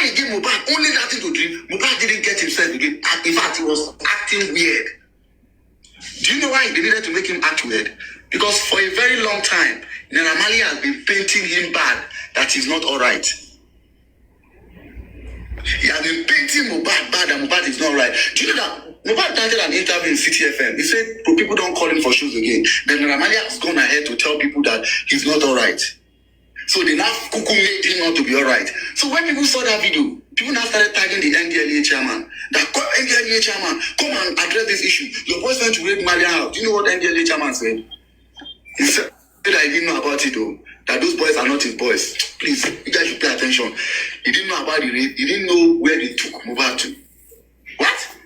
when he gave Mohbad only that thing to drink, Mohbad didn't get himself again. In fact, he was acting weird. Do you know why they needed to make him act weird? Because for a very long time, Marley has been painting him bad, that he's not all right. He has been painting Mohbad bad, and Mohbad is not right. Do you know that Mohbad started an interview in City FM? He said, people don't call him for shows again. Then Marley has gone ahead to tell people that he's not all right. So they now cuckoo made him not to be all right. So when people saw that video, people now started tagging the NDLEA chairman. That NDLEA chairman, come and address this issue. Your boys went to raid Marley out. Do you know what NDLEA chairman said? He said that he didn't know about it though. That those boys are not his boys. Please, you guys should pay attention. He didn't know about the raid. He didn't know where they took Mohbad to. What?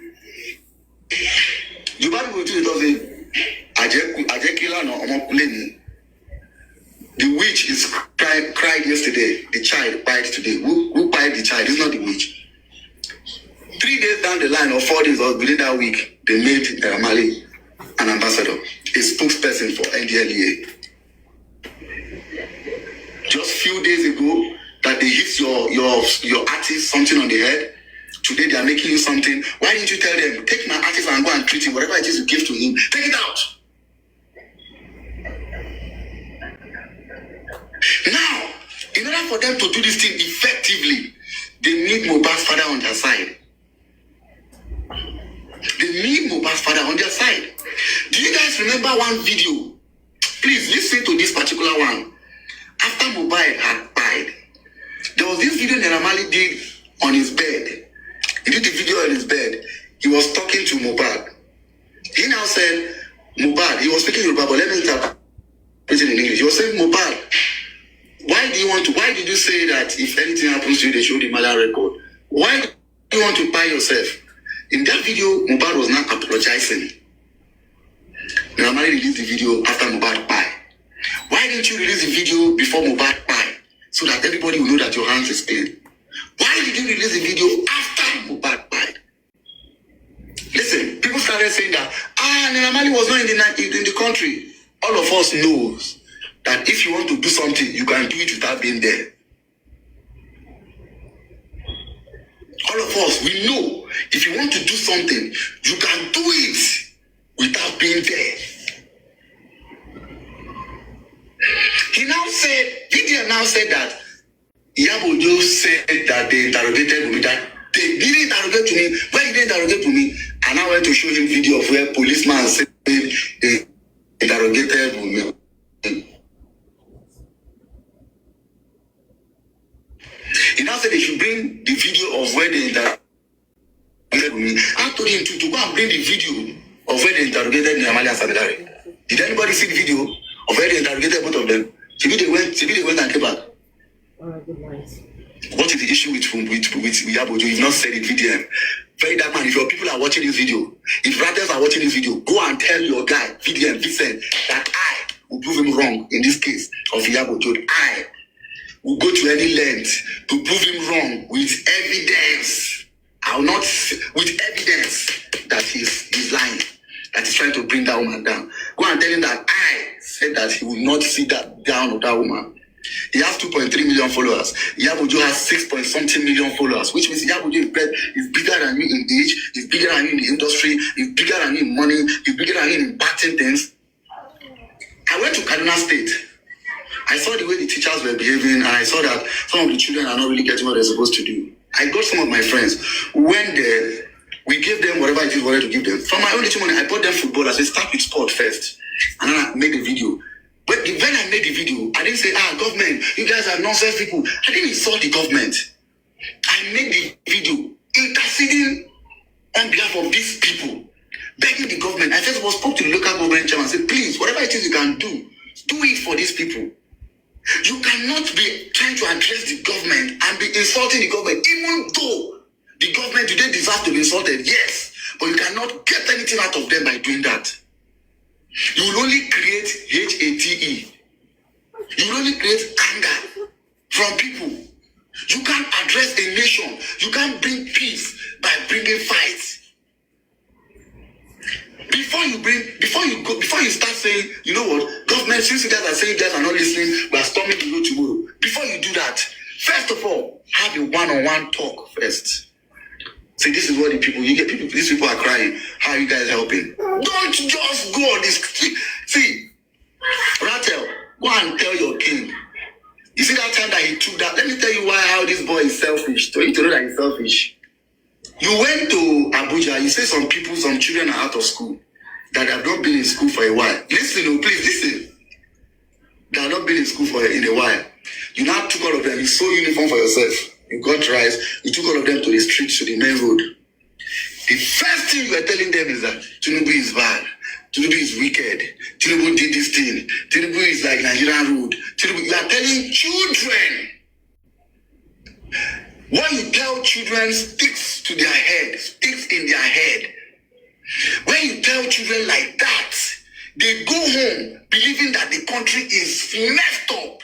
You bad people do it, killer no omokuleni. The witch is cried yesterday. The child cried today. Who cried the child? It's not the witch. 3 days down the line, or 4 days, or within that week, they made Marley an ambassador, a spokesperson for NDLEA. Just few days ago, that they hit your artist something on the head. Today they are making you something. Why didn't you tell them, take my artist and go and treat him, whatever it is you give to him, take it out. Now, in order for them to do this thing effectively, they need Mohbad's father on their side. They need Mohbad's father on their side. Do you guys remember one video? Please listen to this particular one. After Mohbad had died, there was this video that Marley did on his bed. He did the video on his bed. He was talking to Mohbad. He now said, Mohbad, he was speaking Yoruba, but let me interpret it in English. He was saying, Mohbad, why did you say that if anything happens to you, they show the Marley record? Why do you want to buy yourself? In that video, Mohbad was not apologizing. Marley released the video after Mohbad died. Why didn't you release the video before Mohbad died? So that everybody will know that your hands is clean. Why did you release the video after Mohbad died? Listen, people started saying that, Marley was not in the country. All of us knows that if you want to do something, you can do it without being there. All of us, we know if you want to do something, you can do it without being there. Gideon now said that Yabojo said that they interrogated me, that they didn't interrogate to me. Why did they interrogate to me? And I went to show him video of where policeman said they interrogated me. He now said they should bring the video of where they interrogated me. I told him to go and bring the video of where they interrogated Marley and Samidari. Did anybody see the video of where they interrogated both of them? Maybe they went and came back. Good night. What is the issue with Yabojo? You've not said it, VDM. Very that man, if your people are watching this video, if writers are watching this video, go and tell your guy, VDM, Vincent, that I will prove him wrong in this case of Yabojo. I will go to any length to prove him wrong with evidence. I will not, with evidence that he's lying, that he's trying to bring that woman down. Go and tell him that I said that he will not see that down of that woman. He has 2.3 million followers. Yabojo has 6-point-something million followers, which means Yabojo is bigger than you in age, is bigger than you in the industry, is bigger than you in money, is bigger than you in batting things. I went to Kaduna State. I saw the way the teachers were behaving, and I saw that some of the children are not really getting what they're supposed to do. I got some of my friends who went there. We gave them whatever it is we wanted to give them. From my own little money, I bought them football. I said, start with sport first. And then I made the video. But when I made the video, I didn't say, government, you guys are nonsense people. I didn't insult the government. I made the video interceding on behalf of these people, begging the government. I first of all spoke to the local government chairman and said, please, whatever it is you can do it for these people. You cannot be trying to address the government and be insulting the government, even though the government, do they deserve to be insulted? Yes. But you cannot get anything out of them by doing that. You will only create hate. You will only create anger from people. You can't address a nation. You can't bring peace by bringing fights. Before you start saying, you know what, government, since you guys are saying you guys are not listening, we are storming the road tomorrow. Before you do that, First of all, have a one-on-one talk first. See, this is what the people, you get people, these people are crying. How are you guys helping? Don't just go on this. See, Rattel, go and tell your king. You see that time that he took that? Let me tell you how this boy is selfish. So you need to know that he's selfish. You went to Abuja, you say some people, some children are out of school, that have not been in school for a while. Listen, please listen. They have not been in school in a while. You now took all of them, you sew uniform for yourself. You got rice, you took all of them to the streets, to the main road. The first thing you are telling them is that Tinubu is bad. Tinubu is wicked. Tinubu did this thing. Tinubu is like Nigerian road. Tinubu, you are telling children. What you tell children sticks to their head, sticks in their head. When you tell children like that, they go home believing that the country is messed up.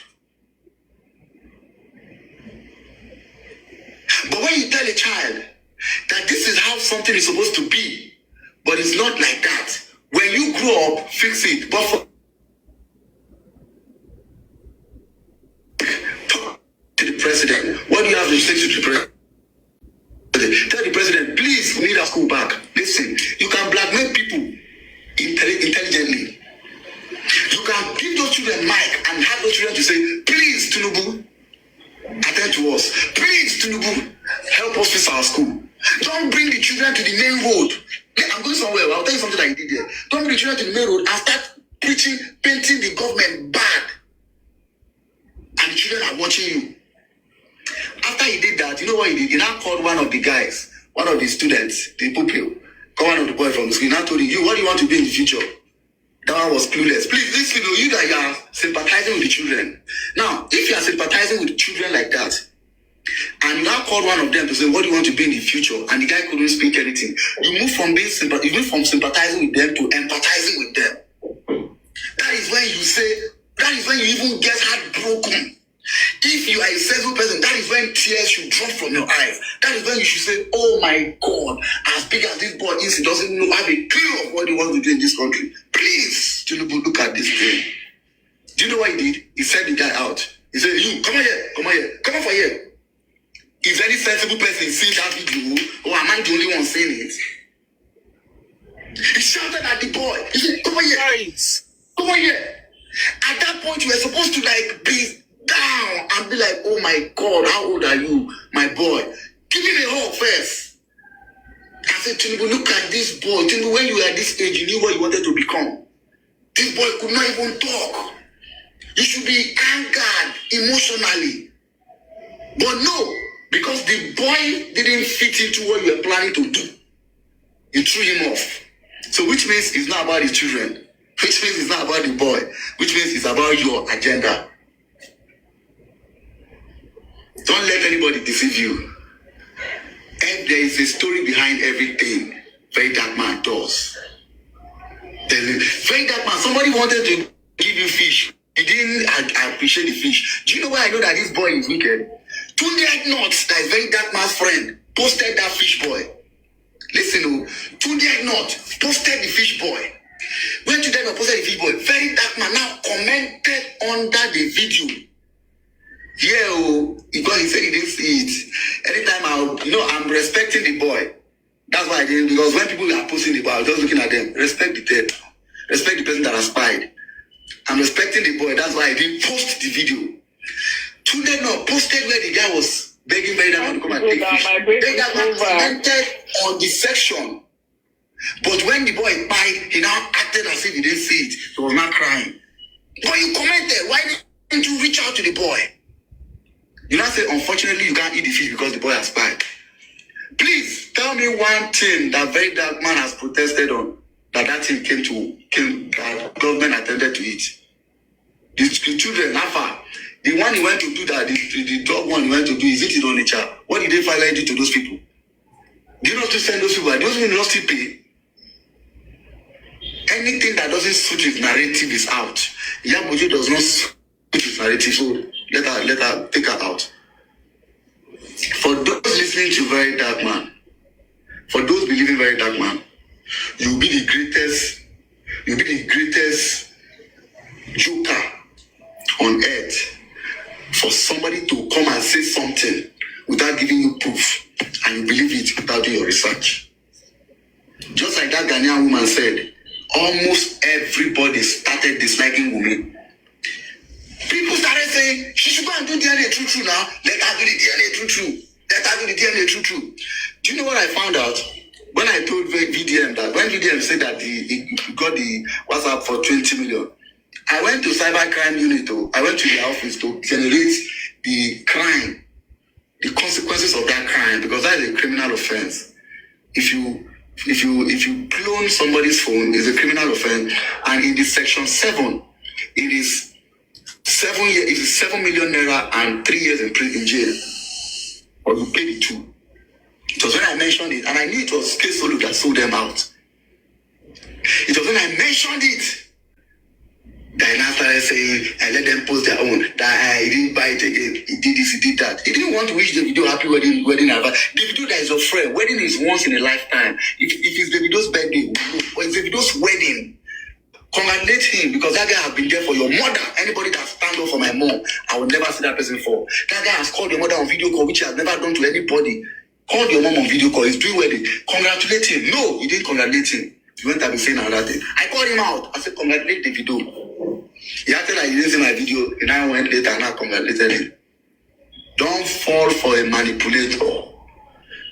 But when you tell a child that this is how something is supposed to be, but it's not like that, when you grow up, fix it. But for to the president, what do you have to say to the president? Tell the president, please, we need our school back. Listen, you can blackmail people intelligently. You can give those children mic and have those children to say, please, Tinubu, attend to us. Please, Tinubu, help us fix our school. Don't bring the children to the main road. I'm going somewhere. I'll tell you something that he did there. Don't bring the children to the main road and start preaching, painting the government bad. And the children are watching you. After he did that, you know what he did? He now called one of the guys, one of the students, the pupil, called one of the boys from the school. He now told him, you, what do you want to be in the future? That one was clueless. Please, listen, you that you are sympathizing with the children. Now, if you are sympathizing with the children like that, and you now called one of them to say, what do you want to be in the future? And the guy couldn't speak anything. You move from sympathizing with them to empathizing with them. That is when you say, that is when you even get heartbroken. If you are a sensible person, that is when tears should drop from your eyes. That is when you should say, oh my God, as big as this boy is, he doesn't know, have a clue of what he wants to do in this country. Please, Tinubu, look at this thing. Do you know what he did? He sent the guy out. He said, you, come on here, come on here, come on for here. If any sensible person sees that video, or am I the only one saying it? He shouted at the boy. He said, come on here. Nice. Come on here. At that point, you were supposed to like be down and be like, oh my God, how old are you, my boy? Give him a hug first. I said, Tinubu, look at this boy. Tinubu, when you were at this age, you knew what you wanted to become. This boy could not even talk. You should be angered emotionally. But no, because the boy didn't fit into what you were planning to do. You threw him off. So which means it's not about the children. Which means it's not about the boy. Which means it's about your agenda. Don't let anybody deceive you. And there is a story behind everything Very Dark Man does. Very Dark Man, somebody wanted to give you fish. He didn't appreciate the fish. Do you know why I know that this boy is wicked? Tunde Nuts, that is Very Dark Man's friend, posted that fish boy. Listen, Tunde Nuts posted the fish boy. When Tunde Nuts posted the fish boy, Very Dark Man now commented under the video. Yeah, because he said he didn't see it. Anytime I'm respecting the boy. That's why I didn't, because when people are posting the boy, I was just looking at them. Respect the tape. Respect the person that has spied. I'm respecting the boy. That's why I didn't post the video. Tunde Nuts posted where the guy was begging Very Dark Man to come and take fish. Very Dark Man commented on the section. But when the boy spied, he now acted as if he didn't see it. He was not crying. But you commented. Why didn't you reach out to the boy? You now say, unfortunately, you can't eat the fish because the boy has spied. Please tell me one thing that Very Dark Man has protested on, that thing that government attended to it. The children, Alpha, the one he went to do that, the dog one he went to do, is it in Onitsha? What did they finally do to those people? Do you not still send those people? Those people not still pay. Anything that doesn't suit his narrative is out. Yabojo does not suit his narrative, so let her take her out. For those listening to Very Dark Man, for those believing Very Dark Man, you'll be the greatest joker on earth. for somebody to come and say something without giving you proof, and you believe it without doing your research. Just like that Ghanaian woman said, almost everybody started disliking women. People started saying, she should go and do DNA true now. Let her do the DNA true. Let her do the DNA true. Do you know what I found out? When I told VDM that, when VDM said that he got the WhatsApp for 20 million, I went to cybercrime unit. I went to the office to generate the crime, the consequences of that crime, because that is a criminal offense. If you clone somebody's phone, it's a criminal offense, and in this section 7, it is 7 years. It is 7 million naira and 3 years in jail, or you pay the 2. It was when I mentioned it, and I knew it was K-Solo that sold them out. It was when I mentioned it that I started saying, I let them post their own, that I didn't buy it again. He did this, he did that. He didn't want to wish the video happy wedding anniversary. The video that is your friend, wedding is once in a lifetime. If it's the video's birthday, or it's the video's wedding, congratulate him, because that guy has been there for your mother. Anybody that stand up for my mom, I will never see that person for. That guy has called your mother on video call, which he has never done to anybody. Called your mom on video call, he's doing wedding. Congratulate him. No, you didn't congratulate him. You went to be saying another thing. I called him out. I said, congratulate the video. He acted like he didn't see my video, and I went later and I congratulated him. Don't fall for a manipulator.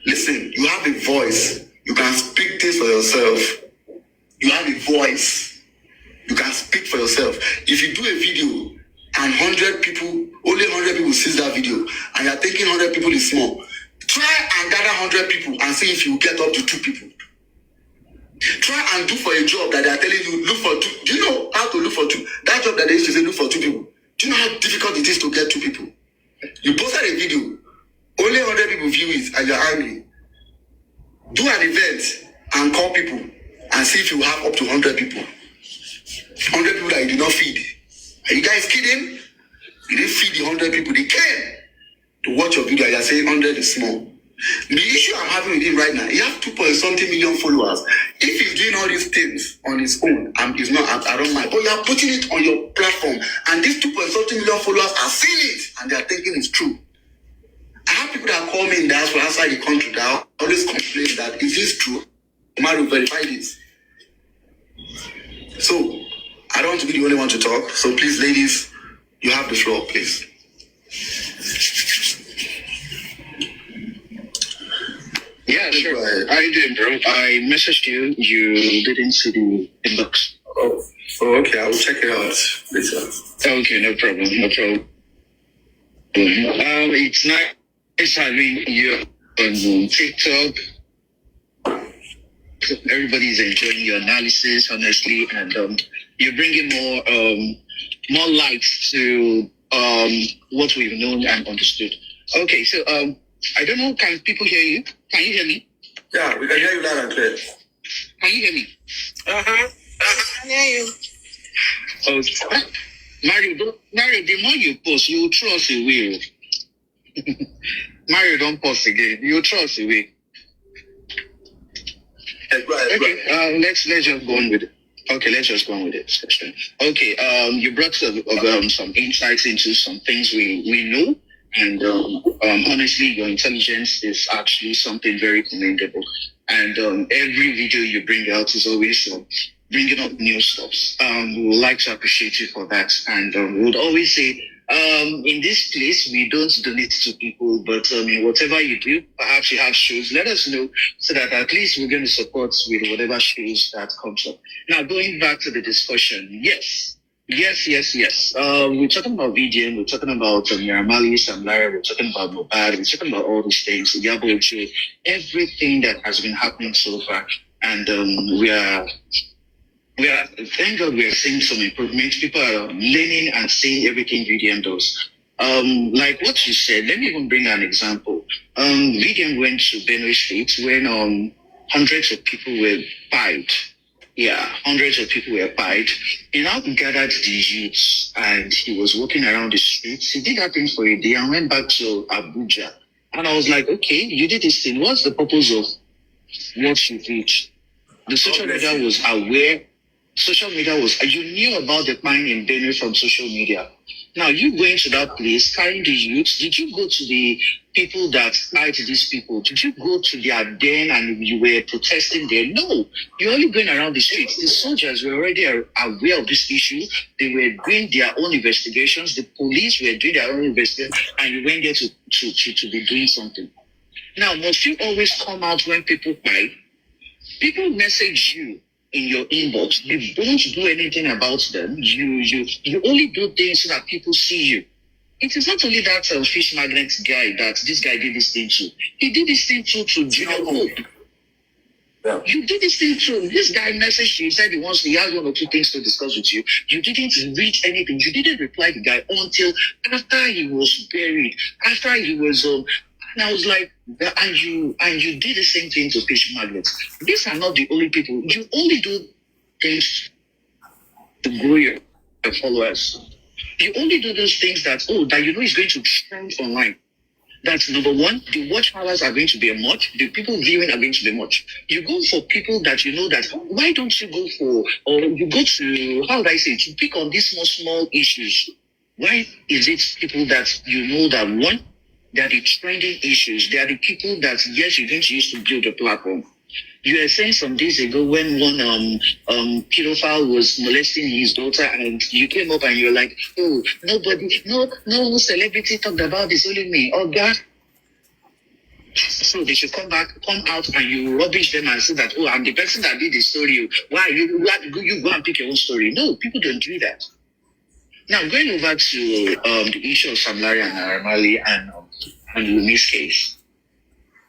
Listen, you have a voice. You can speak things for yourself. You have a voice. You can speak for yourself. If you do a video and 100 people, only 100 people see that video, and you're thinking 100 people is small, try and gather 100 people and see if you get up to 2 people. Try and do for a job that they are telling you, look for 2. Do you know how to look for 2? That job that they used to say, look for 2 people. Do you know how difficult it is to get 2 people? You posted a video, only 100 people view it, and you're angry. Do an event and call people and see if you have up to 100 people. 100 people that you did not feed. Are you guys kidding? You didn't feed the 100 people. They came to watch your video and you're saying 100 is small. The issue I'm having with him right now, he has 2.something million followers. If he's doing all these things on his own, he's not, I don't mind. But you are putting it on your platform, and these 2.something million followers are seeing it, and they are thinking it's true. I have people that call me in the house from outside the country that always complain that if it's true, Mario verify this. So, I don't want to be the only one to talk. So please, ladies, you have the floor, please. Yeah, sure. How you doing, bro? I messaged you. You didn't see the inbox. Oh, okay. I will check it out later. Okay, no problem. No problem. It's nice having you on TikTok. Everybody's enjoying your analysis, honestly, and you're bringing more light to what we've known and understood. Okay, so I don't know. Can people hear you? Can you hear me? Yeah, we can hear you loud and clear. Can you hear me? I can hear you. Okay. Mario, the more you post, you throw us away. Mario, don't post again. You throw us away. Okay, let's just go on with it. Okay, let's just go on with it. Okay, you brought some insights into some things we know. And honestly, your intelligence is actually something very commendable. And every video you bring out is always bringing up new stuff. We would like to appreciate you for that. And we would always say, in this place, we don't donate to people, but whatever you do, perhaps you have shows, let us know so that at least we're going to support with whatever shows that comes up. Now, going back to the discussion, yes. We're talking about VDM, we're talking about Marley, Naira, we're talking about Mohbad, we're talking about all these things, everything that has been happening so far. And we are, thank God we are seeing some improvement. People are learning and seeing everything VDM does. Like what you said, let me even bring an example. VDM went to Benue State when hundreds of people were fired. Yeah, hundreds of people were fired. He now gathered the youths and he was walking around the streets. He did that thing for a day and went back to Abuja. And I was like, okay, you did this thing. What's the purpose of what you did? The social media was aware. You knew about the crime in Benue from social media. Now, you going to that place, carrying the youth, did you go to the people that fight these people? Did you go to their den and you were protesting there? No. You're only going around the streets. The soldiers were already aware of this issue. They were doing their own investigations. The police were doing their own investigations. And you went there to be doing something. Now, must you always come out when people fight? People message you in your inbox. You don't do anything about them. You only do things so that people see you. It is not only that fish magnet guy that this guy did this thing to. He did this thing to Junior Hope. Yeah. You did this thing too. This guy messaged you. He said he has one or two things to discuss with you. You didn't read anything. You didn't reply to the guy until after he was buried. After he was and I was like, and you did the same thing to fish magnets. These are not the only people. You only do things to grow your followers. You only do those things that you know is going to trend online. That's number one. The watch hours are going to be much. The people viewing are going to be much. You go for people that you know that. Why don't you go for, or you go to, how would I say, to pick on these small issues? Why is it people that you know that one, they are the trending issues. They are the people that, yes, you're going to use to build a platform. You were saying some days ago when one pedophile was molesting his daughter, and you came up and you were like, oh, no celebrity talked about this, only me. Oh, God. So they should come out and you rubbish them and say that, oh, I'm the person that did the story. Why? You go and pick your own story. No, people don't do that. Now, going over to the issue of Sam Larry and Marley and Lumi's case,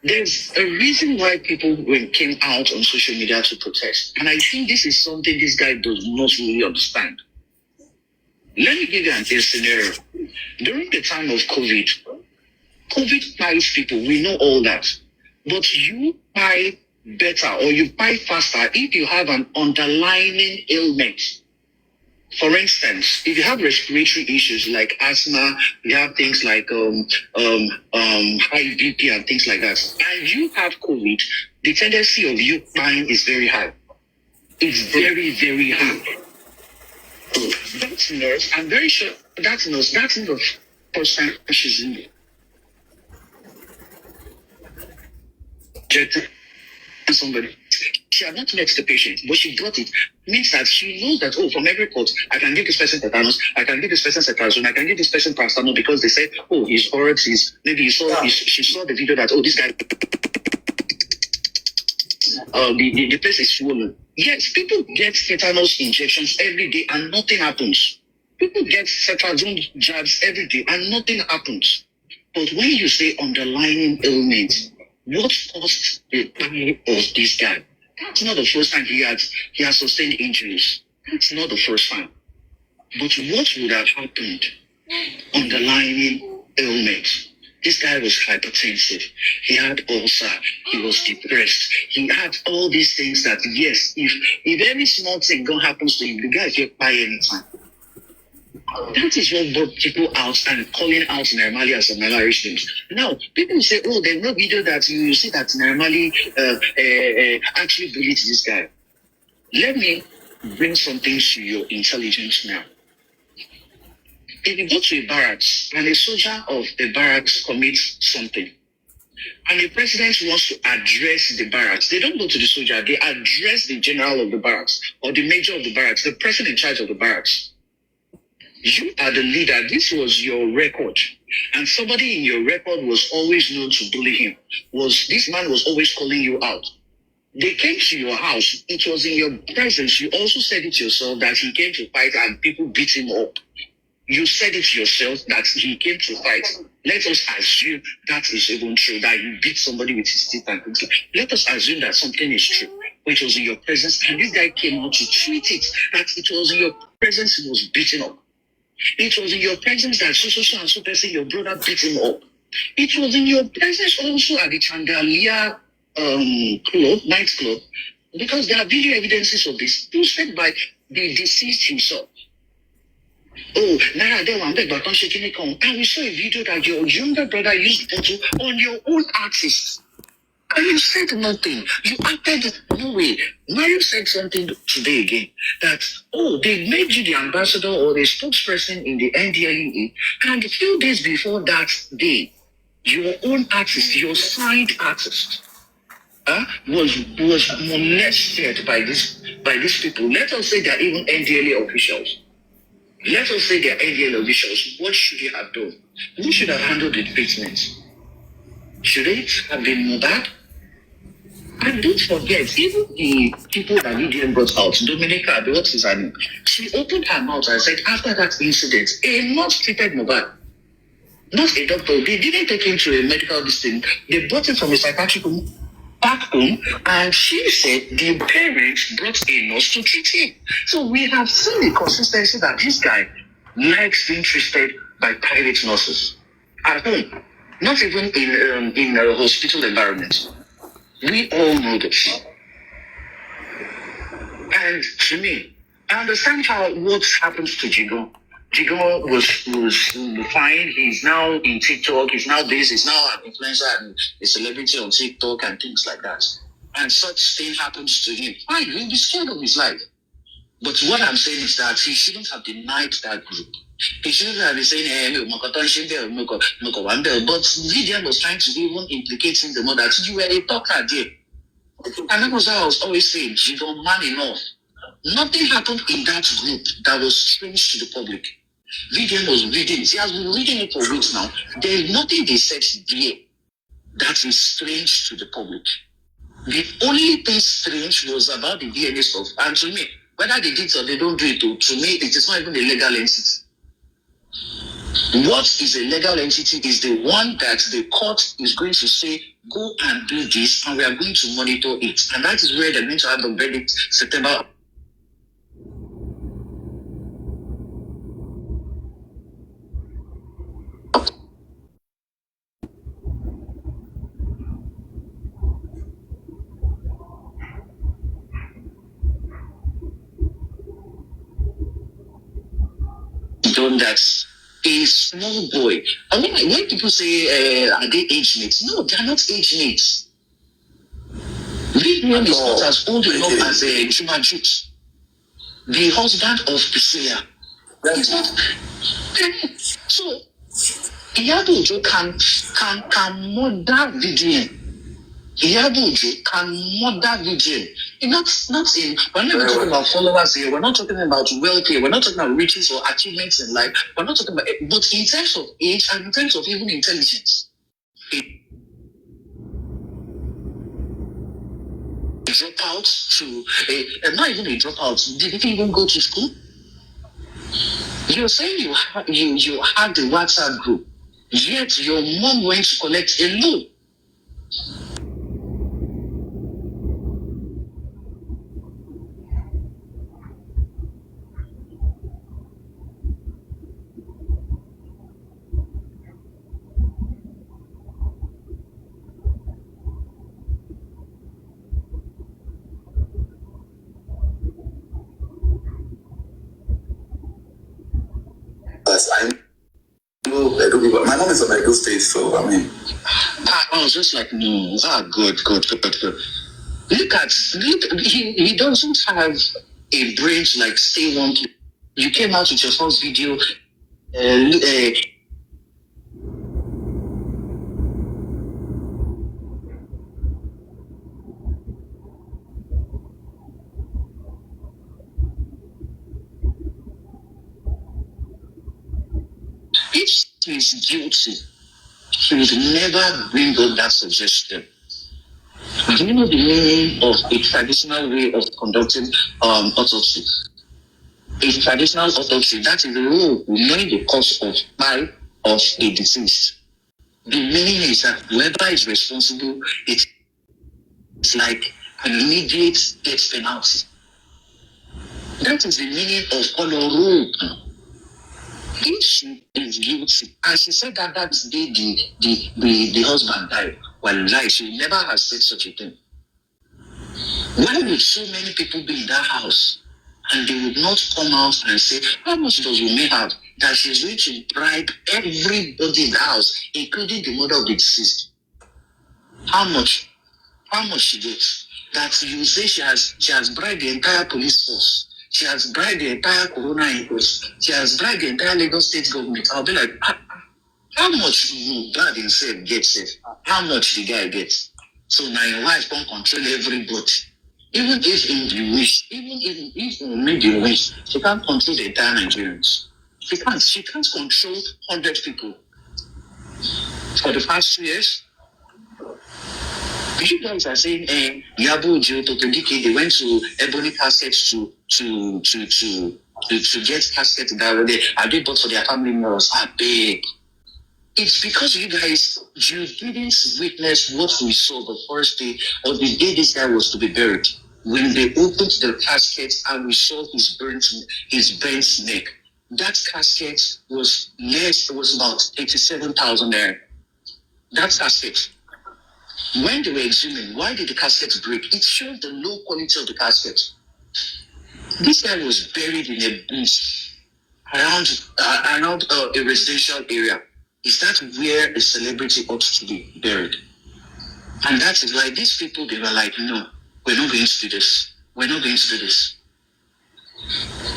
there's a reason why people came out on social media to protest. And I think this is something this guy does not really understand. Let me give you a scenario. During the time of COVID pies people, we know all that. But you pie better or you pie faster if you have an underlying ailment. For instance, if you have respiratory issues like asthma, you have things like high BP and things like that, and you have COVID, the tendency of you dying is very high. It's very, very high. That nurse, I'm very sure that's not the first time she's in somebody. She had not met the patient, but she got it. Means that she knows that, from every report, I can give this person tetanus, I can give this person cetrazone, I can give this person paracetamol because they said, his oryx is, maybe she saw the video that, this guy, the place is swollen. Yes, people get tetanus injections every day and nothing happens. People get cetrazone jabs every day and nothing happens. But when you say underlying ailment, what caused the death of this guy? That's not the first time he has sustained injuries. That's not the first time. But what would have happened? Underlying ailment. This guy was hypertensive. He had ulcer. He was depressed. He had all these things that, yes, if any small thing don't happen to him, the guy can't buy anytime. That is what brought people out and calling out Naira Marley as a malnourished. Now, people say, there's no video that you see that Naira Marley actually bullied this guy. Let me bring something to your intelligence now. If you go to a barracks and a soldier of the barracks commits something, and the president wants to address the barracks, they don't go to the soldier, they address the general of the barracks or the major of the barracks, the person in charge of the barracks. You are the leader. This was your record. And somebody in your record was always known to bully him. This man was always calling you out. They came to your house. It was in your presence. You also said it yourself that he came to fight and people beat him up. You said it yourself that he came to fight. Let us assume that is even true, that you beat somebody with his teeth and things. Let us assume that something is true, which was in your presence. And this guy came out to treat it, that it was in your presence he was beaten up. It was in your presence that so person, your brother beat him up. It was in your presence also at the Chandelier nightclub, because there are video evidences of this, posted by the deceased himself. Naira, and we saw a video that your younger brother used bottle on your own artist. And you said nothing. You acted no way. Mario said something today again that, oh, they made you the ambassador or the spokesperson in the NDLEA, and a few days before that day, your own artist, your signed artist, was molested by these people. Let us say they're even NDLA officials. Let us say they're NDLA officials. What should you have done? Who should have handled the treatment? Should it have been Mohbad? And don't forget, even the people that Lydian brought out, Dominica, what's his name? She opened her mouth and said, after that incident, a nurse treated Mohbad. Not a doctor. They didn't take him to a medical district. They brought him from a psychiatric home back home, and she said the parents brought a nurse to treat him. So we have seen the consistency that this guy likes being treated by private nurses at home, not even in a hospital environment. We all know this. And to me, I understand what happens to Jigo. Jigo was fine. He's now in TikTok. He's now this. He's now an influencer and a celebrity on TikTok and things like that. And such thing happens to him. Fine, he'll be scared of his life. But what I'm saying is that he shouldn't have denied that group. He shouldn't have been saying, but Lydian was trying to even implicate in the mother that you were a talker there. And that was how I was always saying, you don't man enough. Nothing happened in that group that was strange to the public. Lydian was reading. He has been reading it for weeks now. There is nothing they said there that is strange to the public. The only thing strange was about the DNA stuff. And to me, whether they did or they don't do it, to me, it is not even a legal entity. What is a legal entity is the one that the court is going to say, go and do this, and we are going to monitor it. And that is where they're going to have the verdict September. Done that. A small boy. I mean, when people say, are they age mates? No, they're not age mates. Lydian is not as old enough as Juma Jute, the husband of Priscilla. He's not. So, Iyabu can murder Lydian. Iyabu can murder Lydian. Not in, we're not talking about followers here, we're not talking about wealth here, we're not talking about riches or achievements in life, we're not talking about it, but in terms of age and in terms of even intelligence. A dropout to, not even a dropout, did he even go to school? You're saying you had the WhatsApp group, yet your mom went to collect a loan. My mom is on Edo State, so I mean. I was just like, no, good. Look, he doesn't have a brain to like stay one place. You came out with your first video. If he's guilty, he would never bring up that suggestion. Do you know the meaning of a traditional way of conducting autopsy? A traditional autopsy, that is the rule knowing the cause of death of the deceased. The meaning is that whoever is responsible, it's like an immediate death penalty. That is the meaning of Oloro. If she is guilty, and she said that day the husband died, well, she never has said such a thing. Why would so many people be in that house and they would not come out and say, how much does Wunmi have that she's going to bribe everybody in the house, including the mother of the deceased? How much? how much she gets. That you say she has bribed the entire police force. She has bribed the entire Corona inquest. She has bribed the entire Lagos state government. I'll be like, how much Mohbad himself gets it? How much the guy gets? So now your wife can control everybody. Even if you wish, even if you make you wish, she can't control the entire Nigerians. She can't control 100 people. For the past 2 years, you guys are saying, Yabo Joe to Pendiki, they went to Ebony Caskets to get caskets that were there. Are they bought for their family members? I beg. It's because you guys, you didn't witness what we saw the first day or the day this guy was to be buried. When they opened the casket and we saw his burnt neck, that casket was about 87,000 there. That casket. When they were exhuming, why did the casket break? It showed the low quality of the casket. This guy was buried in a bush around a residential area. Is that where a celebrity ought to be buried? And that is why these people, they were like, no, we're not going to do this. We're not going to do this.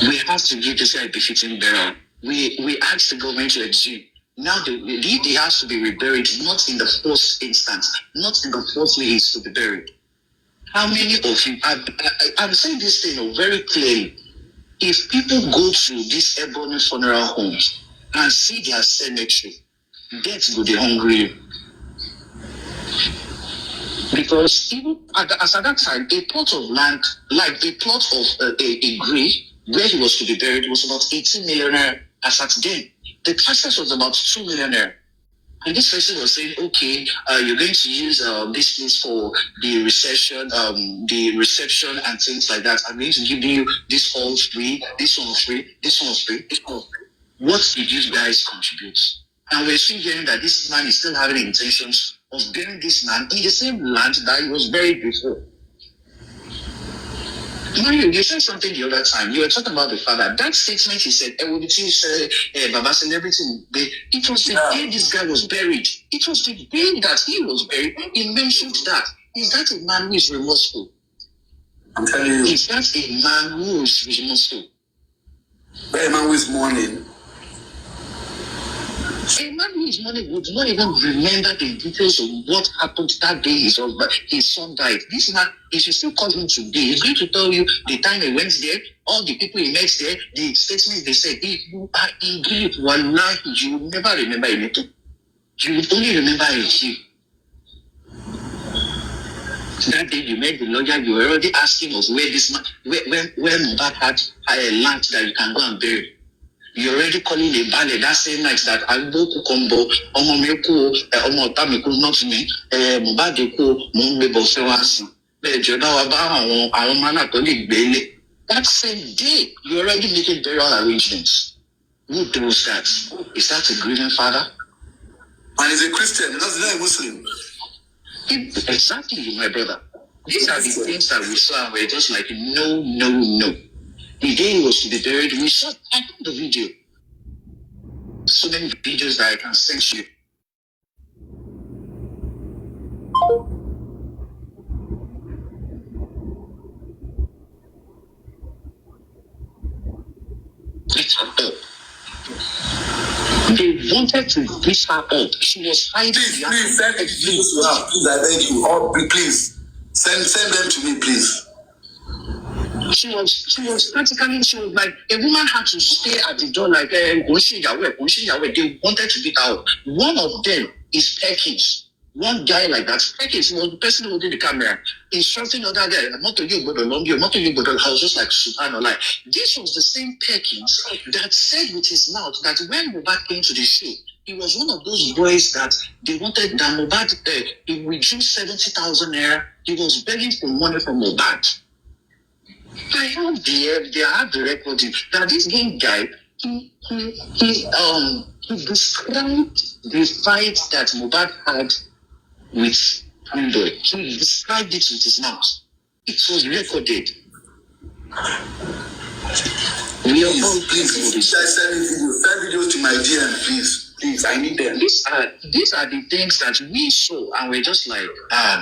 We have to give this guy a befitting burial. We asked the government to exhume. Now he has to be reburied, not in the first instance, not in the first way he's to be buried. How many of you, I'm saying this thing very clearly. If people go to these Ebony funeral homes and see their cemetery, death go dey hungry. Because even as at that time, a plot of land, like a plot of a grave where he was to be buried, was about 18 millionaire as at then. The taxes was about 2 millionaire. And this person was saying, okay, you're going to use this place for the reception and things like that. I'm going to give you this all free, this one free, this one free, this one free. What did you guys contribute? And we're still hearing that this man is still having intentions of burying this man in the same land that he was buried before. Mario, you said something the other time. You were talking about the father. That statement he said, Baba celebrity. It was the day this guy was buried. It was the day that he was buried. He mentioned that. Is that a man who is remorseful? I'm telling you. Is that a man who is remorseful? A man who is mourning. A man who is mourning would not even remember the details of what happened that day his son died. This man, if you still call him today, he's going to tell you the time he went there, all the people he met there, the statements they said. If you are in grief, wallahi, you will never remember anything. You will only remember a few. That day you met the lawyer, you were already asking us where this man, where Mohbad had a land that you can go and bury. You're already calling a ballet that same night that Agbo Combo, Omomeku, Omotamiko, not me, Mubadeko, Mumbebo Sewasi, that same day, you're already making burial arrangements. Who does that? Is that a grieving father? And he's a Christian, he's not a Muslim. Exactly, my brother. These are the things that we saw and we're just like, no. The day he was to be buried, we saw the video. So many videos that I can send you. Beat her up. They wanted to beat her up. She was hiding. Please send the videos to her. Please, I beg you. Oh, please send them to me, please. She was practically, she was like, a woman had to stay at the door like, they wanted to beat her up. One of them is Perkins. One guy like that, Perkins was the person holding the camera, instructing other guy, not to you, but I was just like, subhanallah. This was the same Perkins that said with his mouth that when Mohbad came to the show, he was one of those boys that they wanted that Mohbad, he withdrew 70,000 naira. He was begging for money from Mohbad. I have the recording that this game guy, he described the fight that Mohbad had with Android. He described it with his mouth. It was recorded. Please, send videos to my DM, please. Please, I need them. These are the things that we saw, and we're just like,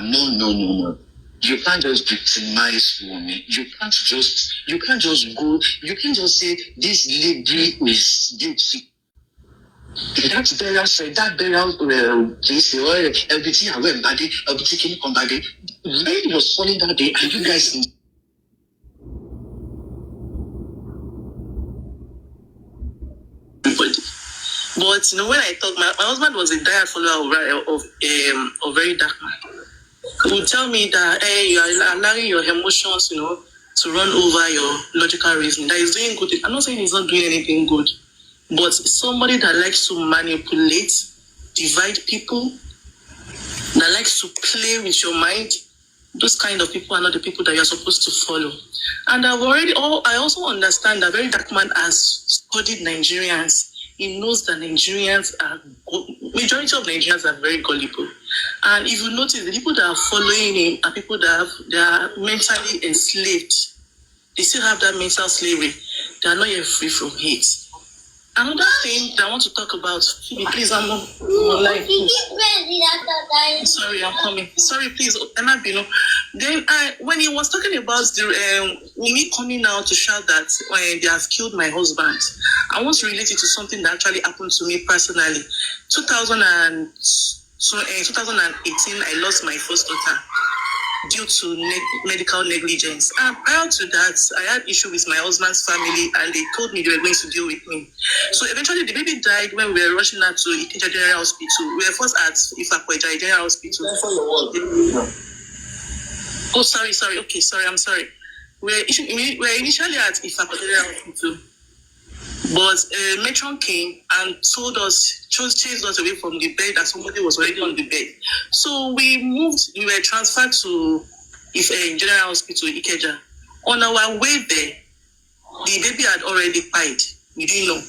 no. You can't just victimize women. You can't just go. You can't just say this lady is guilty. That burial said that burial place, everything I went body, everything came come body. Rain was falling that day, and you guys. But when I talk, my husband was a diehard follower of a very dark man. He would tell me that you are allowing your emotions, to run over your logical reasoning. That he's doing good. I'm not saying he's not doing anything good, but somebody that likes to manipulate, divide people, that likes to play with your mind, those kind of people are not the people that you're supposed to follow. And I also understand that very dark man has studied Nigerians. He knows that majority of Nigerians are very gullible. And if you notice, the people that are following him are people that are mentally enslaved. They still have that mental slavery. They are not yet free from hate. Another thing that I want to talk about, Phoebe, please, I'm on live. Sorry, I'm coming. Sorry, please, Emma Bino. Then when he was talking about me coming out to shout that they have killed my husband, I want to relate it to something that actually happened to me personally. 2018, I lost my first daughter due to medical negligence. And prior to that, I had issue with my husband's family, and they told me they were going to deal with me. So eventually, the baby died when we were rushing out to Ikeja General Hospital. We were first at Ifakweja General Hospital. Oh, sorry. Okay, sorry, I'm sorry. We were initially at Ifakweja General Hospital. But a matron came and chased us away from the bed, that somebody was already on the bed. So we were transferred to General Hospital, Ikeja. On our way there, the baby had already died. We didn't know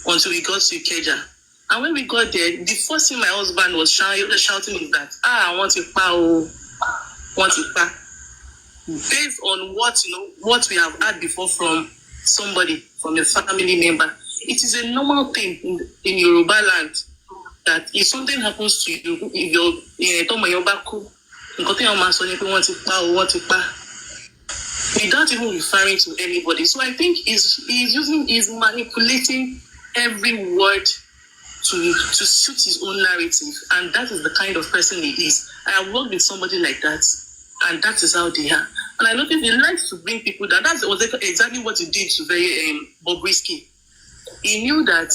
until we got to Ikeja. And when we got there, the first thing my husband was shouting is that, I want to want to pa. Based on what we have had before from somebody, from a family member. It is a normal thing in Yoruba land that if something happens to you, if without even referring to anybody. So I think he's manipulating every word to suit his own narrative, and that is the kind of person he is. I have worked with somebody like that, and that is how they are. And I noticed he likes to bring people down. That was exactly what he did to Bobrisky. He knew that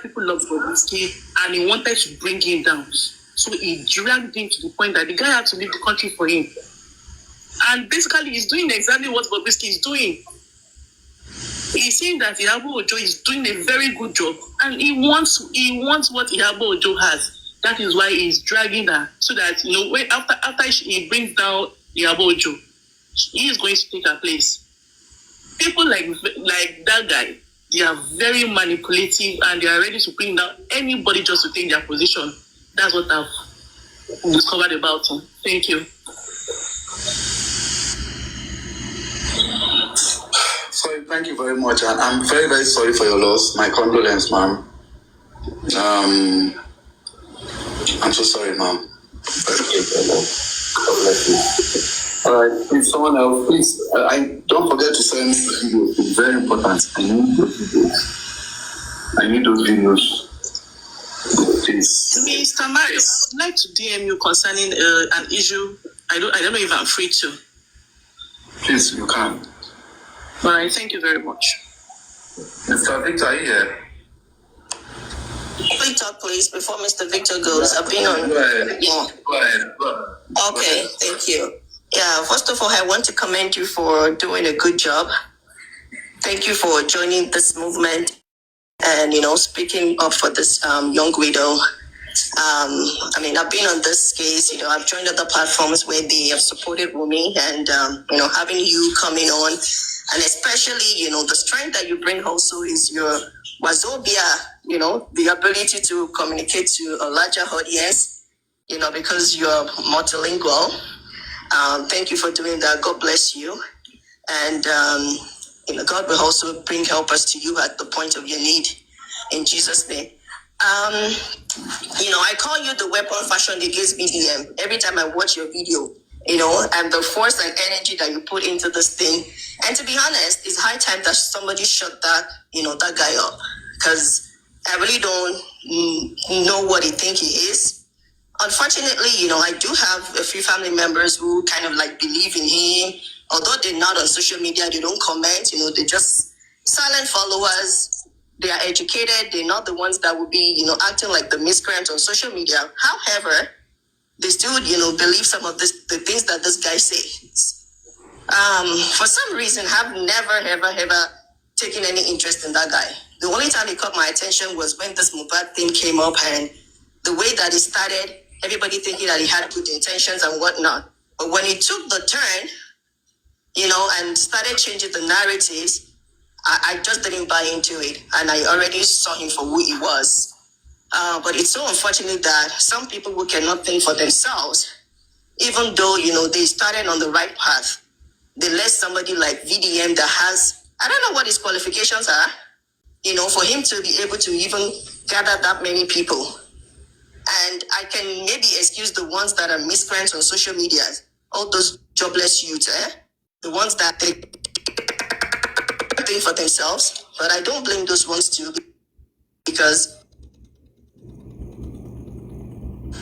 people loved Bobrisky, and he wanted to bring him down. So he dragged him to the point that the guy had to leave the country for him. And basically, he's doing exactly what Bobrisky is doing. He's saying that Iyabo Ojo is doing a very good job, and he wants what Iyabo Ojo has. That is why he's dragging her, so that after he brings down Iyabo Ojo, he is going to take her place. People like that guy, they are very manipulative, and they are ready to bring down anybody just to take their position. That's what I've discovered about him. Thank you. Sorry, thank you very much. And I'm very, very sorry for your loss. My condolence, ma'am. I'm so sorry, ma'am. God bless you. All right, please, someone else, please. I don't forget to send videos. It's very important. I need those videos. Please. Mr. Marius, I'd like to DM you concerning an issue. I don't know if I'm free to. Please, you can. All right, thank you very much. Mr. Victor, are you here? Victor, please, before Mr. Victor goes, I've been on. Go ahead. Yeah. Go ahead. Okay, thank you. Yeah, first of all, I want to commend you for doing a good job. Thank you for joining this movement and, speaking up for this young widow. I've been on this case, I've joined other platforms where they have supported Wumi, and, having you coming on, and especially, the strength that you bring also is your wazobia, the ability to communicate to a larger audience, because you're multilingual. Thank you for doing that. God bless you. And, God will also bring helpers to you at the point of your need. In Jesus' name. I call you the weapon fashioned against BDM every time I watch your video, and the force and energy that you put into this thing. And to be honest, it's high time that somebody shut that guy up, because I really don't know what he think he is. Unfortunately, I do have a few family members who kind of like believe in him, although they're not on social media, they don't comment, they're just silent followers. They are educated. They're not the ones that would be, acting like the miscreants on social media. However, they still, believe some of the things that this guy says. For some reason, I've never, ever taken any interest in that guy. The only time he caught my attention was when this Mohbad thing came up, and the way that it started, everybody thinking that he had good intentions and whatnot. But when he took the turn, and started changing the narratives, I just didn't buy into it, and I already saw him for who he was. But it's so unfortunate that some people who cannot think for themselves, even though, they started on the right path, they let somebody like VDM that has, I don't know what his qualifications are, for him to be able to even gather that many people. And I can maybe excuse the ones that are miscreants on social media, all those jobless youths, the ones that they think for themselves, but I don't blame those ones too, because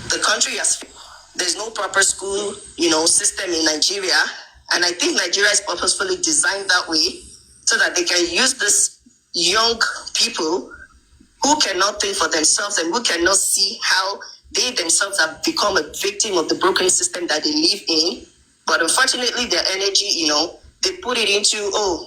the country there's no proper school, system in Nigeria, and I think Nigeria is purposefully designed that way so that they can use this young people who cannot think for themselves and who cannot see how they themselves have become a victim of the broken system that they live in. But unfortunately, their energy, they put it into,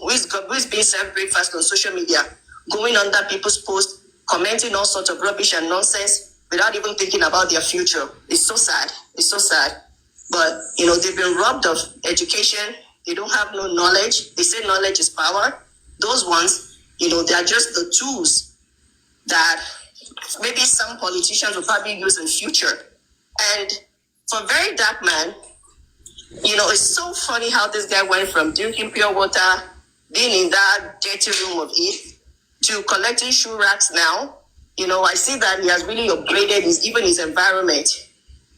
who's being served breakfast on social media, going under people's posts, commenting all sorts of rubbish and nonsense without even thinking about their future. It's so sad. It's so sad. But, they've been robbed of education. They don't have no knowledge. They say knowledge is power. Those ones, they are just the tools that maybe some politicians will probably use in future. And for Very Dark Man, it's so funny how this guy went from drinking pure water, being in that dirty room of it, to collecting shoe racks now. I see that he has really upgraded even his environment,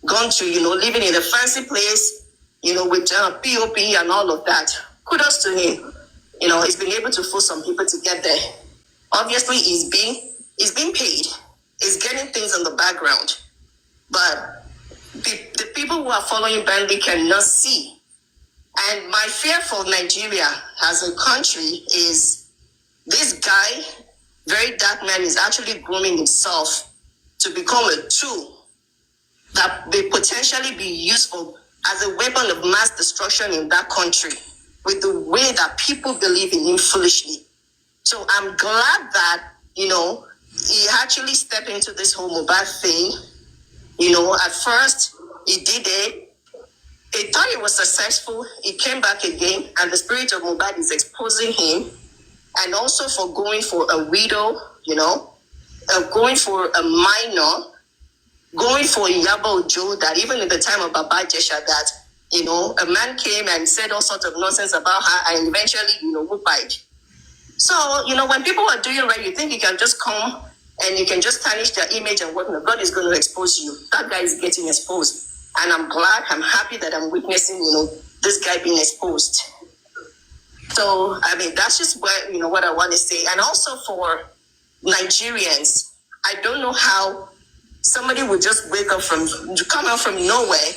gone to, living in a fancy place, with POP and all of that. Kudos to him. He's been able to force some people to get there. Obviously, he's being paid. He's getting things in the background. But the people who are following blindly cannot see. And my fear for Nigeria as a country is this guy, Very Dark Man, is actually grooming himself to become a tool that may potentially be useful as a weapon of mass destruction in that country, with the way that people believe in him foolishly. So I'm glad that, he actually stepped into this whole Mohbad thing. At first, he did it. He thought it was successful. He came back again, and the spirit of Mohbad is exposing him. And also for going for a widow, going for a minor, going for Yabo Joe, that even in the time of Baba Jesha, that, a man came and said all sorts of nonsense about her, and eventually, whooped. So, when people are doing right, you think you can just come and you can just tarnish their image and whatnot. God is going to expose you. That guy is getting exposed. And I'm happy that I'm witnessing, this guy being exposed. So, that's just what I want to say. And also for Nigerians, I don't know how somebody would just come out from nowhere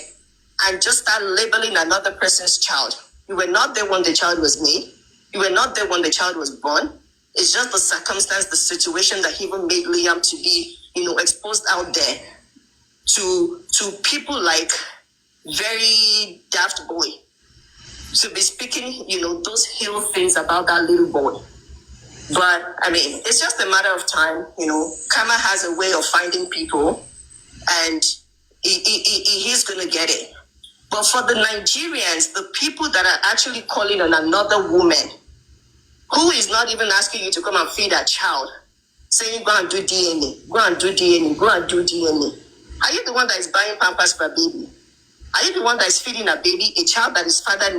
and just start labeling another person's child. You were not there when the child was made. You were not there when the child was born. It's just the circumstance, the situation that even made Liam to be, exposed out there to people like Very Daft Boy, to be speaking, those ill things about that little boy. But, it's just a matter of time. Karma has a way of finding people, and he's going to get it. But for the Nigerians, the people that are actually calling on another woman, who is not even asking you to come and feed a child, saying, go and do DNA, go and do DNA, go and do DNA. Are you the one that is buying Pampers for a baby? Are you the one that is feeding a baby, a child that his father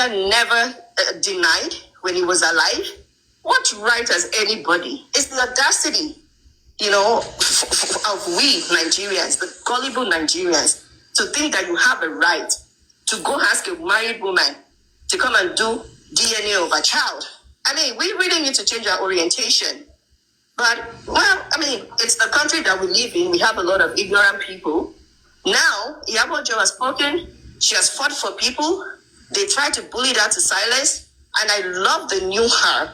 never denied when he was alive? What right has anybody? It's the audacity of we Nigerians, the gullible Nigerians, to think that you have a right to go ask a married woman to come and do DNA of a child. I mean, we really need to change our orientation. But, well, I mean, it's the country that we live in. We have a lot of ignorant people. Now, Iyabo Ojo has spoken. She has fought for people. They tried to bully her to silence. And I love the new her.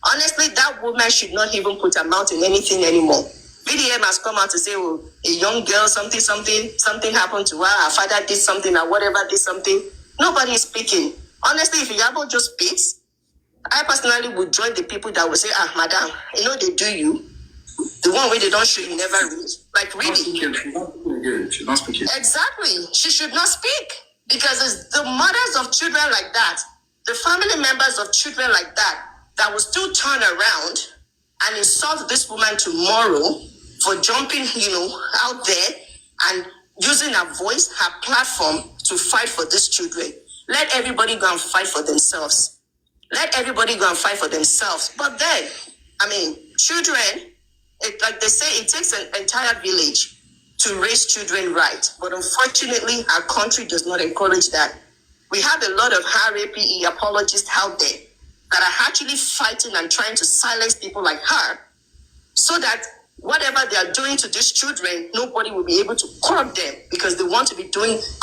Honestly, that woman should not even put her mouth in anything anymore. VDM has come out to say, oh, a young girl, something happened to her. Her father did something or whatever did something. Nobody is speaking. Honestly, if Iyabo just speaks, I personally would join the people that would say, madam, they do you. The one where they don't show you never read. Like, really. She's not speaking. Exactly. She should not speak. Because it's the mothers of children like that, the family members of children like that, that will still turn around and insult this woman tomorrow for jumping, out there and using her voice, her platform to fight for these children. Let everybody go and fight for themselves. Let everybody go and fight for themselves. But then, I mean, children, like they say, it takes an entire village to raise children right. But unfortunately, our country does not encourage that. We have a lot of RAPE apologists out there that are actually fighting and trying to silence people like her so that whatever they are doing to these children, nobody will be able to curb them because they want to be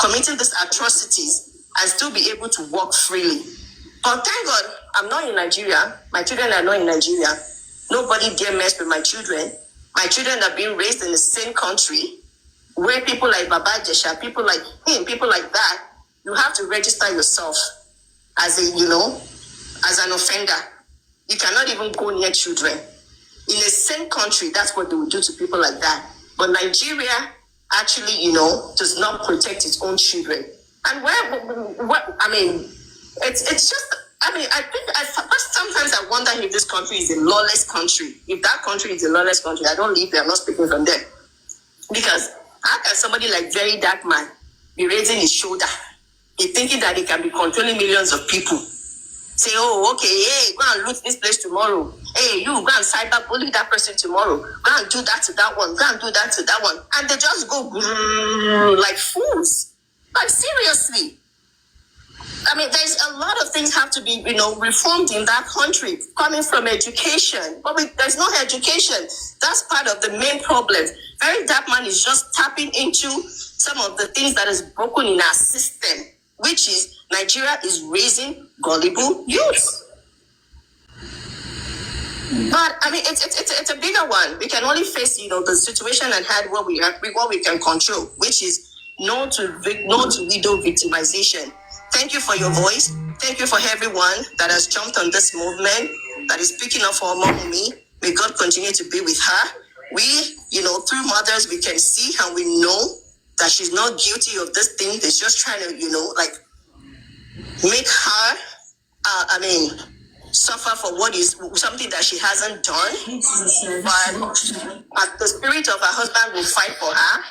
committing these atrocities and still be able to walk freely. But thank God, I'm not in Nigeria. My children are not in Nigeria. Nobody dare mess with my children. My children are being raised in the same country where people like Baba Jesha, people like him, people like that, you have to register yourself as as an offender. You cannot even go near children. In the same country, that's what they would do to people like that. But Nigeria actually, does not protect its own children. And it's just, I think sometimes I wonder if this country is a lawless country. If that country is a lawless country, I don't live there, I'm not speaking from them. Because how can somebody like Very Dark Man be raising his shoulder? He's thinking that he can be controlling millions of people. Say, oh, okay, hey, go and loot this place tomorrow. Hey, you go and cyber bully that person tomorrow. Go and do that to that one. Go and do that to that one. And they just go like fools. Like, seriously. I mean, there's a lot of things have to be, reformed in that country, coming from education. But there's no education. That's part of the main problem. Very Dark Man is just tapping into some of the things that is broken in our system, which is Nigeria is raising gullible youth. But I mean, it's a bigger one. We can only face, the situation and hand what we can control, which is no to widow victimization. Thank you for your voice. Thank you for everyone that has jumped on this movement, that is speaking up for mommy. May God continue to be with her. We, through mothers, we can see and we know that she's not guilty of this thing. They're just trying to, make her, suffer for what is something that she hasn't done. But the spirit of her husband will fight for her.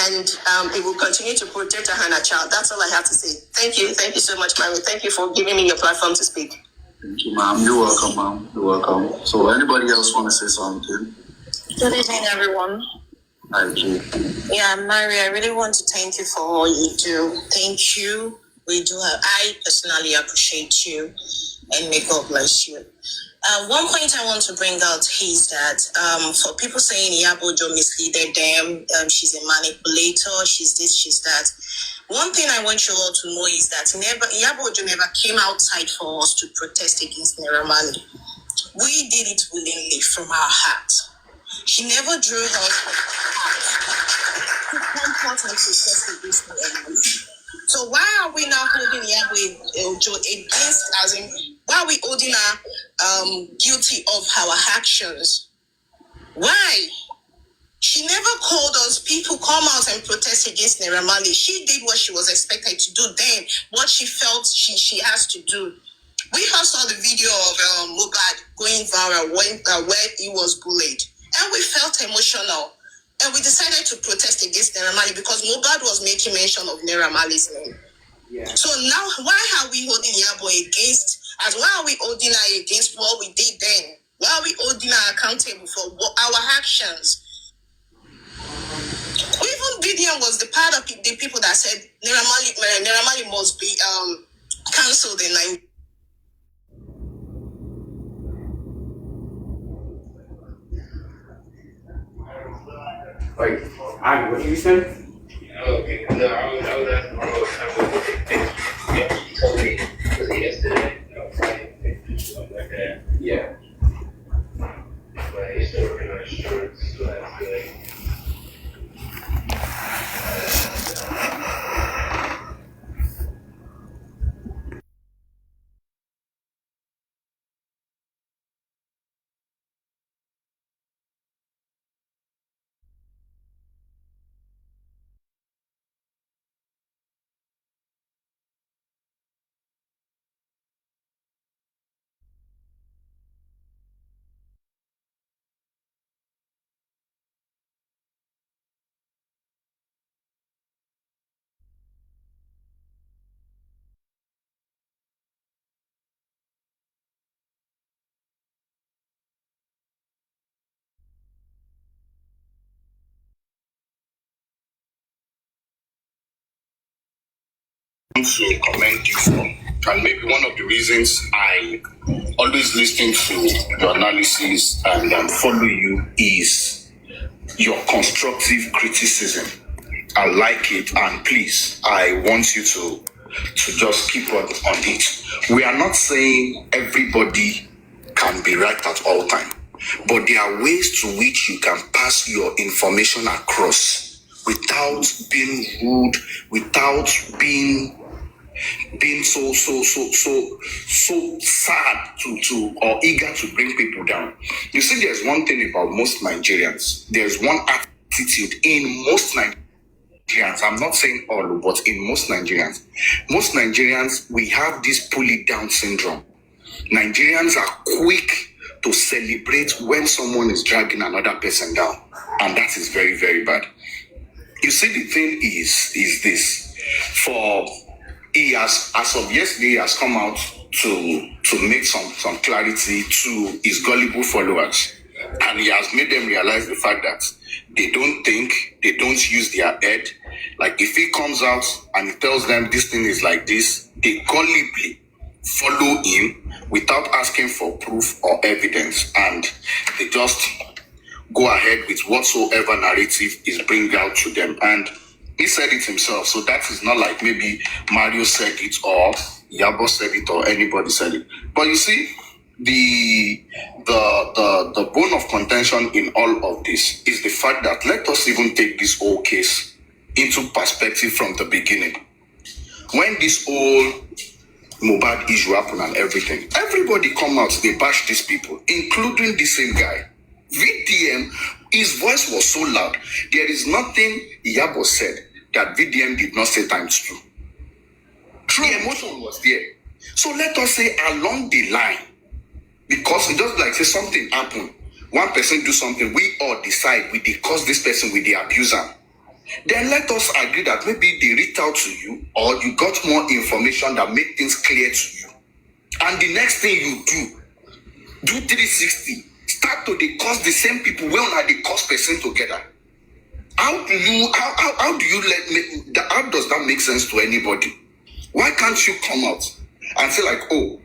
And it will continue to protect her and her child. That's all I have to say. Thank you. Thank you so much, Marley. Thank you for giving me your platform to speak. Thank you, ma'am. You're welcome, ma'am. You're welcome. So anybody else want to say something? Good evening, everyone. Thank you. Yeah, Mary, I really want to thank you for all you do. Thank you. I personally appreciate you, and may God bless you. One point I want to bring out is that for people saying Iyabo Ojo misleaded them, she's a manipulator, she's this, she's that. One thing I want you all to know is that Iyabo Ojo never came outside for us to protest against Naira Marley. We did it willingly from our heart. She never drew us to come out and protest against Naira Marley. So why are we now holding Iyabo Ojo why are we holding her guilty of our actions? Why? She never called us, people come out and protest against Naira Marley. She did what she was expected to do then, what she felt she has to do. We all saw the video of Mohbad going viral where he was bullied. And we felt emotional. And we decided to protest against Naira Marley because Mohbad was making mention of Naira Marley's name. Yeah. So now, why are we holding Iyabo against, why are we holding her against what we did then? Why are we holding her accountable for our actions? Even BDM was the part of the people that said Naira Marley must be cancelled in Nigeria. Wait, what did you say? Okay, no, I was asking you told me yesterday, Friday, something like that. Yeah. But he's still working on insurance, so that's good. To commend you for, and maybe one of the reasons I always listen to your analysis and follow you is your constructive criticism. I like it, and please, I want you to just keep on it. We are not saying everybody can be right at all time, but there are ways to which you can pass your information across without being rude, without being so sad to or eager to bring people down. You see, there's one thing about most Nigerians. There's one attitude in most Nigerians. I'm not saying all, but in most Nigerians, we have this pulled down syndrome. Nigerians are quick to celebrate when someone is dragging another person down, and that is very, very bad. You see, the thing is this: for he has, as of yesterday, he has come out to make some clarity to his gullible followers, and he has made them realize the fact that they don't think, they don't use their head. Like, if he comes out and he tells them this thing is like this, they gullibly follow him without asking for proof or evidence, and they just go ahead with whatsoever narrative is bring out to them. And he said it himself, so that is not like maybe Mario said it or Yabo said it or anybody said it. But you see, the bone of contention in all of this is the fact that, let us even take this whole case into perspective from the beginning. When this whole Mohbad issue happened and everything, everybody come out, they bash these people, including the same guy. VDM, his voice was so loud. There is nothing Yabo said that VDM did not say times two. The emotion was there. So let us say along the line, because it just like say something happened, one person do something, we all decide we discuss this person with the abuser. Then let us agree that maybe they reached out to you or you got more information that made things clear to you. And the next thing you do 360. Start to discuss the same people when are the cause person together. How does that make sense to anybody? Why can't you come out and say like, oh,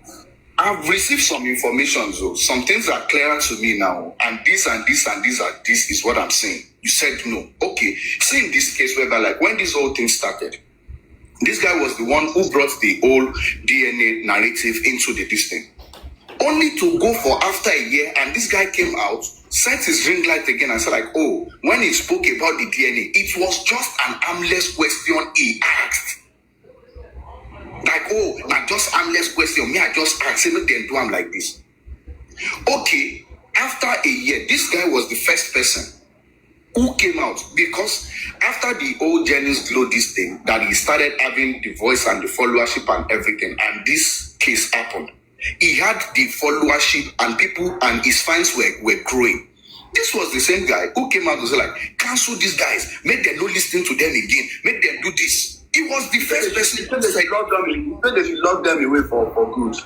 I've received some information, so some things are clearer to me now, and this and this and this is what I'm saying. You said no. Okay. See, in this case whereby like when this whole thing started, this guy was the one who brought the whole DNA narrative into this thing. Only to go for after a year, and this guy came out, set his ring light again and said like, oh, when he spoke about the DNA, it was just an harmless question he asked. Like, oh, not just harmless question, me I just asked, say, make them do him like this. Okay, after a year, this guy was the first person who came out, because after the old Jennings Glow this thing, that he started having the voice and the followership and everything, and this case happened. He had the followership and people and his fans were growing. This was the same guy who came out and said like, cancel these guys, make them no listen to them again, make them do this. He was the first person. They should lock them away for good.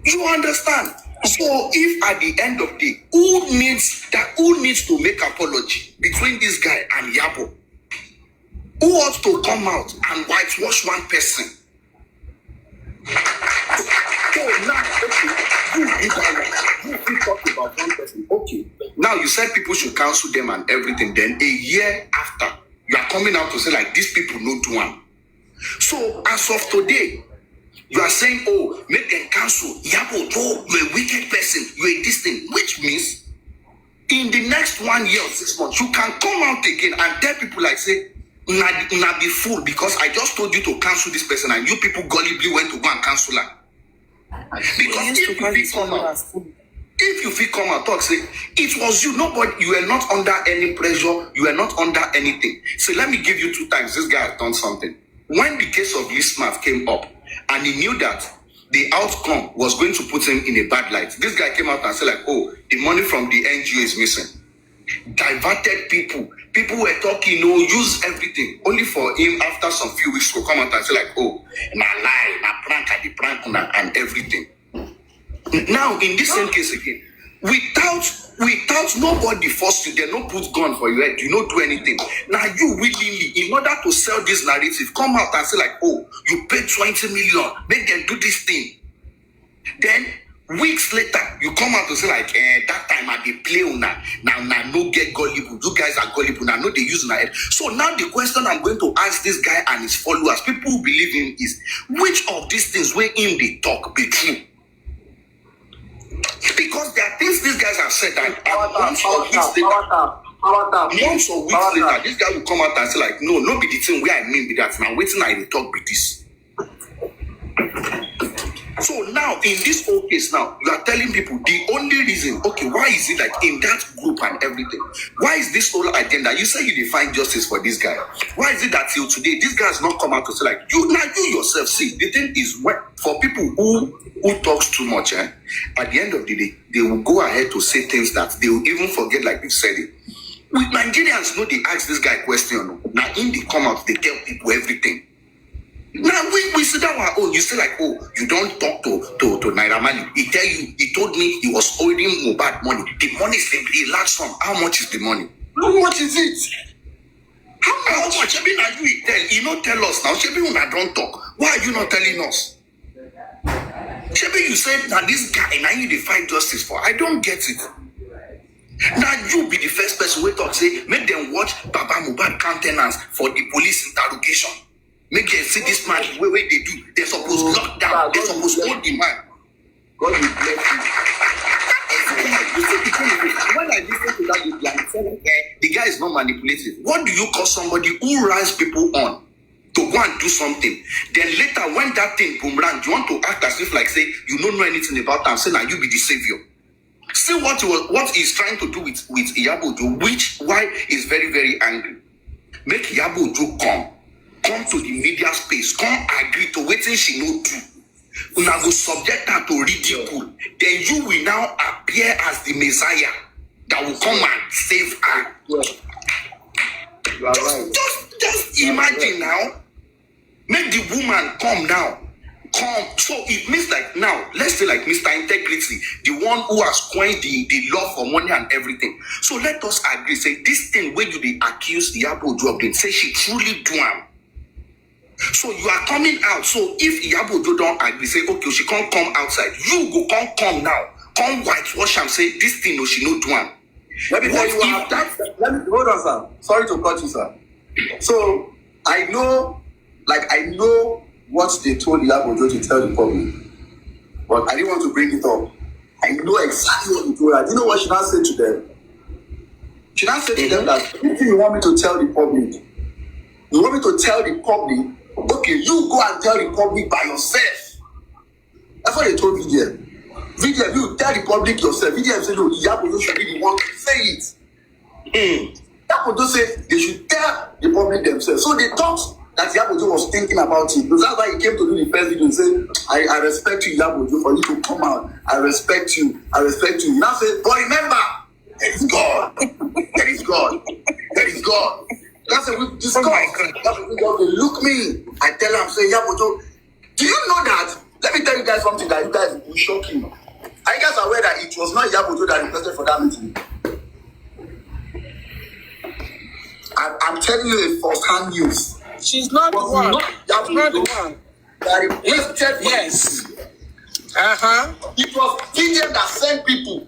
You understand? So if at the end of the day, who needs to make apology between this guy and Yabo? Who ought to come out and whitewash one person? So now, you talk about one person. Okay. Now you said people should cancel them and everything. Then a year after, you are coming out to say like these people no do one. So as of today, you are saying, oh, make them cancel. Yabo, oh, you're a wicked person. You're a this thing. Which means in the next 1 year or 6 months, you can come out again and tell people like say, na be fool because I just told you to cancel this person and you people gullibly went to go and cancel her. Because if you feel come out, talk say it was you, nobody, you were not under any pressure, you were not under anything. So let me give you 2 times this guy has done something. When the case of Lee Smith came up and he knew that the outcome was going to put him in a bad light, this guy came out and said like, oh, the money from the NGO is missing. Diverted people were talking, no, use everything, only for him after some few weeks to come out and say like, oh, na lie, na prank, at the prank, and everything. Now in this same case again, without nobody forced you, they no put gun for your head, you don't do anything. Now you willingly, in order to sell this narrative, come out and say like, oh, you paid 20 million, make them do this thing. Then weeks later, you come out to say like, that time I dey play una, now no get gullible. You guys are gullible, now no they use my head. So now the question I'm going to ask this guy and his followers, people who believe him, is which of these things where him they talk be true? Because there are things these guys have said that months or weeks later, this guy will come out and say like, no be the thing where I mean be that. Now waiting I dey talk be this. So now, in this whole case now, you are telling people the only reason, okay, why is it like in that group and everything? Why is this whole agenda? You say you define justice for this guy. Why is it that till today, this guy has not come out to say like, you yourself see, the thing is, for people who talks too much, at the end of the day, they will go ahead to say things that they will even forget like they said it. With Nigerians, no, they ask this guy question. Now, in the come out, they tell people everything. Now we sit down our own. You say like, oh, you don't talk to Naira Marley. He told me he was owing Mohbad money. The money is a large sum. How much is the money? How much is it? How much? Shebi na you tell. You not tell us now. Shebi una don't talk. Why are you not telling us? Shebi you said that this guy now you define justice for. I don't get it. Now you be the first person we talk say make them watch Baba Mohbad countenance for the police interrogation. Make them see this man the way they do. They're supposed to lock down. They're supposed to hold the man. God will bless you. When I listen to that, the guy is not manipulative. What do you call somebody who rise people on to go and do something? Then later, when that thing boomerang, you want to act as if like say you don't know anything about them, say now you be the savior. See what he's trying to do with Iyabo Ojo, which why he's very, very angry. Make Iyabo Ojo come to the media space, come agree to waiting she no do. Una go subject her to ridicule. Then you will now appear as the Messiah that will come and save her. Just imagine now. Make the woman come now. Come. So it means like now, let's say like Mr. Integrity, the one who has coined the law for money and everything. So let us agree, say this thing where you dey accuse Iyabo Ojo of, say she truly do am. So you are coming out. So if Iyabo Ojo don't agree, say okay, she can't come outside. You go come now. Come whitewash and say this thing no, she no do am. Let me tell you what happened. Hold on, sir. Sorry to cut you, sir. So I know what they told Iyabo Ojo to tell the public, but I didn't want to bring it up. I know exactly what they told her. Do you know what she now said to them? She now said to them that if you want me to tell the public, you want me to tell the public, okay, you go and tell the public by yourself. That's what they told VDM. VDM, you tell the public yourself. VDM said, no, Iyabo Ojo should be the one to say it. Iyabo Ojo said they should tell the public themselves. So they thought that Iyabo Ojo was thinking about it. Because that's why he came to do the first video and said, I respect you, Iyabo Ojo, for you to come out. I respect you. He now said, but remember, there is God. There is God. There is God. That's what we discussed. Oh my God. They look me. I tell them, say, Iyabo Ojo, do you know that? Let me tell you guys something that you guys will shock you. Are you guys aware that it was not Iyabo Ojo that requested for that meeting? I'm telling you a first-hand news. She's not the one. She's not the one. That requested for yes. It was VDM that sent people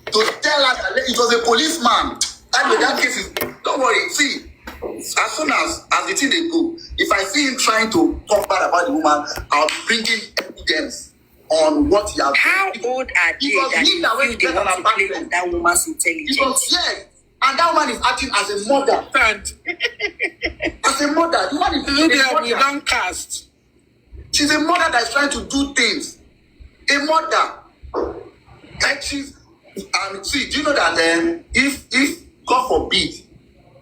to tell her that it was a policeman. And that case is, don't worry, see, as soon as the thing they go, if I see him trying to talk bad about the woman, I'll be bringing evidence on what he has done. How old are they that you feel they want to play on that woman's intelligence? Yes, and that woman is acting as a mother. As a mother, the woman is a mother. You don't cast. She's a mother that's trying to do things. A mother. Like she's, and see, do you know that if God forbid,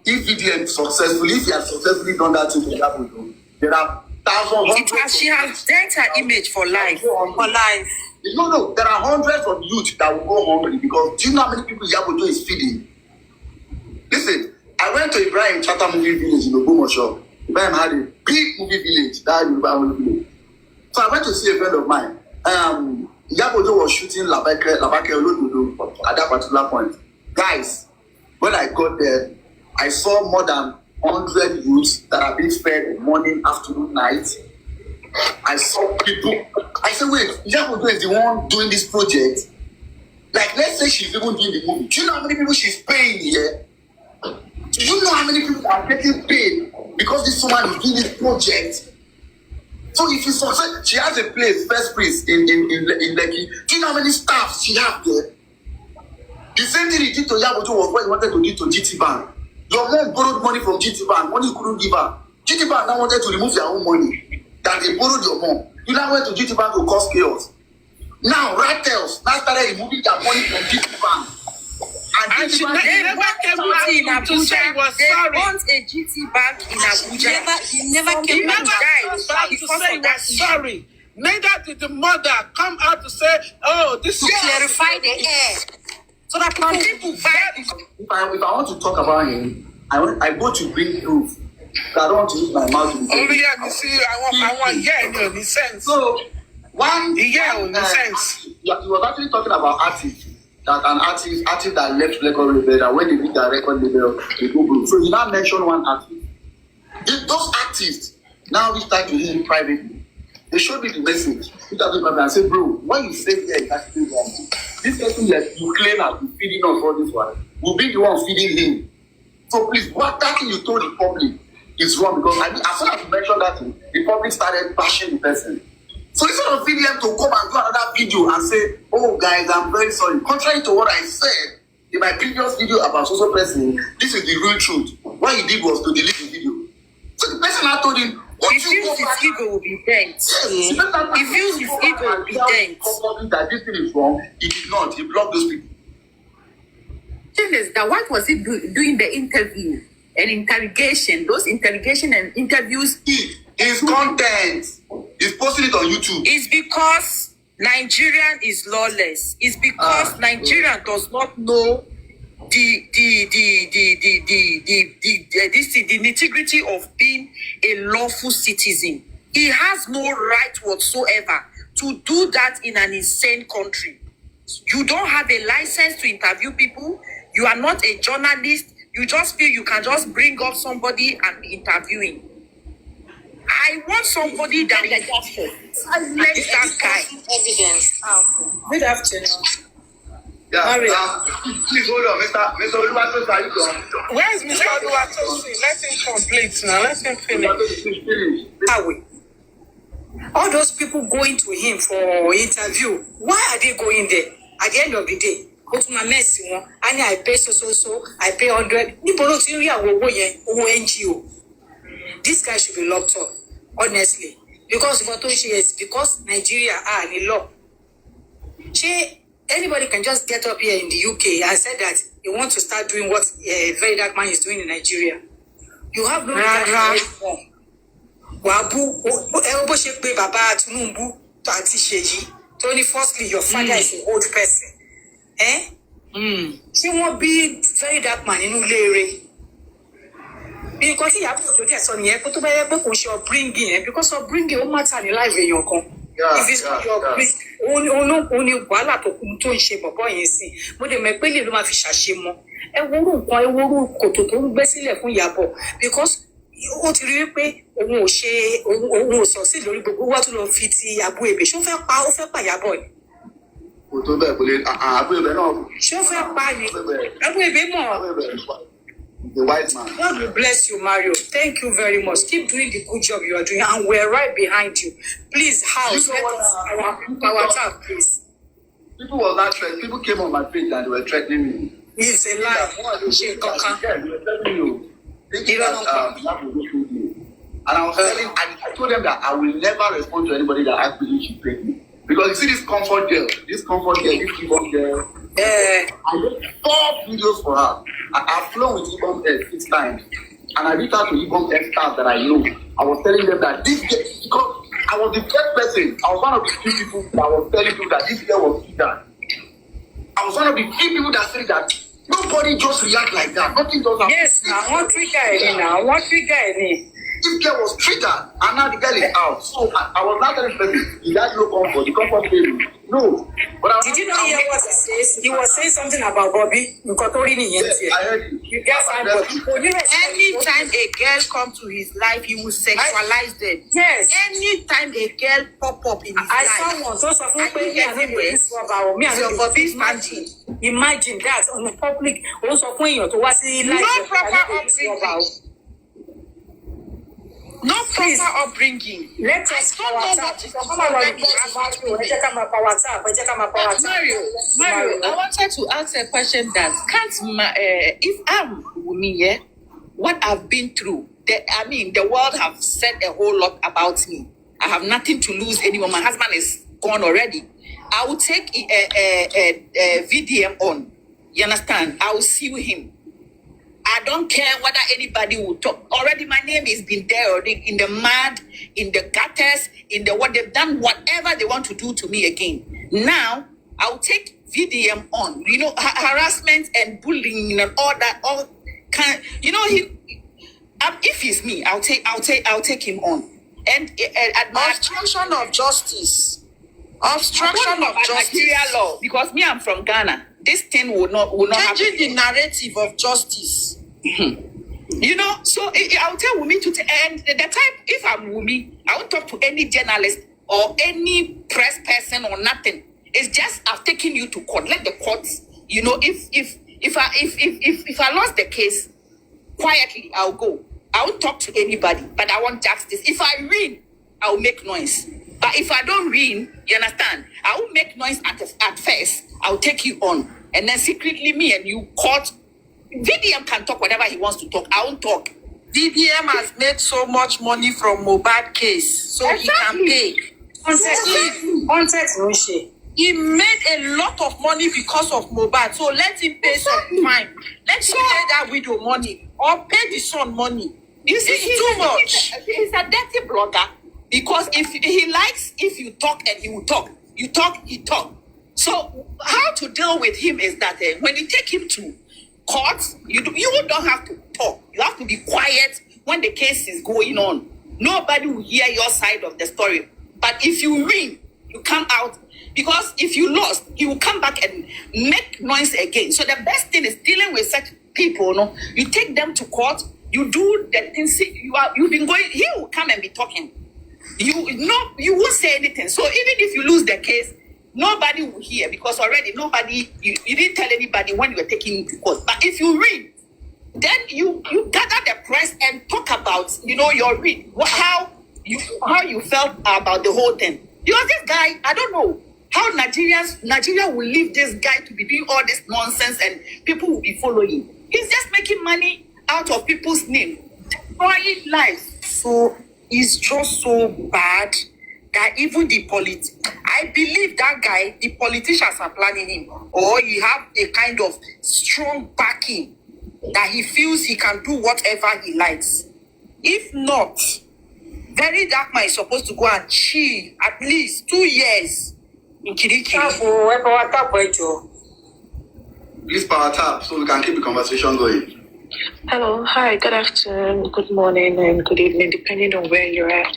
if VDM successfully, if he has successfully done that to the Iyabo, there are thousands. She has dent her image for life. For life. No, there are hundreds of youth that will go hungry because do you know how many people Iyabo is feeding? Listen, I went to Ibrahim Chata movie village in Ogbomoso. Ibrahim had a big movie village, that movie village. So I went to see a friend of mine. Iyabo was shooting Labake Olododo at that particular point. Guys, when I got there, I saw more than 100 youths that are being fed morning, afternoon, night. I saw people. I said, wait, Iyabo is the one doing this project. Like, let's say she's even doing the movie. Do you know how many people she's paying here? Do you know how many people are getting paid because this woman is doing this project? So if you succeed, she has a place, first place in Lekki. Do you know how many staff she has there? The same thing he did to Iyabo was what he wanted to do to GT Bank. Your mom borrowed money from GT Bank, money you couldn't give her. GT Bank now wanted to remove their own money that they borrowed your mom. You now went to GT Bank to cause chaos. Now, Rattles now started removing their money from GT Bank. And she never came back to say he was sorry. They want a GT Bank in Abuja. He never came back to say he was sorry. Neither did the mother come out to say, oh, this is clarify the air. So that people if I want to talk about him, I go to bring proof. I don't want to use my mouth to say. Oh, yeah, you see, I want in the sense. So, in the sense. He was actually talking about artists. That an artist that left record label, that when they meet their record label, they go broke. So he now mentioned one artist. Those artists now reached out to him privately. They showed me the message. He talked to me and said, bro, what you say here is actually wrong. This person that you claim has been feeding us all this while will be the one feeding him. So please, what that thing you told the public is wrong because as soon as you mentioned that thing, the public started bashing the person. So instead of VDM to come and do another video and say, oh guys, I'm very sorry. Contrary to what I said in my previous video about social person, this is the real truth. What he did was to delete the video. So the person now told him, he feels his ego will be bent. He feels his ego will be bent. That this thing is wrong. He did not. He blocked those people. The thing is that what was he doing the interview and interrogation? Those interrogation and interviews. His content. He's posting it on YouTube. It's because Nigerian is lawless. It's because Nigerian does not know the integrity of being a lawful citizen. He has no right whatsoever to do that in an insane country. You don't have a license to interview people. You are not a journalist. You just feel you can just bring up somebody and be interviewing. I want somebody that is that guy. Evidence. Good afternoon. Yeah, please hold on, Mr. Oluwatosin, are you gone? Where is Mr. Oluwatosin? Let him complete now. Let him finish. Are we? All those people going to him for interview, why are they going there? At the end of the day, go to my mess, and I pay so, I pay 100. NGO. This guy should be locked up, honestly. Because because Nigeria are in law. Anybody can just get up here in the UK and say that they want to start doing what a very dark man is doing in Nigeria. You have no right. Firstly, your father is an old person. She won't be very dark man in Ulere. Because he has to get on here, but to be able to show bringing because of bringing all matter in life in your con. Yeah, if it's not your yeah. please only wàhálà tó kún tó ń ṣe bọ̀bọ̀ yẹn sí mo dẹ̀ mọ̀ pé lè ló máa fi ṣàṣemọ́ ẹ worú nǹkan ẹ worú kòtò tó ń gbé sílẹ̀ fún Ìyábọ̀ because ó ti rí wípé òun ò sọ sí lórí gbogbo wá tó lọ fi ti Abu Ebe ṣó fẹ́ pa Ìyábọ̀ yìí. Kò tó bẹ́ẹ̀ kò lè Abu Ebe náà. Ṣó fẹ́ pa ni Abu Ebe mọ̀. The white man. God will bless you, Mario. Thank you very much. Keep doing the good job you are doing, and we're right behind you. Please, house, let us our tap, please. People were not threatening. People came on my page and they were threatening me. It's a lie. Yeah, they were telling you. Thinking that that will go through me. And I was telling, I told them that I will never respond to anybody that asks me if she paid me. Because you see this comfort girl, this Ibom girl. I did 4 videos for her. I've flown with Ibom Air 6 times. And I reached out to Ibom Air staff that I know. I was telling them that this girl, because I was the first person, I was one of the few people that was telling people that this girl was triggered. I was one of the few people that said that nobody just react like that. Nothing does happen. Yes, now one trigger any. This girl was triggered, and now the girl is out. So I was not telling the person, he had no comfort, the comfort failed. No. But did you not hear what he says? He was saying something about Bobby. Yes, I heard you. You guys are Bobby. Anytime a girl comes to his life, he will sexualize them. Yes. Anytime a girl pop up in his life. I saw one. So imagine that on the public. Also, when you're to watch the life. No proper upbringing. Let us Mario, I wanted to ask a question that if I'm Wumi, what I've been through, the world have said a whole lot about me. I have nothing to lose anymore. My husband is gone already. I will take a VDM on. You understand? I will sue him. I don't care whether anybody will talk. Already my name has been there already in the mud, in the gutters, in the what they've done, whatever they want to do to me again. Now, I'll take VDM on. You know, harassment and bullying and all that, if it's me, I'll take him on. And obstruction of justice. Obstruction of justice. Nigeria law, because me, I'm from Ghana. This thing will not changing the narrative of justice. You know, so I'll tell Wumi to and the time if I'm Wumi, I won't talk to any journalist or any press person or nothing. It's just I've taken you to court. Let the courts, you know, if I lost the case, quietly I'll go. I won't talk to anybody, but I want justice. If I win, I'll make noise. But if I don't win, you understand? I will make noise at first. I'll take you on. And then secretly me and you court. VDM can talk whatever he wants to talk. I won't talk. VDM has made so much money from Mohbad case. So exactly. He can pay. He made a lot of money because of Mohbad. So let him pay some time. Let him pay that widow money. Or pay the son money. You see, it's too much. He's a dirty blogger. Because if he likes, if you talk and he will talk. You talk, he talk. So how to deal with him is that when you take him to court, you don't have to talk. You have to be quiet when the case is going on. Nobody will hear your side of the story. But if you win, you come out. Because if you lost, he will come back and make noise again. So the best thing is dealing with such people. No, you take them to court. You do the things. You've been going. He will come and be talking. You won't say anything. So even if you lose the case, nobody will hear because already you didn't tell anybody when you were taking him to court. But if you win, then you gather the press and talk about your win, how you felt about the whole thing. Because this guy, I don't know how Nigeria will leave this guy to be doing all this nonsense and people will be following. He's just making money out of people's name, destroying lives. So it's just so bad that even I believe that guy, the politicians are planning him, or he have a kind of strong backing that he feels he can do whatever he likes. If not, Very Dark Man is supposed to go and chill at least 2 years in Kirikiri. Please power tap so we can keep the conversation going. Hello, hi, good afternoon, good morning, and good evening, depending on where you're at.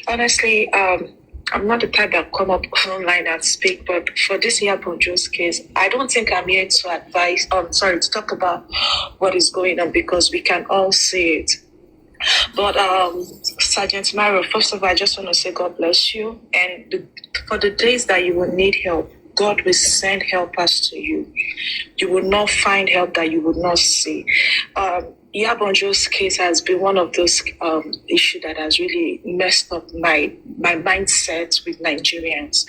Honestly, I'm not the type that come up online and speak, but for this Yabojo's case, I don't think I'm here to advise, to talk about what is going on because we can all see it. But Sergeant Mario, first of all, I just want to say God bless you. And for the days that you will need help, God will send helpers to you. You will not find help that you would not see. Yabonjo's case has been one of those issues that has really messed up my mindset with Nigerians.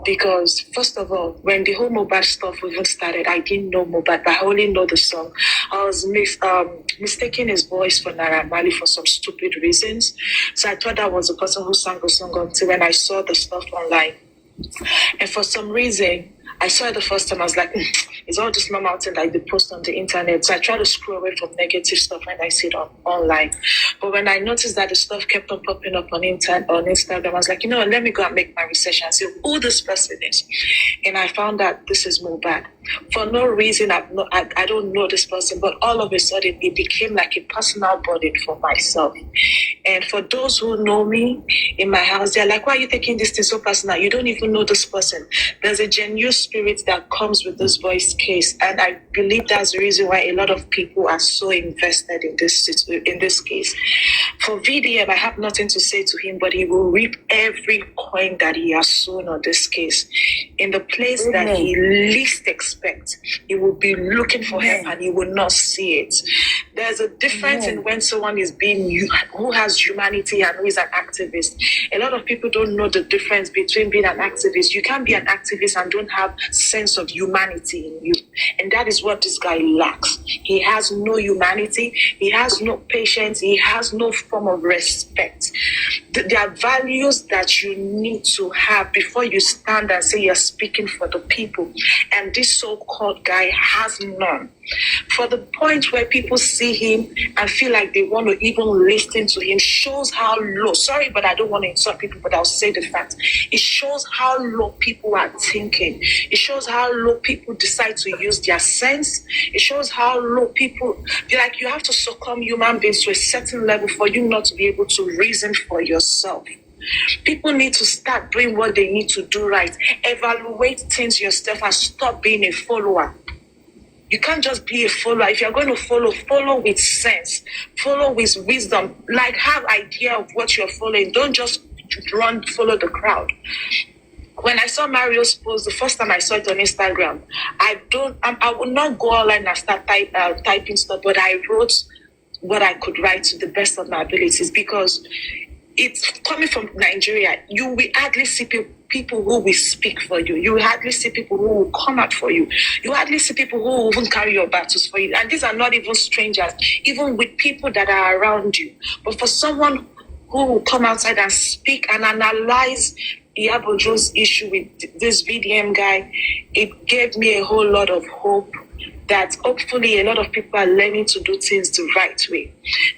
Because first of all, when the whole Mohbad stuff even started, I didn't know Mohbad, but I only know the song. I was mistaking his voice for Naira Marley for some stupid reasons. So I thought that was the person who sang the song until when I saw the stuff online. And for some reason, I saw it the first time, I was like, it's all just normal thing that they post on the internet. So I try to scroll away from negative stuff when I see it online. But when I noticed that the stuff kept on popping up on Instagram, I was like, let me go and make my research and see who this person is. And I found that this is Mohbad. For no reason, I don't know this person, but all of a sudden, it became like a personal burden for myself. And for those who know me in my house, they're like, why are you taking this thing so personal? You don't even know this person. There's a genuine spirit that comes with this boy's case. And I believe that's the reason why a lot of people are so invested in this case. For VDM, I have nothing to say to him, but he will reap every coin that he has sown on this case. In the place that he least expects, he will be looking for help and he will not see it. There's a difference in when someone is who has humanity and who is an activist. A lot of people don't know the difference between being an activist. You can't be an activist and don't have sense of humanity in you. And that is what this guy lacks. He has no humanity. He has no patience. He has no form of respect. There are values that you need to have before you stand and say you're speaking for the people. And this so-called guy has none. For the point where people see him and feel like they want to even listen to him shows how low. Sorry, but I don't want to insult people, but I'll say the fact. It shows how low people are thinking. It shows how low people decide to use their sense. It shows how low people, you have to succumb human beings to a certain level for you not to be able to reason for yourself. People need to start doing what they need to do right. Evaluate things yourself and stop being a follower. You can't just be a follower. If you're going to follow with sense. Follow with wisdom. Have idea of what you're following. Don't just follow the crowd. When I saw Mario's post, the first time I saw it on Instagram, I would not go online and start typing stuff, but I wrote what I could write to the best of my abilities because it's coming from Nigeria. You will hardly see people who will speak for you. You will hardly see people who will come out for you. You hardly see people who will even carry your battles for you. And these are not even strangers, even with people that are around you. But for someone who will come outside and speak and analyze Yabojo's issue with this VDM guy, it gave me a whole lot of hope that hopefully a lot of people are learning to do things the right way.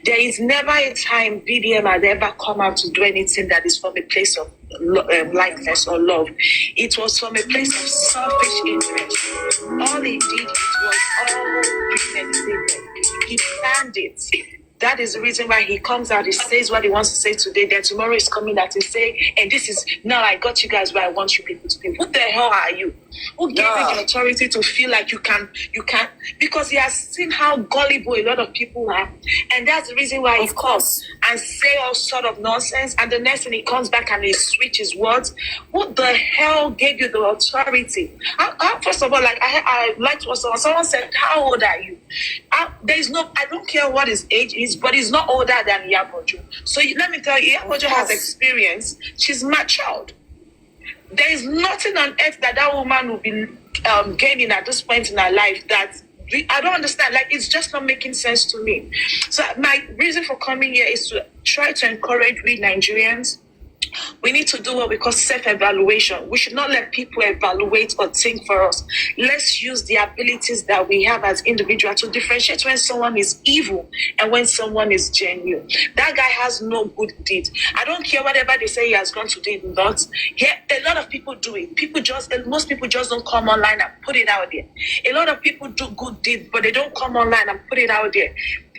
There is never a time VDM has ever come out to do anything that is from a place of likeness or love. It was from a place of selfish interest. All he did, it was all premeditated. He planned it. That is the reason why he comes out, he says what he wants to say today, then tomorrow he's coming out and say, and this is, now I got you guys where I want you people to be. Who the hell are you? Who gave you the authority to feel like you can, because he has seen how gullible a lot of people are. And that's the reason why he comes and say all sort of nonsense. And the next thing he comes back and he switches words. What the hell gave you the authority? First of all, I liked what someone said, how old are you? I don't care what his age is, but he's not older than Yabojo. So let me tell you, Yabojo has experience. She's matured. There is nothing on earth that woman will be gaining at this point in her life that I don't understand. It's just not making sense to me. So my reason for coming here is to try to encourage we Nigerians. We need to do what we call self-evaluation. We should not let people evaluate or think for us. Let's use the abilities that we have as individuals to differentiate when someone is evil and when someone is genuine. That guy has no good deed. I don't care whatever they say he has gone to do it not. A lot of people do it. Most people just don't come online and put it out there. A lot of people do good deeds, but they don't come online and put it out there.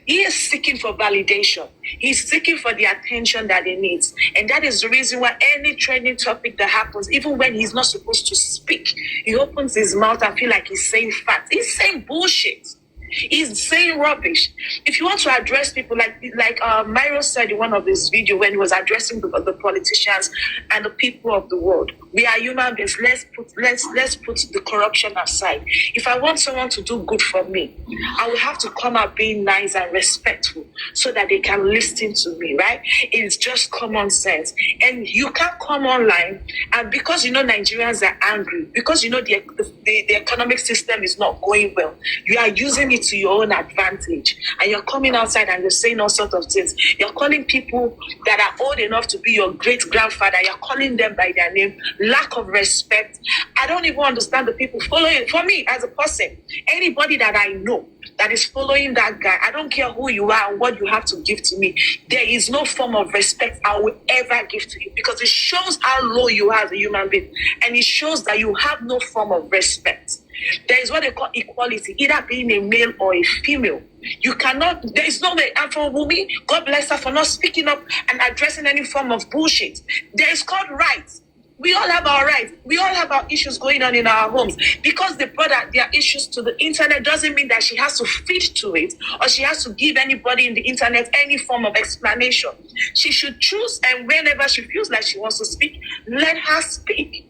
He is seeking for validation. He's seeking for the attention that he needs. And that is the reason why any trending topic that happens, even when he's not supposed to speak, he opens his mouth and feel like he's saying facts. He's saying bullshit. He's saying rubbish. If you want to address people like Myro said in one of his videos when he was addressing the politicians and the people of the world, we are human beings. Let's put the corruption aside. If I want someone to do good for me, I will have to come out being nice and respectful so that they can listen to me, right? It's just common sense. And you can't come online and because Nigerians are angry, because the economic system is not going well, you are using it to your own advantage, and you're coming outside and you're saying all sorts of things. You're calling people that are old enough to be your great grandfather, you're calling them by their name. Lack of respect. I don't even understand the people following. For me as a person, anybody that I know that is following that guy, I don't care who you are and what you have to give to me, there is no form of respect I will ever give to you, because it shows how low you are as a human being, and it shows that you have no form of respect. There is what they call equality, either being a male or a female. You cannot, there is no way. And for Wumi, God bless her for not speaking up and addressing any form of bullshit. There is called rights. We all have our rights. We all have our issues going on in our homes. Because they brought their issues to the internet doesn't mean that she has to feed to it, or she has to give anybody in the internet any form of explanation. She should choose, and whenever she feels like she wants to speak, let her speak.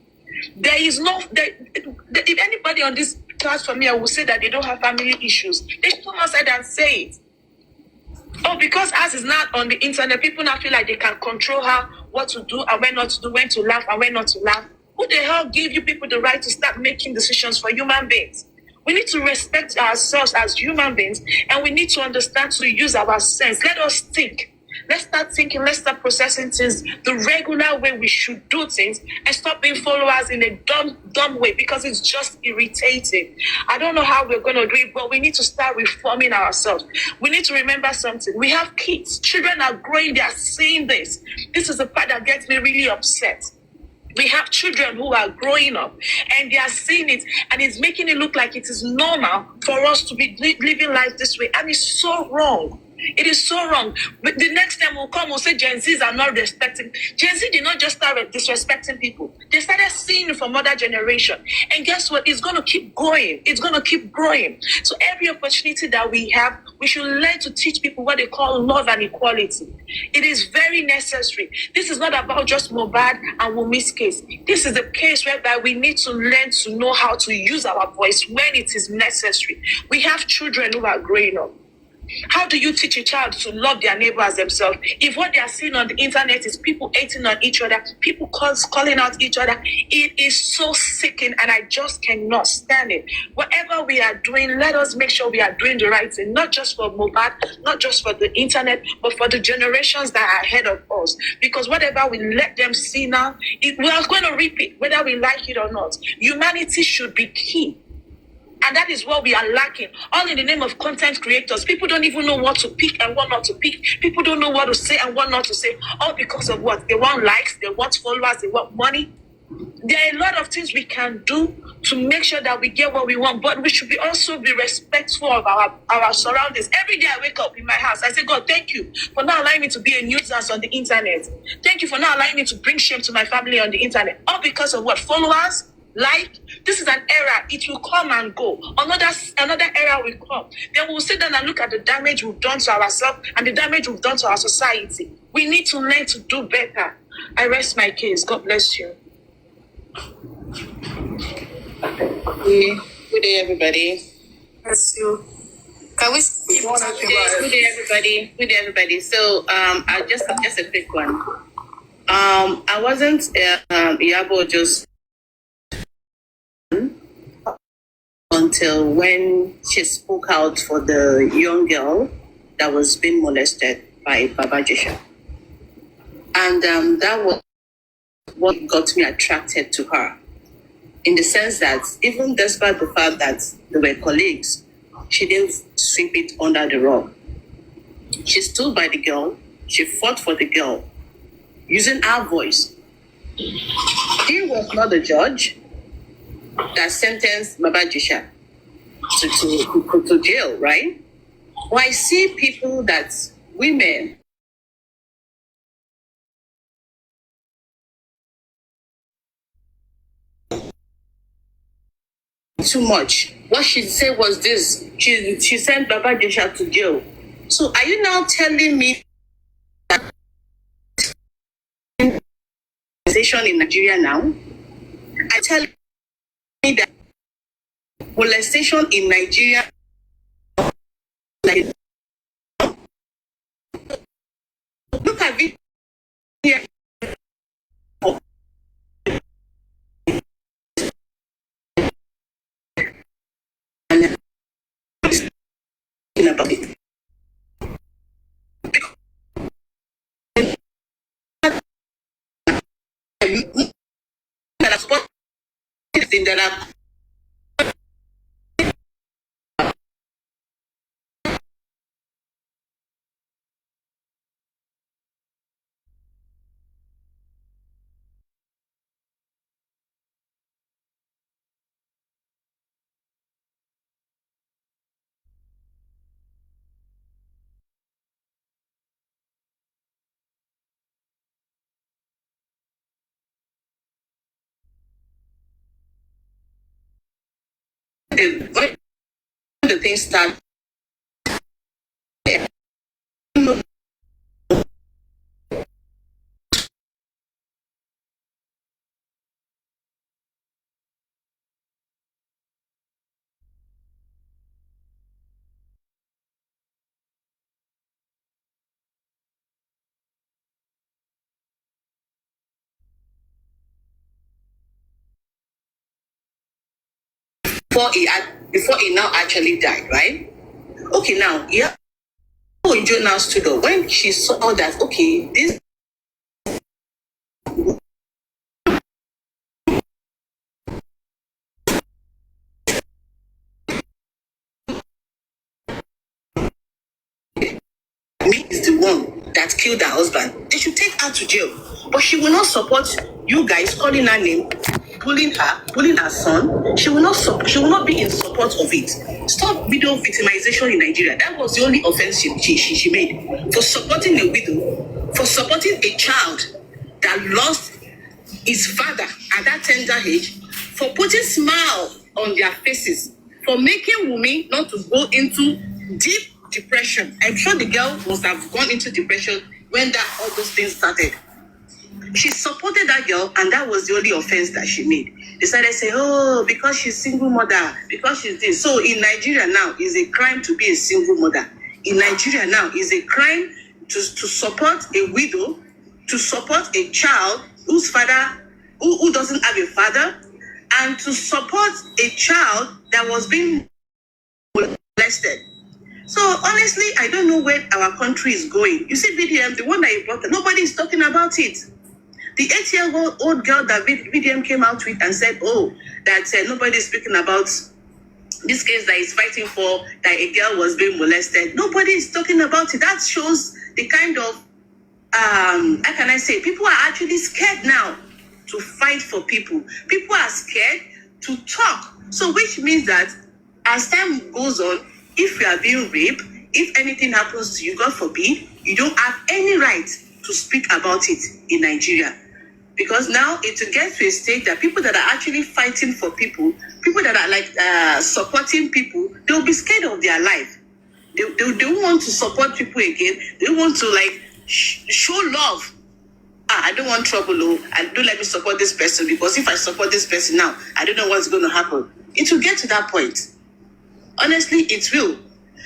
There is if anybody on this platform here will say that they don't have family issues, they should come outside and say it. Oh, because ours is not on the internet, people now feel like they can control her, what to do and when not to do, when to laugh and when not to laugh. Who the hell gave you people the right to start making decisions for human beings? We need to respect ourselves as human beings, and we need to understand to use our sense. Let us think. Let's start thinking, let's start processing things the regular way we should do things, and stop being followers in a dumb way, because it's just irritating. I don't know how we're going to do it, but we need to start reforming ourselves. We need to remember something. We have kids. Children are growing. They are seeing this. This is the part that gets me really upset. We have children who are growing up and they are seeing it, and it's making it look like it is normal for us to be living life this way. And it's so wrong. It is so wrong. But the next time we'll come, we'll say Gen Zs are not respecting. Gen Z did not just start disrespecting people. They started seeing it from other generation. And guess what? It's going to keep going. It's going to keep growing. So every opportunity that we have, we should learn to teach people what they call love and equality. It is very necessary. This is not about just Mohbad and Wumi's case. This is a case whereby we need to learn to know how to use our voice when it is necessary. We have children who are growing up. How do you teach a child to love their neighbor as themselves if what they are seeing on the internet is people hating on each other, people calling out each other? It is so sickening, and I just cannot stand it. Whatever we are doing, let us make sure we are doing the right thing, not just for Mohbad, not just for the internet, but for the generations that are ahead of us. Because whatever we let them see now, we are going to repeat, whether we like it or not. Humanity should be key. And that is what we are lacking. All in the name of content creators. People don't even know what to pick and what not to pick. People don't know what to say and what not to say. All because of what? They want likes, they want followers, they want money. There are a lot of things we can do to make sure that we get what we want, but we should also be respectful of our surroundings. Every day I wake up in my house, I say, God, thank you for not allowing me to be a nuisance on the internet. Thank you for not allowing me to bring shame to my family on the internet. All because of what? Followers? Like, this is an era, it will come and go. Another era will come. Then we'll sit down and look at the damage we've done to ourselves and the damage we've done to our society. We need to learn to do better. I rest my case. God bless you. Good day, everybody. Bless you. Can we speak? Good day, everybody. Good day, everybody. So, I just a quick one. I wasn't Iyabo just until when she spoke out for the young girl that was being molested by Baba Jesha. And that was what got me attracted to her. In the sense that even despite the fact that they were colleagues, she didn't sweep it under the rug. She stood by the girl, she fought for the girl, using her voice. She was not the judge that sentenced Baba Jesha to jail, right? But I see people that women too much. What she said was this: she sent Baba Jesha to jail. So are you now telling me that molestation in Nigeria now? I tell me that molestation in Nigeria, like, look at it here. About it. That are when the things start. Before he now actually died, right? Okay, now yeah. Joe now stood up when she saw that okay, this me is the one that killed her husband. They should take her to jail. But she will not support you guys calling her name, bullying her son. She will not be in support of it. Stop widow victimization in Nigeria. That was the only offense she made. For supporting a widow, for supporting a child that lost his father at that tender age, for putting smile on their faces, for making Wunmi not to go into deep depression. I'm sure the girl must have gone into depression when all those things started. She supported that girl, and that was the only offense that she made. They started saying, oh, because she's single mother, because she's this. So in Nigeria now, it's a crime to be a single mother. In Nigeria now, it's a crime to support a widow, to support a child whose father, who doesn't have a father, and to support a child that was being molested. So honestly, I don't know where our country is going. You see, VDM, the one that you brought, nobody is talking about it. The 8-year-old girl that VDM came out with and said, oh, that nobody is speaking about this case that is fighting for, that a girl was being molested. Nobody is talking about it. That shows the kind of, how can I say, people are actually scared now to fight for people. People are scared to talk. So which means that as time goes on, if you are being raped, if anything happens to you, God forbid, you don't have any right to speak about it in Nigeria. Because now it will get to a stage that people that are actually fighting for people that are like supporting people, they'll be scared of their life. They don't want to support people again. They want to like show love. I don't want trouble, and don't let me support this person, because if I support this person now, I don't know what's going to happen. It will get to that point. Honestly, it will.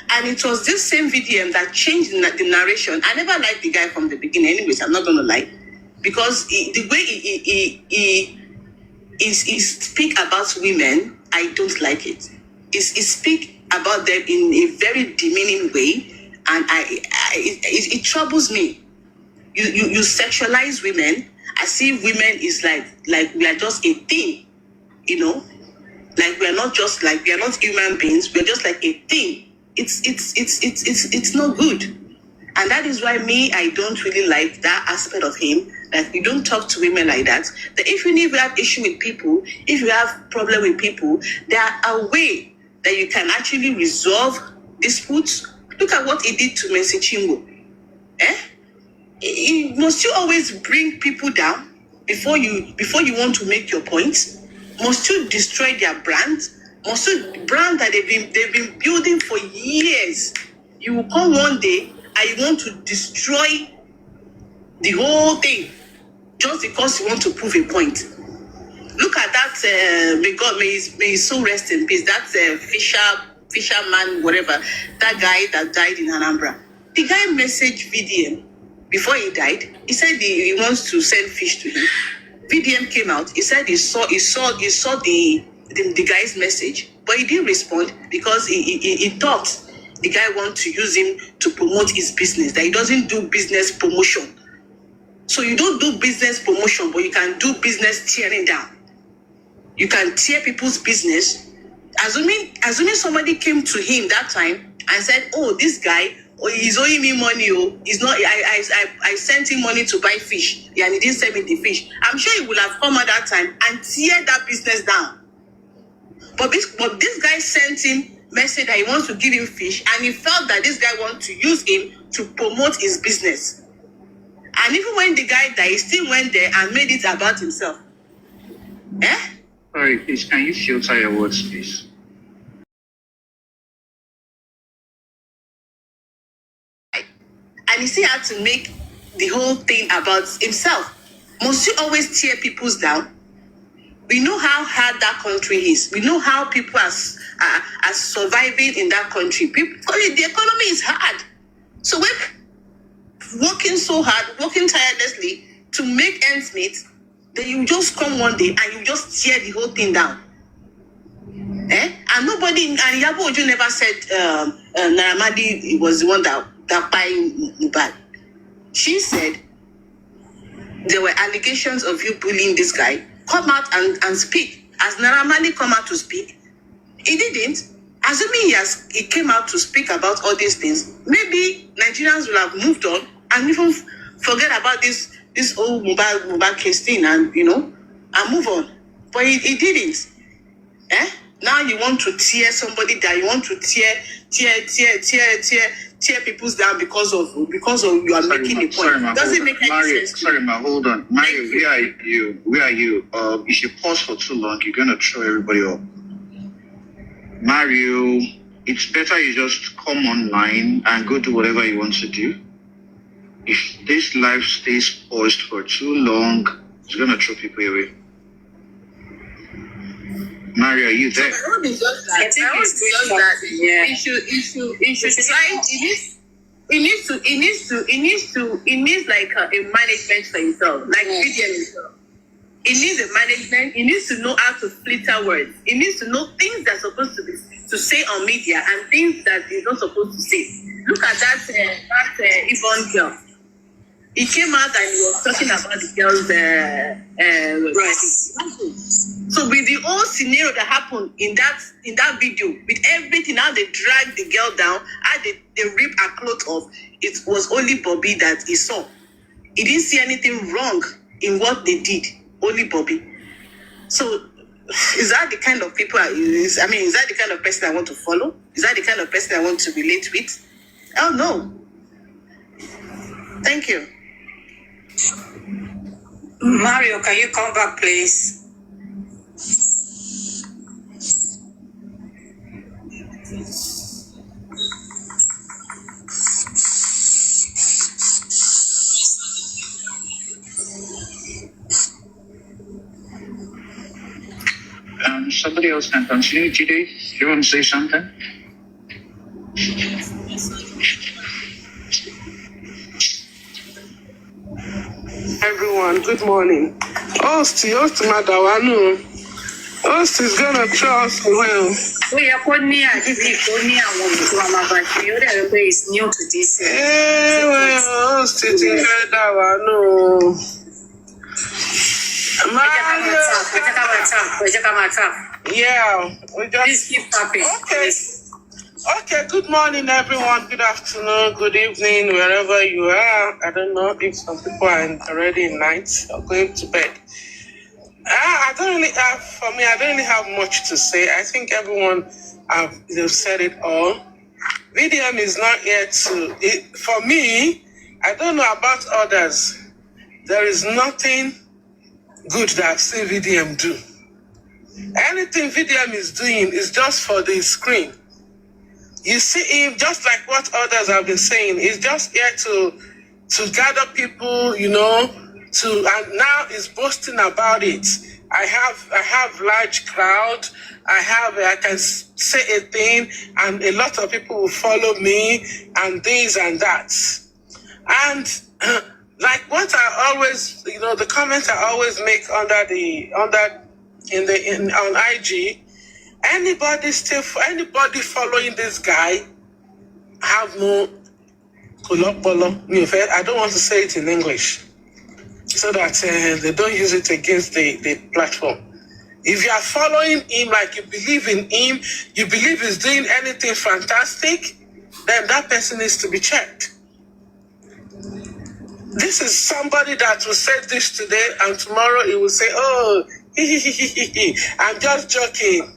And it was this same VDM that changed the narration. I never liked the guy from the beginning. Anyways, I'm not going to lie. Because the way he speak about women, I don't like it. He speak about them in a very demeaning way. And it troubles me. You sexualize women. I see women is like we are just a thing, you know? Like we are not human beings. We are just like a thing. It's not good. And that is why I don't really like that aspect of him, that you don't talk to women like that. That if you have issue with people, if you have problem with people, there are a way that you can actually resolve disputes Look at what he did to Mercy Chinwo. Must you always bring people down before you want to make your point? Must you destroy their brand? Must you brand that they've been building for years? You will come one day and you want to destroy the whole thing just because you want to prove a point. Look at that. May his soul rest in peace. That fisherman, whatever, that guy that died in Anambra. The guy messaged VDM before he died. He said he wants to send fish to him. VDM came out. He said he saw the guy's message, but he didn't respond because he thought the guy wants to use him to promote his business. That he doesn't do business promotion. So you don't do business promotion, but you can do business tearing down. You can tear people's business. Assuming somebody came to him that time and said, "Oh, this guy, he's owing me money. Oh, he's not. I sent him money to buy fish, and he didn't send me the fish." I'm sure he would have come at that time and tear that business down. But this guy sent him message that he wants to give him fish, and he felt that this guy wants to use him to promote his business. And even when the guy died, he still went there and made it about himself. Sorry, please, can you filter your words, please? And he still had to make the whole thing about himself. Must you always tear people down? We know how hard that country is. We know how people are surviving in that country. The economy is hard. So we're working so hard, working tirelessly to make ends meet. Then you just come one day and you just tear the whole thing down. And nobody, and Yabo Ojo never said Naira was the one that buying Mohbad. She said there were allegations of you bullying this guy. Come out and speak. As Naira come out to speak, he didn't. Assuming he came out to speak about all these things, maybe Nigerians will have moved on and even forget about this old Mohbad case thing and move on. But he didn't. Now you want to tear somebody down. You want to tear people down because of you are making a point. Doesn't make any sense. Sorry, ma, hold on. Mario, where are you? If you pause for too long, you're gonna throw everybody up. Mario, it's better you just come online and go do whatever you want to do. If this life stays paused for too long, it's gonna throw people away. Mario, are you there? I think it's just that. Yeah. It should try. It needs like a management for himself, like VDM himself. It needs a management. It needs to know how to filter words. It needs to know things that's supposed to say on media and things that he's not supposed to say. Look at that Yvonne girl. He came out and he was talking about the girl's right. So with the whole scenario that happened in that video, with everything, how they dragged the girl down, how they ripped her clothes off, it was only Bobby that he saw. He didn't see anything wrong in what they did. Only Bobby. So is that the kind of people is that the kind of person I want to follow? Is that the kind of person I want to relate with? Oh no. Thank you. Mario, can you come back, please? Somebody else can continue. Jide, do you want to say something? Everyone, good morning. Host Madawanu. Host is gonna throw us well. We are new to this. Host is Madawanu. Yeah, we just please keep tapping. Okay, good morning, everyone. Good afternoon, good evening, wherever you are. I don't know if some people are already in night or going to bed. I don't really have much to say. I think everyone they've said it all. VDM is not here for me, I don't know about others. There is nothing good that I've seen VDM do. Anything VDM is doing is just for the screen. You see him, just like what others have been saying, he's just here to gather people, and now he's boasting about it. I have large crowd. I can say a thing, and a lot of people will follow me, and this and that. And like what I always, the comment I always make on IG. Anybody following this guy have no kolopolo. I don't want to say it in English so that they don't use it against the platform. If you are following him like you believe in him, you believe he's doing anything fantastic, then that person needs to be checked. This is somebody that will say this today and tomorrow he will say, oh, I'm just joking.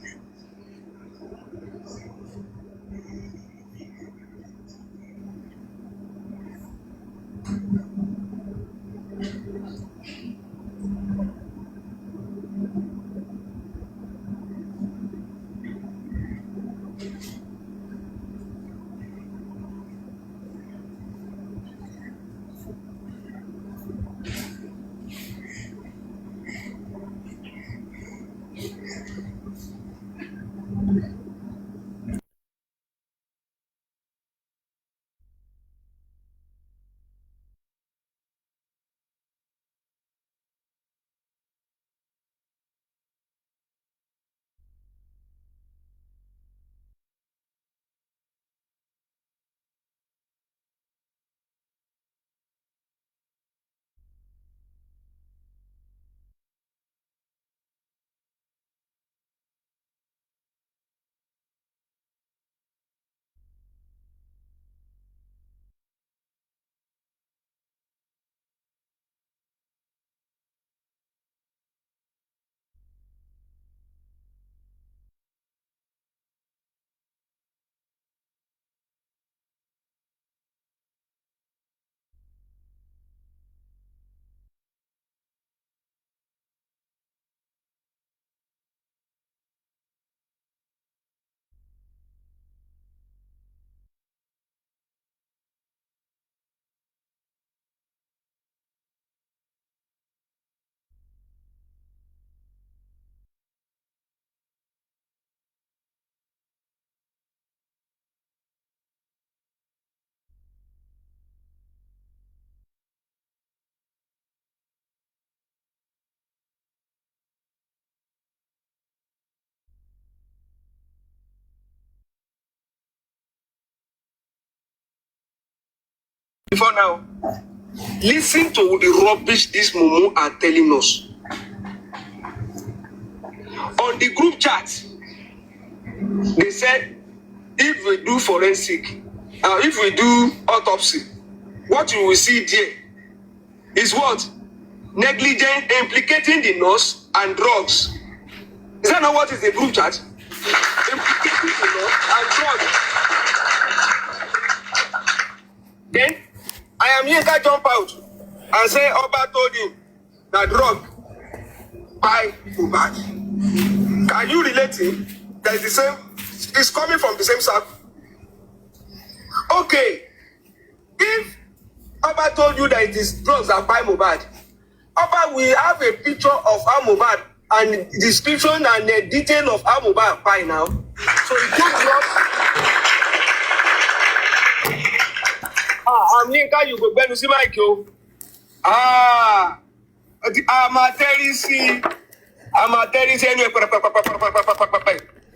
Before now, listen to the rubbish this Momo are telling us. On the group chat, they said, if we do forensic, if we do autopsy, what you will see there is what? Negligent implicating the nurse and drugs. Is that not what is the group chat? Implicating the nurse and drugs. Then, I am Yinka jump out and say Oba told him that drug by Mohbad. Can you relate him? That is the same, it's coming from the same circle. Okay, if Oba told you that it is drugs that buy Mohbad, Oba will have a picture of how Mohbad and description and the detail of how Mohbad buy now. So it took drugs. I'm Yinka, you go bend to see my kill. I'm a terrorist. I'm a terrorist.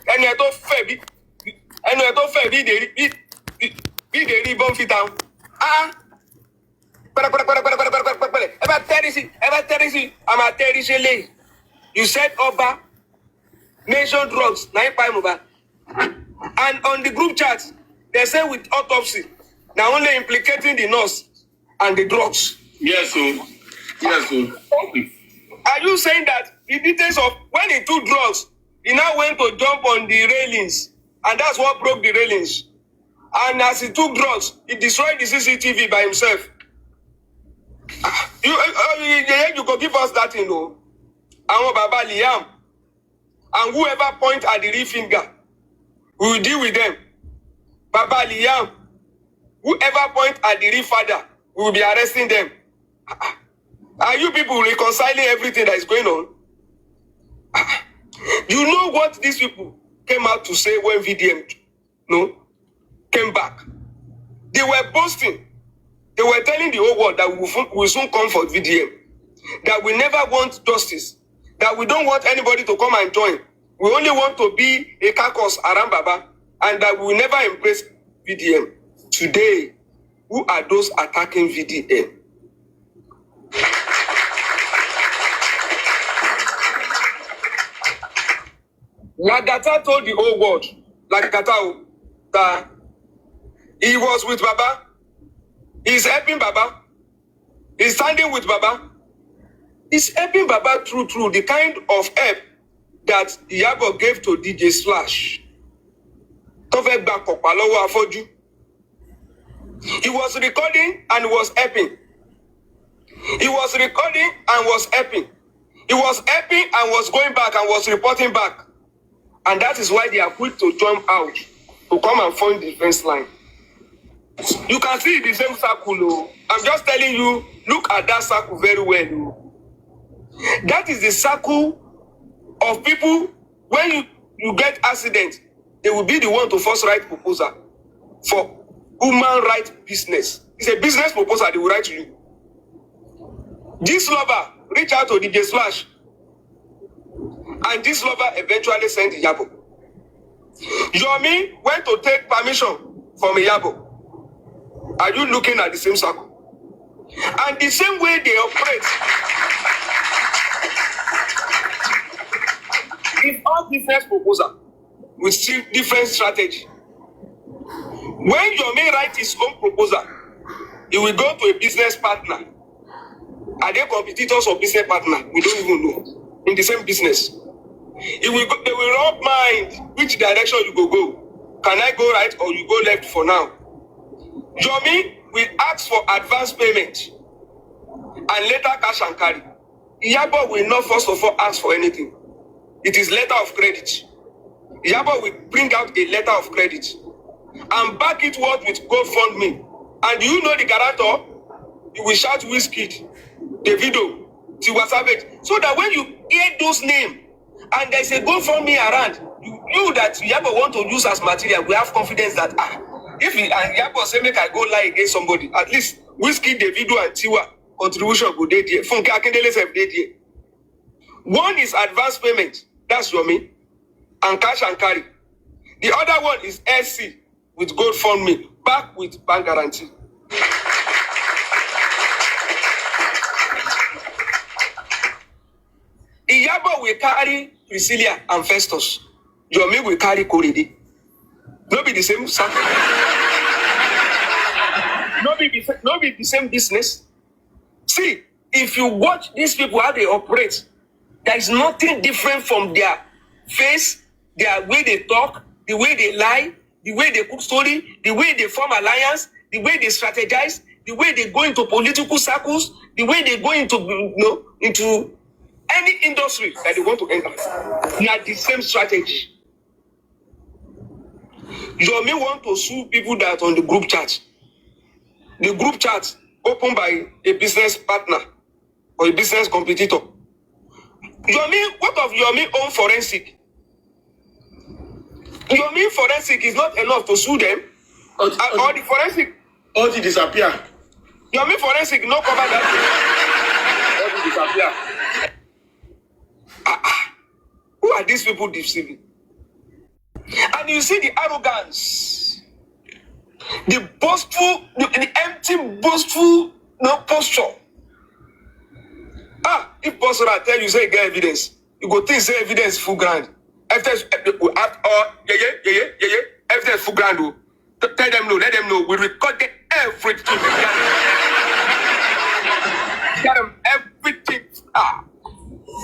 And you don't fair be. And you don't fair be the ribbon fit down. I'm a terrorist. You said Oba mentioned drugs. Now you buy Mohbad. And on the group chat, they say with autopsy. Now only implicating the nurse and the drugs. Yes, sir. Yes, sir. Are you saying that the details of when he took drugs, he now went to jump on the railings, and that's what broke the railings? And as he took drugs, he destroyed the CCTV by himself. You go give us that, you know. And Baba Liam. And whoever point at the real finger, we will deal with them. Baba Liam. Whoever point at the real father, we will be arresting them. Are you people reconciling everything that is going on? You know what these people came out to say when VDM came back? They were boasting. They were telling the whole world that we will soon come for VDM. That we never want justice. That we don't want anybody to come and join. We only want to be a carcass around Baba. And that we will never embrace VDM. Today, who are those attacking VDM? Lagata told the whole world, Lagata, that he was with Baba. He's helping Baba. He's standing with Baba. He's helping Baba through the kind of help that Yabo gave to DJ Slash. He was recording and was helping. He was recording and was helping. He was helping and was going back and was reporting back. And that is why they are quick to jump out to come and form the defense line. You can see the same circle. Oh. I'm just telling you, look at that circle very well. Oh. That is the circle of people, when you get accident, they will be the one to first write proposal for human rights business. It's a business proposal they will write to you. This lover reach out to DJ Slash. And this lover eventually sent Yabo. Yomi went to take permission from Yabo. Are you looking at the same circle? And the same way they operate. It's all different proposal with still different strategy. When Yomi writes his own proposal, he will go to a business partner. Are they competitors or business partner? We don't even know. In the same business. They will not mind which direction you go. Can I go right or you go left for now? Yomi will ask for advance payment and later cash and carry. Yabo will not first of all ask for anything. It is letter of credit. Yabo will bring out a letter of credit and back it what with GoFundMe. And you know the guarantor? You will shout Wizkid, Davido, Tiwa Savage. So that when you hear those names, and there's a GoFundMe around, you that Yabo want to use as material, we have confidence that if Yabo say make I go lie against somebody, at least Wizkid, Davido, and Tiwa contribution go dey there. Funke Akindele sef dey there. One is advance payment, that's Yomi, and cash and carry. The other one is SC with GoFundMe, back with bank guarantee. Iyabo will carry Priscilla and Festus. Yomi will carry Korede. No be the same circle. No be the same business. See, if you watch these people how they operate, there is nothing different from their face, their way they talk, the way they lie, the way they cook story, the way they form alliance, the way they strategize, the way they go into political circles, the way they go into any industry that they want to enter. They are the same strategy. Yomi want to sue people that are on the group chat. The group chat opened by a business partner or a business competitor. Yomi, what of Yomi own forensic? Yomi forensic is not enough to sue them. Or the forensic. Or to disappear. Yomi forensic no cover that. Or to disappear. Who are these people deceiving? And you see the arrogance, the boastful, the empty, boastful posture. If possible, I tell you, say get evidence. You go think say evidence full ground. Evidence evidence full ground. Tell them no, let them know. We recorded everything. Tell them everything.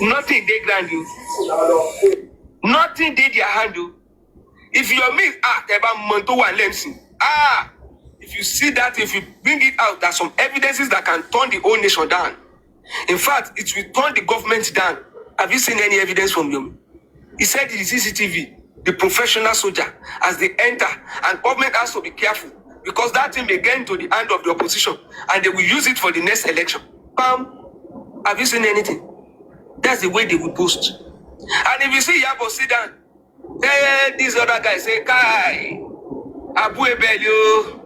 Nothing they grand you. Nothing did their handle. If you miss Teba Monto and Lemsi, If you see that, if you bring it out, there's some evidences that can turn the whole nation down. In fact, it will turn the government down. Have you seen any evidence from them? He said the CCTV, the professional soldier, as they enter, and government has to be careful because that thing may get into the hand of the opposition and they will use it for the next election. Have you seen anything? That's the way they will boast. And if you see Yabo sit down, this other guy say, Kai, Abu Ebelio,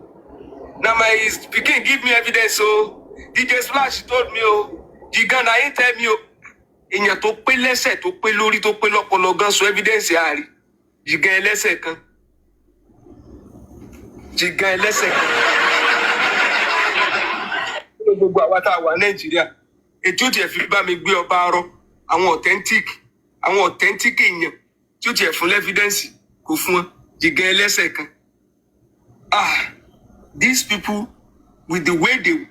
now my speaking, give me evidence. So DJ Splash told me, Gigana ain't tell me, in your to pay less, to pay lori, to pay local so evidence, Yari. Gigan less second. Gigan less second. Gbogbo àwa tá wà Nàìjíríà ètò tí ẹ fi bá mi gbé ọba arọ àwọn authentic èèyàn tí ó ti ẹ fún evidence kò fún wọn jìgàn ẹlẹ́sẹ̀ kan. These people with the way they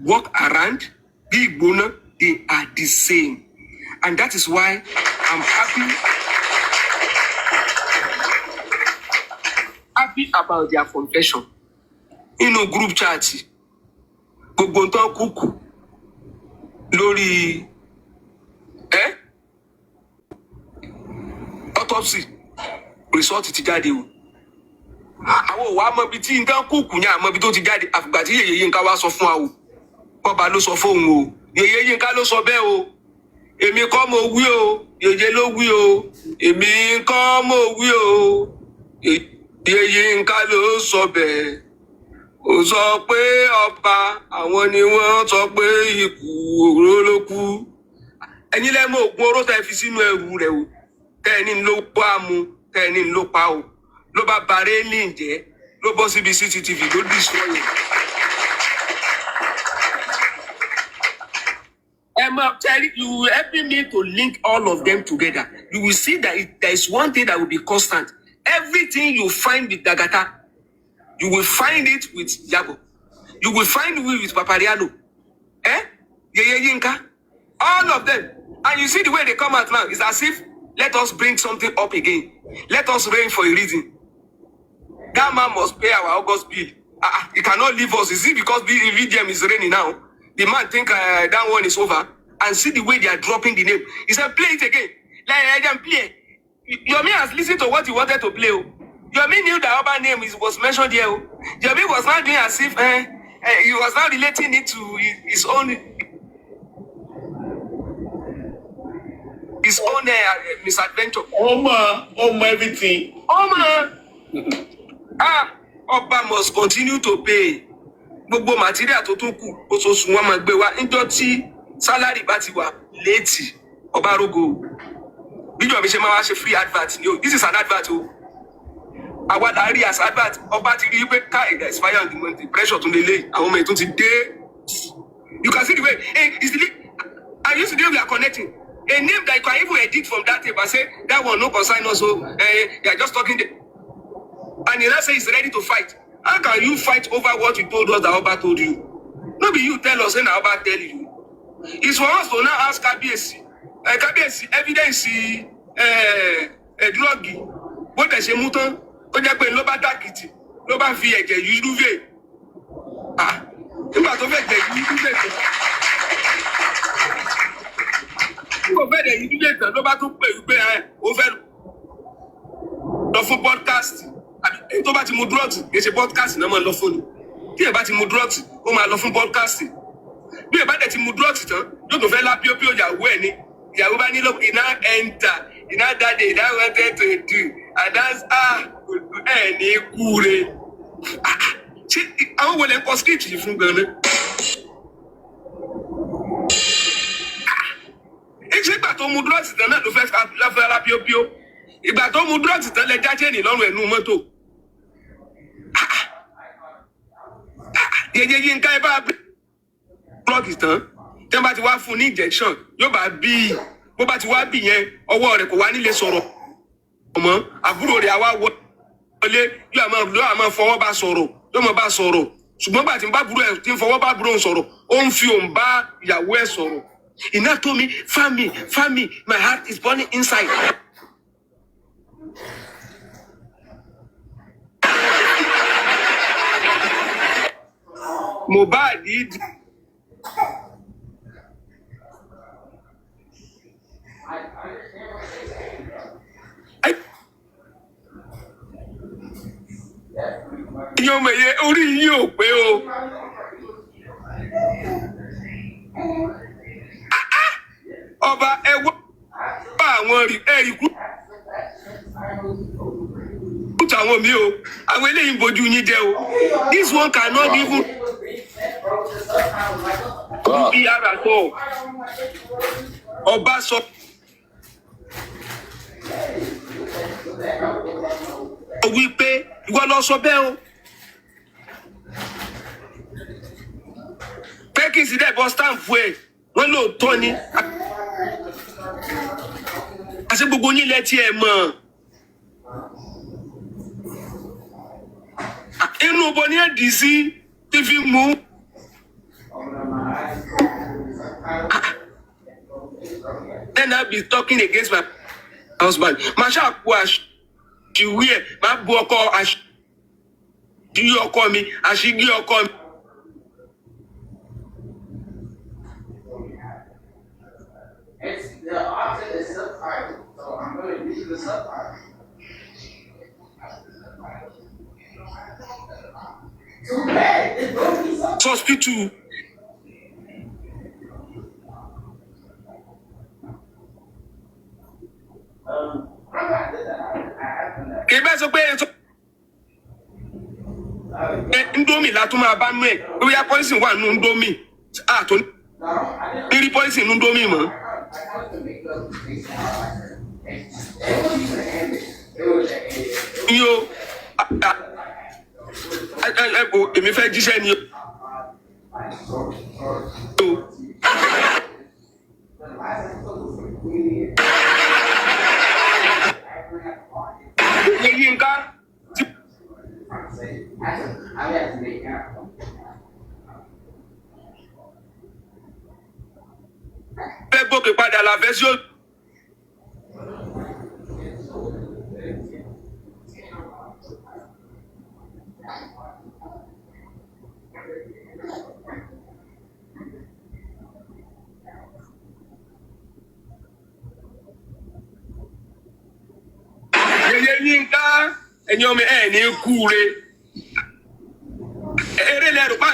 walk around bí ìgbóná they are the same, and that is why I'm happy about their confession. Group chat gbogbo nǹkan kúkú lórí autopsy result ti jáde o. Àwọn ò wá mọ ibi tí nǹkan kúkú ní àmọ́ ibi tó ti jáde àfìgbà tí Yèyé Yínká wá sọ fún wa o. Bọ́ba ló sọ fóun o. Yèyé Yínká ló sọ bẹ́ẹ̀ o. Èmi kọ́ mo wí o. Yèyé ló wí o. Èmi kọ́ mo wí o. Yèyé Yínká ló sọ bẹ́ẹ̀. Ó sọ pé ọba àwọn ni wọ́n sọ pé ikú òró ló kú. Ẹ̀yin lẹ mọ̀ ògùn oró tẹ́ fi sínú ẹrù rẹ̀ o. Tẹ́ni ló pa mu, tẹ́ni ló pa o. Ló bá bare ní ǹjẹ́, ló bọ́ síbi CCTV ló destroy it. Emma, you helping me to link all of them together. You will see that there is one thing that will be constant. Everything you find with Dagata, you will find it with Yabo. You will find it with Papariano. Yeye Yinka. All of them. And you see the way they come out now. It's as if, let us bring something up again. Let us reign for a reason. That man must pay our August bill. He cannot leave us. Is it because VDM is raining now? The man think that one is over. And see the way they are dropping the name. He said, play it again. Like, I can play. Yomi has listened to what he wanted to play. Yomi knew that our name was mentioned here. Yomi was not doing as if he was not relating it to his own misadventure. Everything. Oba must continue to pay. Gbogbo material tó tún kù oṣooṣù wọn máa gbé wá níjọ́ tí salary bá ti wà létí Ọba rogo. Bíjọ́ mi ṣe máa wá ṣe free advert ni o. This is an advert o. Àwa la rí as advert. Ọba ti rí pé ká ìgbà expire on the month. Pressure tún lè lé. Àwọn ọmọ ètò ti dé. You can see the way. I used to do we are connecting. A name that you can even edit from that tape and say, that one no concern us, so they are just talking. And he now say he's ready to fight. How can you fight over what you told us that Oba told you? No be you tell us, and Oba tell you. It's for us to now ask KBS evidence drug. What does she mutan? What they pay loba dakiti? Loba fi ẹ̀jẹ̀ you do ve. Nígbà tó fẹ́ jẹ you do ve. Ko fẹ́ de you do ve tán ló bá tún pè pé ó fẹ́ lọ fún podcast. Àbí tó bá ti mu drugs, kì ṣe podcast náà máa lọ fún ni. Tí ẹ bá ti mu drugs, ó máa lọ fún podcast. Bí ẹ bá dẹ̀ ti mu drugs tán, yóò tó fẹ́ lápíó pí ìyàwó ẹ̀ ni. Ìyàwó bá ní lọ iná enter, iná dáde, iná wanted to do. And that's ní kúre. Ṣé àwọn wọlé ń kọ script yìí fún gan-an? Ṣé ìgbà tó mu drugs tán náà ló fẹ́ lápíó píó? Ìgbà tó mu drugs tán lẹ jáde ní lọ́rùn ẹ̀nu mọ́tò. Yeye Yinka ẹ bá drugs tán. Tí wọ́n bá ti wá fún ní injection, yóò bá bí bó bá ti wá bí yẹn, ọwọ́ rẹ̀ kò wá nílé sọ̀rọ̀. Ọmọ àbúrò rẹ̀ àwa wọlé yóò máa fọwọ́ bá sọ̀rọ̀, yóò máa bá sọ̀rọ̀. Ṣùgbọ́n bá ti ń bá àbúrò ẹ̀ tí ń fọwọ́ bá àbúrò ń sọ̀rọ̀, ó ń fi òun bá ìyàwó ẹ̀ sọ̀rọ̀. He now told me, family, my heart is burning inside. Mohbad yóò mọ̀ yẹ orí yìí ò pé o. Ọba ẹwọ́ àwọn ẹ̀rí kú àwọn mi o àwọn eléyìí ń bojú yín jẹ o. This one cannot even be ara tó ọba sọ. Wípé ìwọ lọ sọ bẹ́ẹ̀ o. Pẹ́kìnsì dẹ̀ bọ́ stamp fún ẹ̀ wọ́n lóòótọ́ ni. Àṣé gbogbo yín lẹ tí ẹ mọ̀. Inú bo ni ẹ dì sí tí fi mú. Then I be talking against my husband. Màá ṣàpò àṣìwí ẹ̀ máa bu ọkọ àṣìwí ọkọ mi àṣìwí ọkọ mi. The opposite is subtitle, so I'm going to use the subtitle. Too bad. It's going to be subtitle. Hospital. Kì í bá sọ pé Indomie la tún máa bá nú ẹ̀ bóyá pọ́lísì wà nínú Indomie tó ní rí pọ́lísì nínú Indomie mọ́. Yo, èmi fẹ́ jíṣẹ́ ni o. Yínká tí fẹ́ gòkè padà la fẹ́ sí o. Yeye Yínká ẹ̀yin ọmọ ẹ̀ ní kúure eré lẹ́rù pa.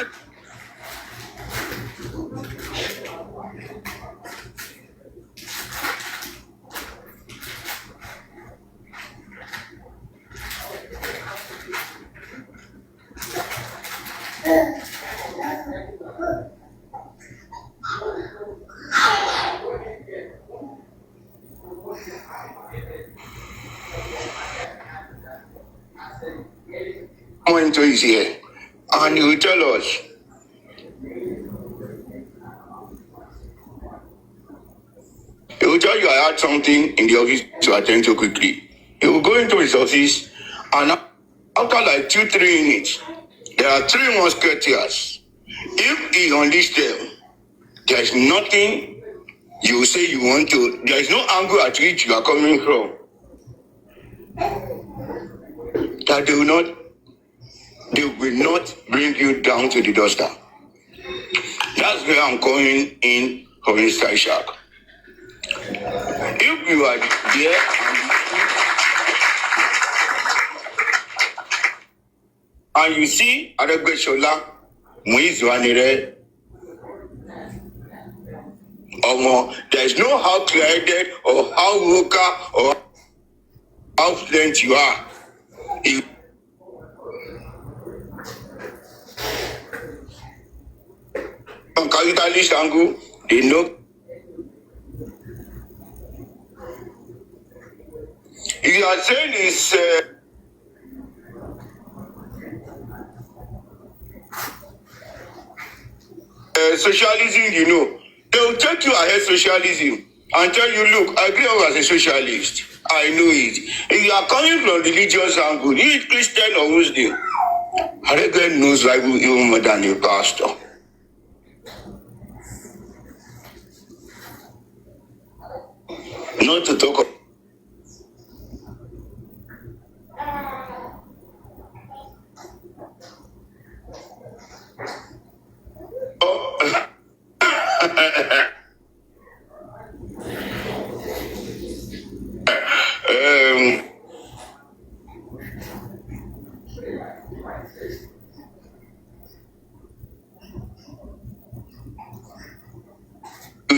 Monitor is here, and he will tell us. He will tell you I had something in the office to attend to quickly. He will go into his office, and after like 2-3 minutes, there are 3 musketeers. If he unleashes them, there is nothing you say you want to. There is no angle at which you are coming from that they will not bring you down to the duster. That's where I'm coming in for Mr. Ishaq. If you are there and you see Adegbeshola, Muizu Anire, there is no how clear-headed or how vocal or how fluent you are. From capitalist angle, they know. If you are saying it's socialism, you know, they will take you ahead socialism and tell you, look, I grew up as a socialist. I know it. If you are coming from religious angle, you is Christian or Muslim, Arege knows Bible even more than a pastor. Not to talk of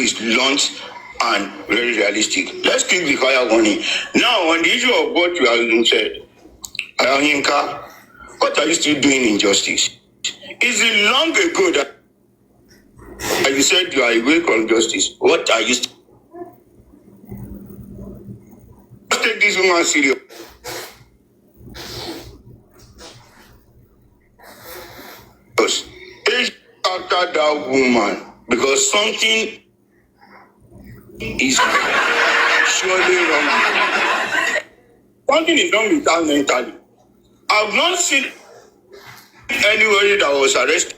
is blunt and very realistic. Let's keep the fire warning. Now, on the issue of what you have said, Yinka, what are you still doing in justice? Is it long ago that you said you are away from justice? What are you still? Let's take this woman serious. Age after that woman, because something is surely wrong. Something is wrong with her mentally. I've not seen anybody that was arrested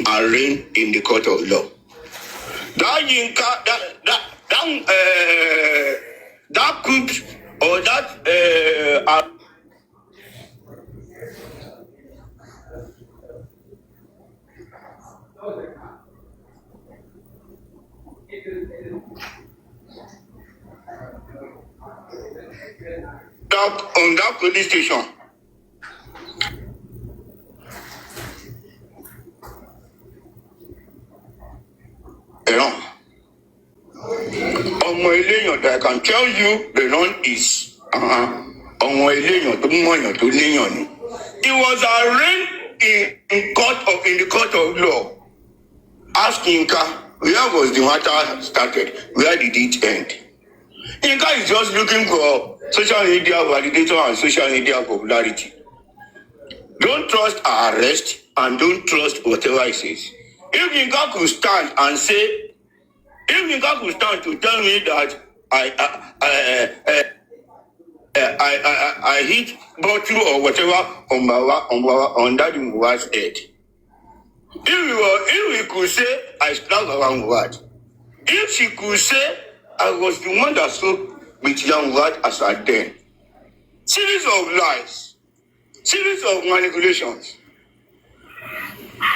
arraigned in the court of law. That Yinka, that could or that on that police station. You know, ọmọ eléyàn that I can tell you the run is ọmọ eléyàn tó mọ̀yàn tó léyàn ni. He was arraigned in the court of law. Ask Yinka, where was the matter started? Where did it end? Yinka is just looking for social media validator and social media popularity. Don't trust her arrest and don't trust whatever he says. If Yinka could stand and say, if Yinka could stand to tell me that I hit bottle or whatever on Daddy Mohbad's head. If we could say I slapped around Mohbad. If she could say I was the one that spoke with young Mohbad as at then. Series of lies, series of manipulations.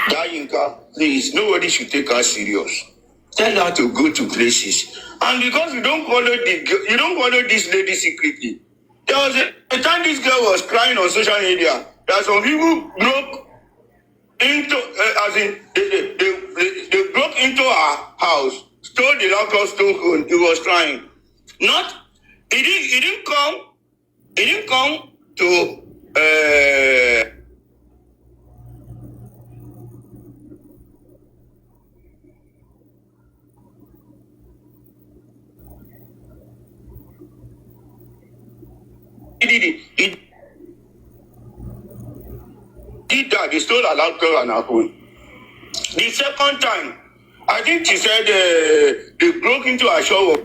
That Yinka, please, nobody should take her serious. Tell her to go to places. And because you don't follow this lady secretly. There was a time this girl was crying on social media that some people broke into, they broke into her house, stole the laptop, stole phone. He was crying. He didn't come to He did that. He stole a laptop and a phone. The second time, I think she said they broke into a shop.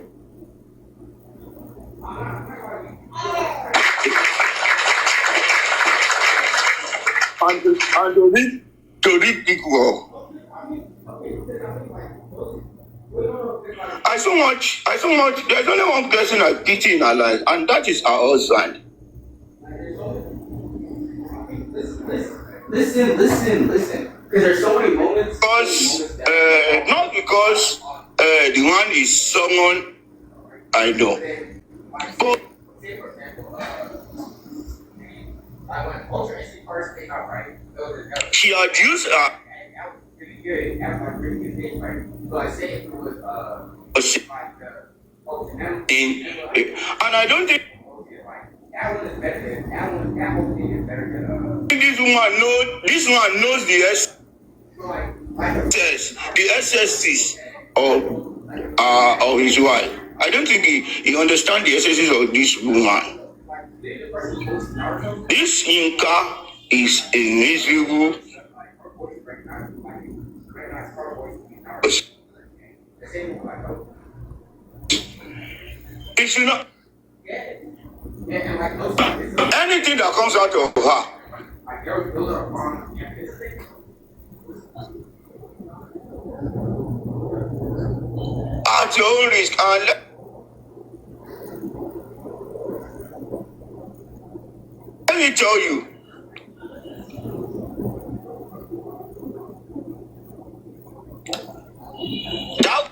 And to read big war. I so much, there's only one person I pity in her life, and that is her husband. Listen. Because there's so many moments. Not because the one is someone I know. But she had used her. And I don't think this one knows the SSCs of his wife. I don't think he understands the SSCs of this woman. This Yinka is a miserable. It should not. Anything that comes out of her. At your own risk, and let me tell you. That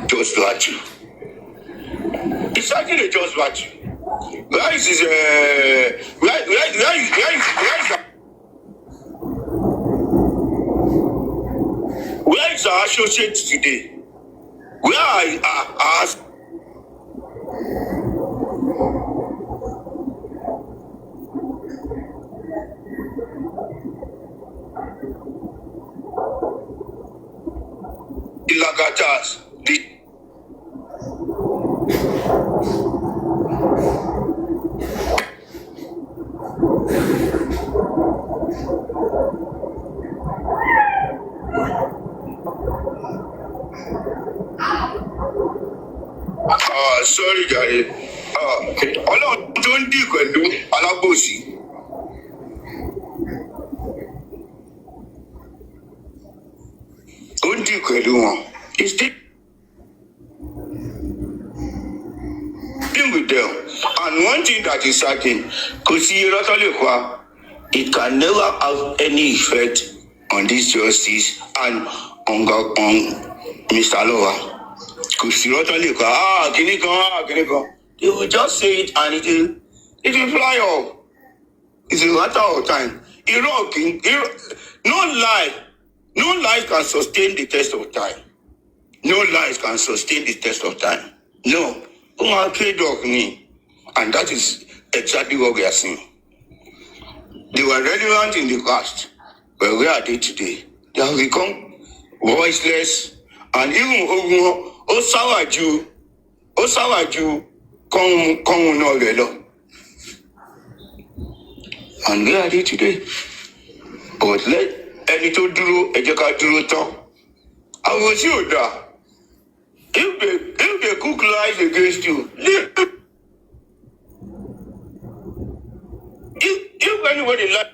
just virtue. It's actually just virtue. Where is our associate today? Where are our Ilagatas? Sorry, Gary. Ọlọ́run tó ń dì pẹ̀lú alábòsí. Ó ń dì pẹ̀lú wọn. He's dealing with them. And one thing that is certain, kò sí irọ́ tó lè pa. It can never have any effect on this justice and on Mr. Lover. Kò sí irọ́ tó lè pa. Kìíní kan. They will just say it and it will fly off. It's a matter of time. No lie can sustain the test of time. No lies can sustain the test of time. No. And that is exactly what we are seeing. They were relevant in the past, but where are they today? They have become voiceless, and even Osawaju, and where are they today? But let any to duro, ejeka duro tán. I will see you there. If they cook lies against you, if anybody lies.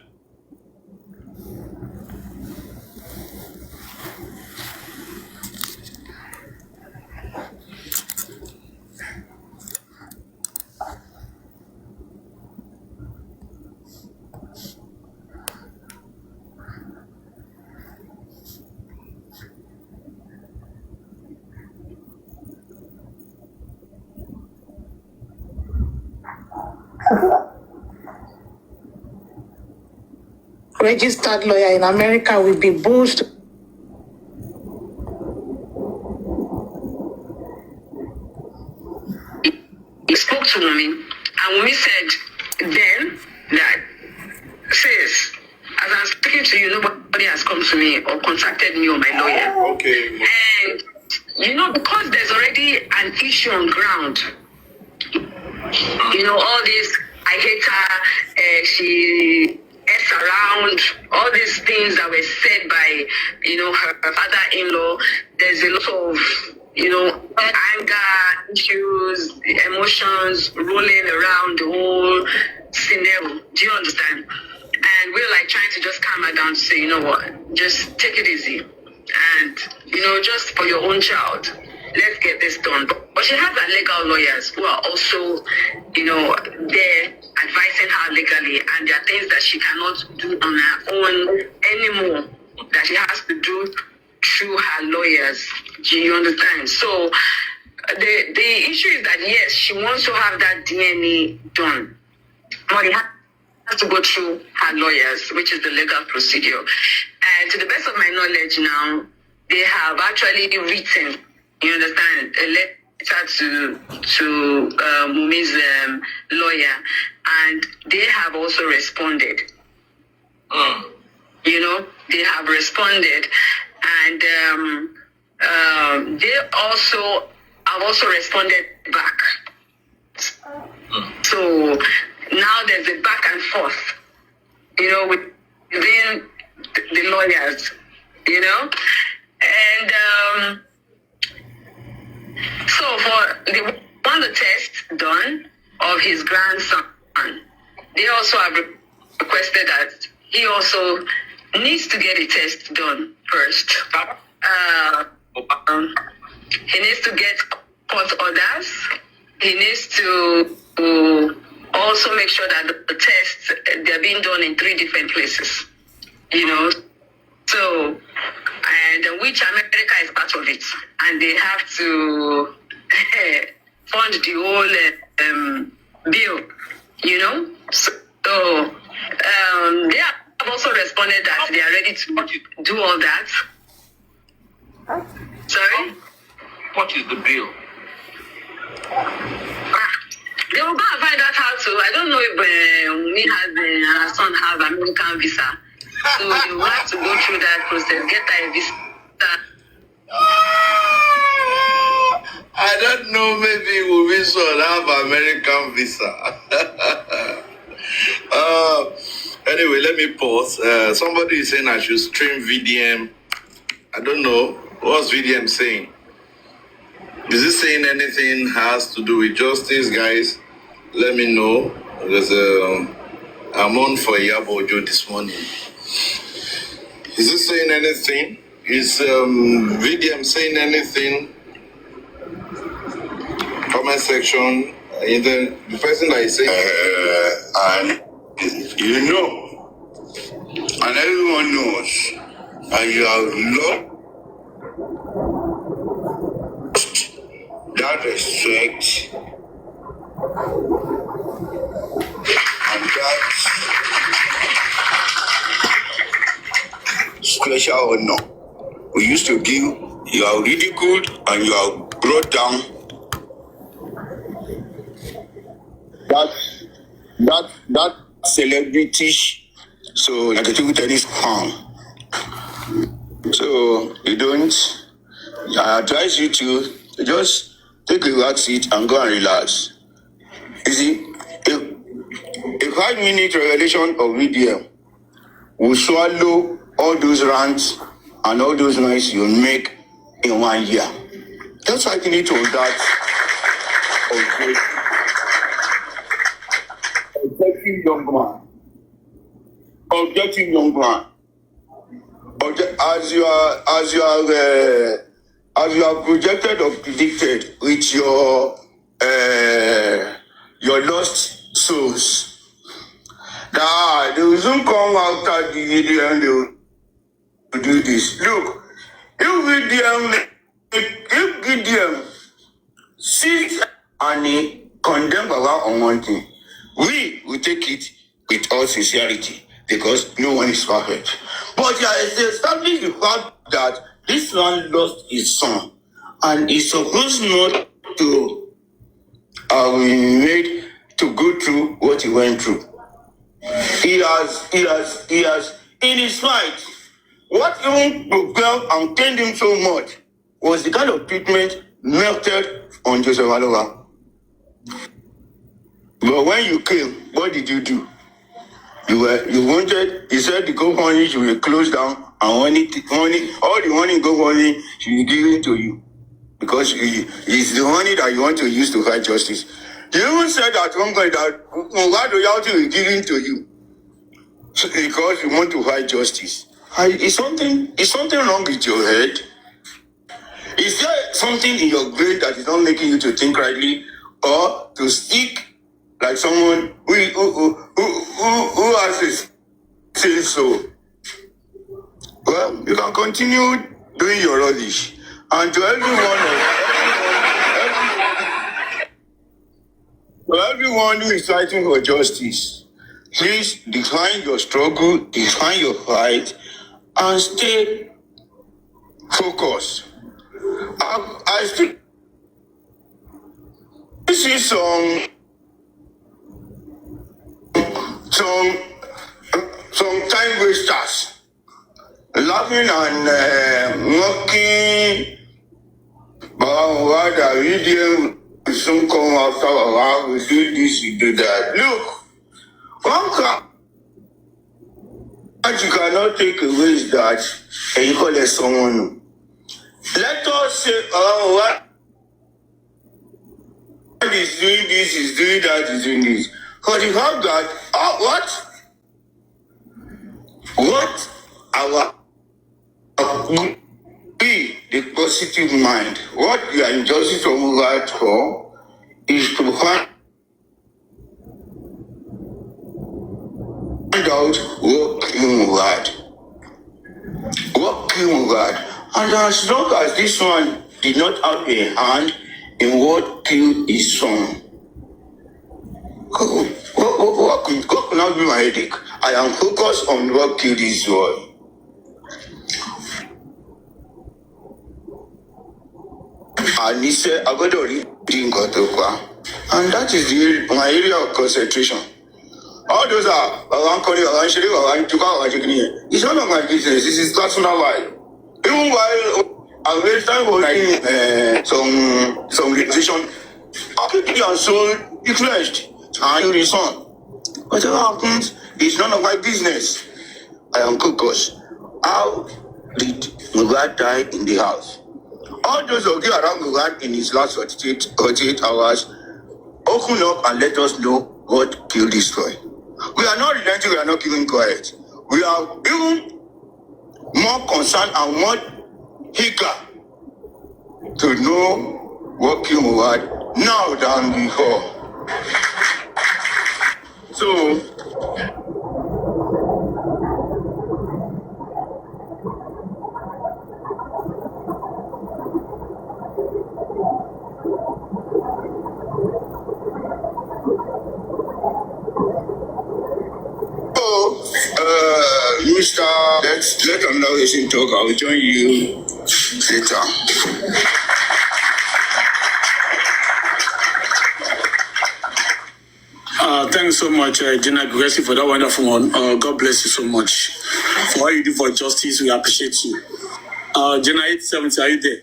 Registered lawyer in America will be boosted. He spoke to Wumi, and Wumi said then that, sis, as I'm speaking to you, nobody has come to me or contacted me or my lawyer. Okay. And, because there's already an issue on ground, all this, I hate her, she S around, all these things that were said by, her father-in-law, there's a lot of, anger, issues, emotions rolling around the whole scenario. Do you understand? And we're like trying to just calm her down to say, you know what, just take it easy. And, just for your own child, let's get this done. But she has her legal lawyers who are also, there advising her legally. And there are things that she cannot do on her own anymore, that she has to do through her lawyers. Do you understand? So the issue is that, yes, she wants to have that DNA done. But it has to go through her lawyers, which is the legal procedure. And to the best of my knowledge now, they have actually written, you understand, a letter to Mumi's lawyer, and they have also responded. They have responded, and they also have also responded back. So now there's a back and forth, within the lawyers, and so for the test done of his grandson, they also have requested that he also needs to get a test done first. He needs to get court orders. He needs to also make sure that the tests, they're being done in 3 different places. So, and which America America is part of it, and they have to fund the whole bill, you know. So they have also responded that they are ready to do all that. Sorry? What is the bill? They will go and find out how to. I don't know if me has her son has American visa, so they will have to go through that process, get a visa. I don't know, maybe we should have American visa. Anyway, let me pause. Somebody is saying I should stream VDM. I don't know. What's VDM saying? Is it saying anything has to do with justice, guys? Let me know. Because I'm on for Iyabo Ojo this morning. Is it saying anything? Is VDM saying anything? Comment section. The person that is saying, And you know, and everyone knows, and you have lost that respect and that special honor we used to give. You are ridiculed and you are brought down. That celebrity, so like a table tennis harm. So you don't. I advise you to just take a relaxed seat and go and relax. You see, a 5-minute revelation of VDM will swallow all those rants and all those noise you make in 1 year. Just like you need to that objective young man. Objective young man. As you are projected or predicted with your lost souls. Nah, they will soon come after the video and they will do this. Look, if VDM sits and he condemn Baba on one thing, we will take it with all sincerity because no one is perfect. But it's established the fact that this man lost his son and is supposed not to have been made to go through what he went through. He has, in his fight, what even propelled and pained him so much was the kind of treatment melted on Joseph Aloha. But when you came, what did you do? You wanted, he said the GoFundMe should be closed down and all the money in GoFundMe should be given to you. Because it's the money that you want to use to fight justice. You even said at one point that Mohbad royalty will be given to you. Because you want to fight justice. Is something wrong with your head? Is there something in your brain that is not making you to think rightly or to speak like someone who has this say so? Well, you can continue doing your rubbish. And to everyone who is fighting for justice, please define your struggle, define your fight, and stay focused. I still see some time wasters laughing and mocking about the video. Soon come after a while, we do this, we do that. Look, one car that you cannot take away is that, and you call it someone. Let us say, what is doing this, is doing that, is doing this. For the fact that, what our be the positive mind. What we are in justice of right for is to find out what came right. What came right. And as long as this one did not have a hand in what killed his son, what could not be my headache? I am focused on what killed his boy. And he said, I got to read and that is my area of concentration. All those are around calling, around sharing, around to go around checking. It's none of my business. This is personal life. Even while I'm very time holding some decision, I keep your soul declared and your son. Whatever happens is none of my business. I am focused. How did Mohbad die in the house? All those of you around Mohbad in his last 48 hours, open up and let us know what killed this boy. We are not relenting, we are not keeping quiet. We are even more concerned and more eager to know what killed Mohbad now than before. So, Mr. Let another person talk. I will join you later. Thanks so much, Jenna Gregesi, for that wonderful one. God bless you so much for what you do for justice. We appreciate you. Jenna 870, are you there?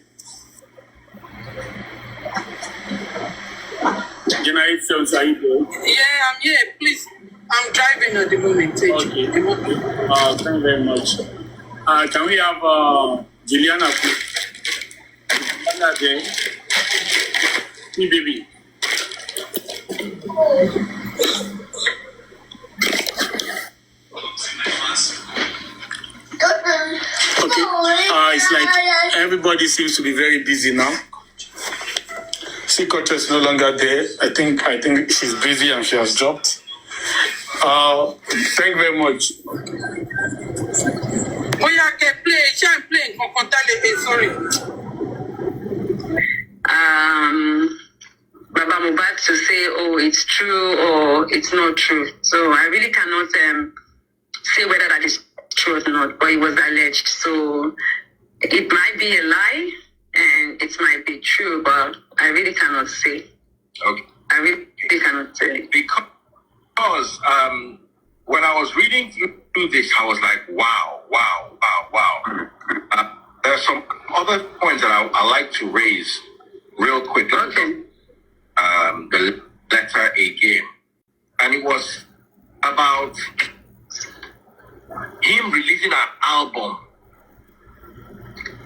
Jenna 870, are you there? Yeah, I'm here. Please, I'm driving at the moment. Okay. Thank you very much. Can we have Juliana, please? Juliana there. Me, baby. Okay. It's like everybody seems to be very busy now. Secret is no longer there. I think she's busy and she has dropped. Thank you very much. Oh yeah, I can play. Shall play? Sorry. Baba Mohbad to say, oh, it's true or it's not true. So I really cannot say whether that is true or not, but it was alleged. So it might be a lie and it might be true, but I really cannot say. Okay. I really cannot say. Because when I was reading through this, I was like, wow. There are some other points that I like to raise real quick. Okay. The letter again. And it was about him releasing an album.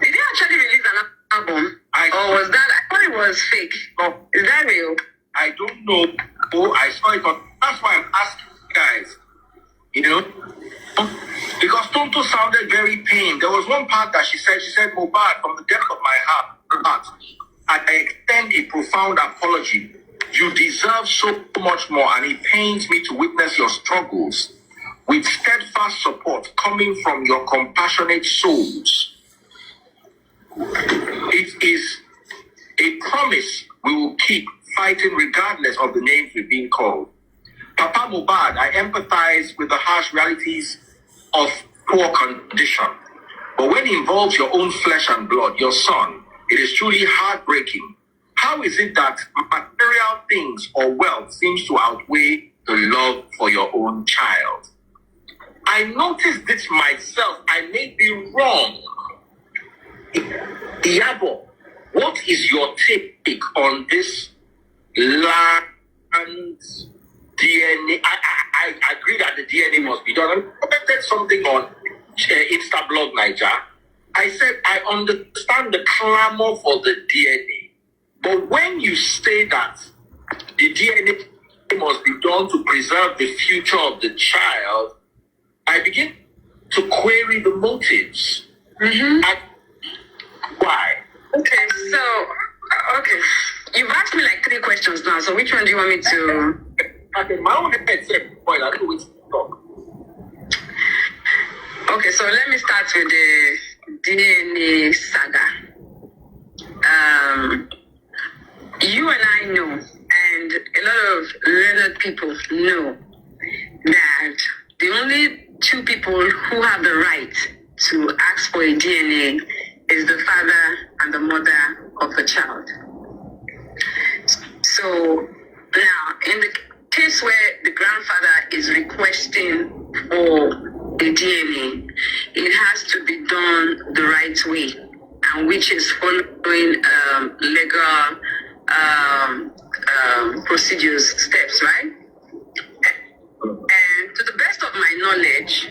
Did he actually release an album? Or was that, I thought it was fake. No. Is that real? I don't know. Oh, I saw it, but that's why I'm asking you guys. You know? Because Tonto sounded very pained. There was one part that she said, Mohbad, from the depth of my heart, I extend a profound apology. You deserve so much more, and it pains me to witness your struggles with steadfast support coming from your compassionate souls. It is a promise we will keep fighting regardless of the names we're being called. Papa Mohbad, I empathize with the harsh realities of poor condition. But when it involves your own flesh and blood, your son, it is truly heartbreaking. How is it that material things or wealth seems to outweigh the love for your own child? I noticed this myself. I may be wrong. Iyabo, what is your take on this land DNA? I agree that the DNA must be done. I commented something on Instablog Niger. I said, I understand the clamor for the DNA. But when you say that the DNA must be done to preserve the future of the child, I begin to query the motives. Mm-hmm. Why? Okay, you've asked me like 3 questions now, so which one do you want me to... Okay, my own head said, boy, I don't know which to talk. Okay, so let me start with DNA saga. You and I know, and a lot of learned people know, that the only two people who have the right to ask for a DNA is the father and the mother of the child. So now, in the case where the grandfather is requesting for a DNA, it has to be done the right way, and which is following legal procedures, steps, right? And to the best of my knowledge,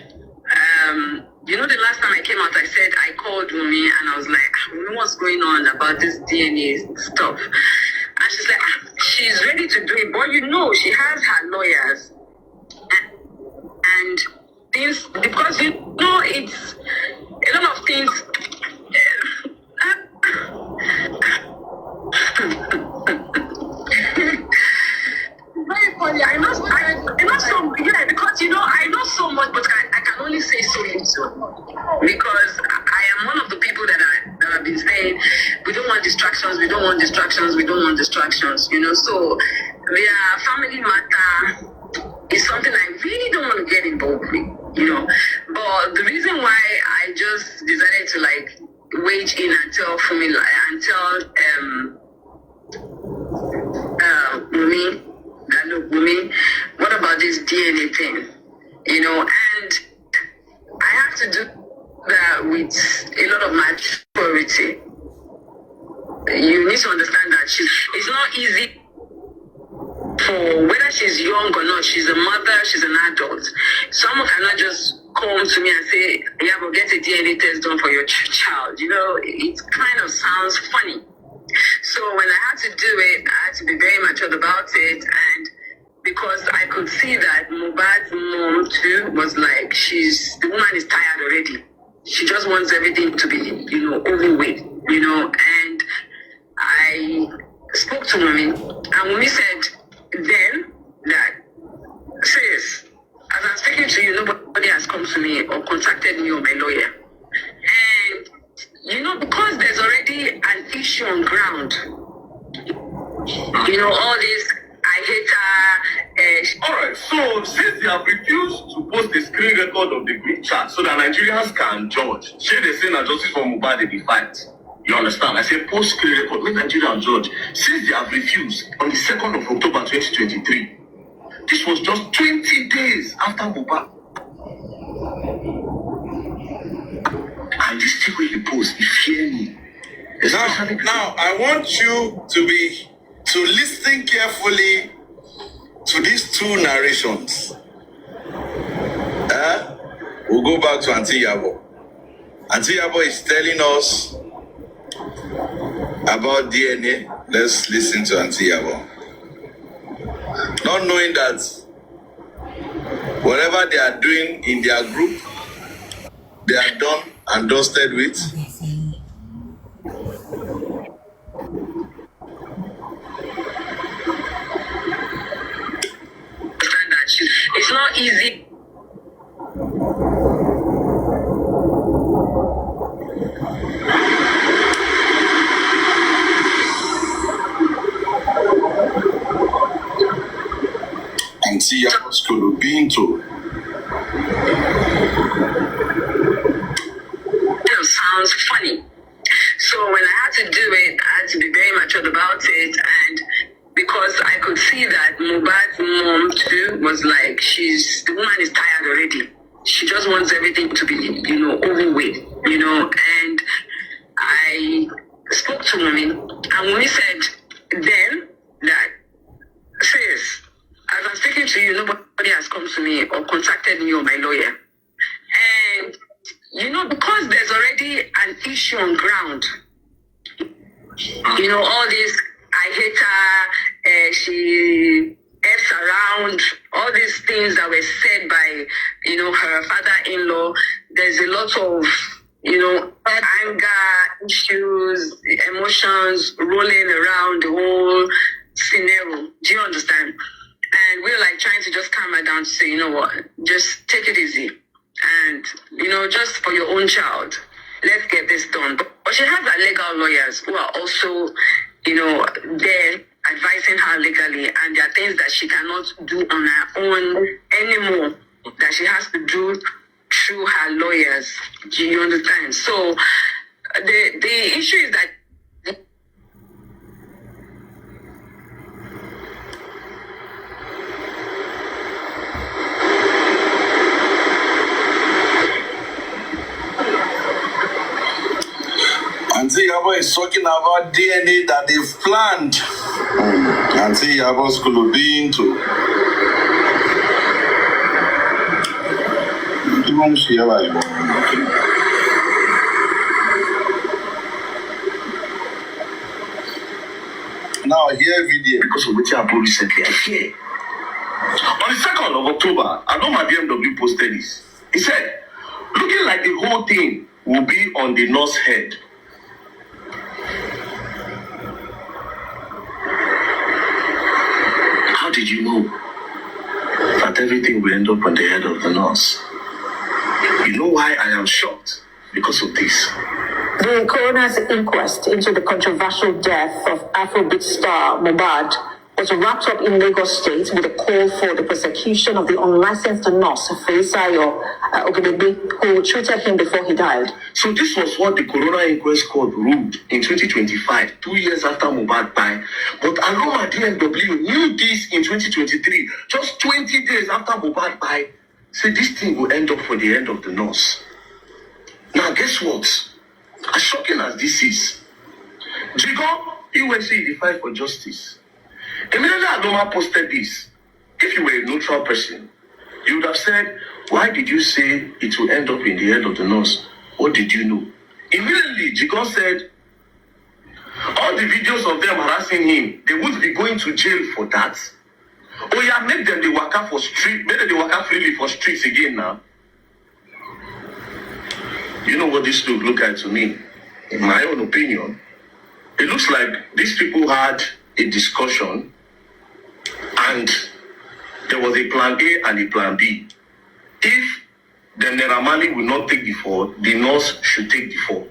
the last time I came out, I said I called Wumi and I was like, Wumi, what's going on about this DNA stuff? And she's like, she's ready to do it, but she has her lawyers. And things, because it's a lot of things. Very funny. I know so much, but I can only say so little, because I am one of the people that have been saying we don't want distractions. So their family matter is something I really don't want to get involved with, But the reason why I just decided to wage in and tell Wumi, what about this DNA thing? And I have to do that with a lot of maturity. You need to understand that it's not easy for whether she's young or not. She's a mother, she's an adult. Someone cannot just come to me and say, yeah, but get a DNA test done for your child. It kind of sounds funny. So when I had to do it, I had to be very mature about it, and because I could see that Mohbad's mom too was like, the woman is tired already. She just wants everything to be, over with, and I spoke to Wumi, and Wumi said then that, sis, as I'm speaking to you, nobody has come to me or contacted me or my lawyer. And, because there's already an issue on ground, all this, I hate her. All right, so since they have refused to post the screen record of the group chat so that Nigerians can judge, should they say that justice for Mohbad they be fight? You understand? I say post screen record, make Nigerians judge. Since they have refused on the 2nd of October 2023, this was just 20 days after Mohbad. And this thing where you post, you fear me. Now, I want you to listen carefully to these two narrations. We'll go back to Auntie Yabo. Auntie Yabo is telling us about DNA. Let's listen to Auntie Yabo. Not knowing that whatever they are doing in their group, they are done and dusted with. It's not easy. Auntie Yabo's Kolobinto. It sounds funny. So when I had to do it, I had to be very mature about it, and because I could see that Mohbad's mom too was like, the woman is tired already. She just wants everything to be, over with, and I spoke to Wumi, and Wumi said then that, sis, as I'm speaking to you, nobody has come to me or contacted me or my lawyer. And, because there's already an issue on ground, all this, I hate her, she F's around, all these things that were said by, her father-in-law, there's a lot of, anger, issues, emotions rolling around the whole scenario. Do you understand? And we're trying to just calm her down to say, what, just take it easy. And, just for your own child, let's get this done. But she has her legal lawyers who are also, there advising her legally, and there are things that she cannot do on her own anymore, that she has to do through her lawyers. Do you understand? So the issue is that Auntie Yabo is talking about DNA that they've planned. Auntie Yabo's going to be into. Now here video because of what happened recently. I hear. On the 2nd of October, I know my BMW posted this. He said, looking like the whole thing will be on the North's head. How did you know that everything will end up on the head of the nurse? You know why I am shocked? Because of this. The coroner's inquest into the controversial death of Afrobeat star Mohbad was wrapped up in Lagos State with a call for the prosecution of the unlicensed nurse Feisayo Ogedegbe, who treated him before he died. So this was what the coroner inquest court ruled in 2025, 2 years after Mohbad died. But Aloma DMW knew this in 2023, just 20 days after Mohbad died. Said this thing will end up for the end of the nurse. Now guess what? As shocking as this is, Jigo, USA in the fight for justice. Immediately Aloma posted this. If you were a neutral person, you would have said, why did you say it will end up in the head of the nurse? What did you know? Immediately, Jigo said, all the videos of them harassing him, they would be going to jail for that. Oh yeah, make them the waka for street, make them the waka freely for streets again now. You know what this look like to me? In my own opinion, it looks like these people had a discussion and there was a plan A and a plan B. If the Naira Marley will not take the fall, the nurse should take the fall.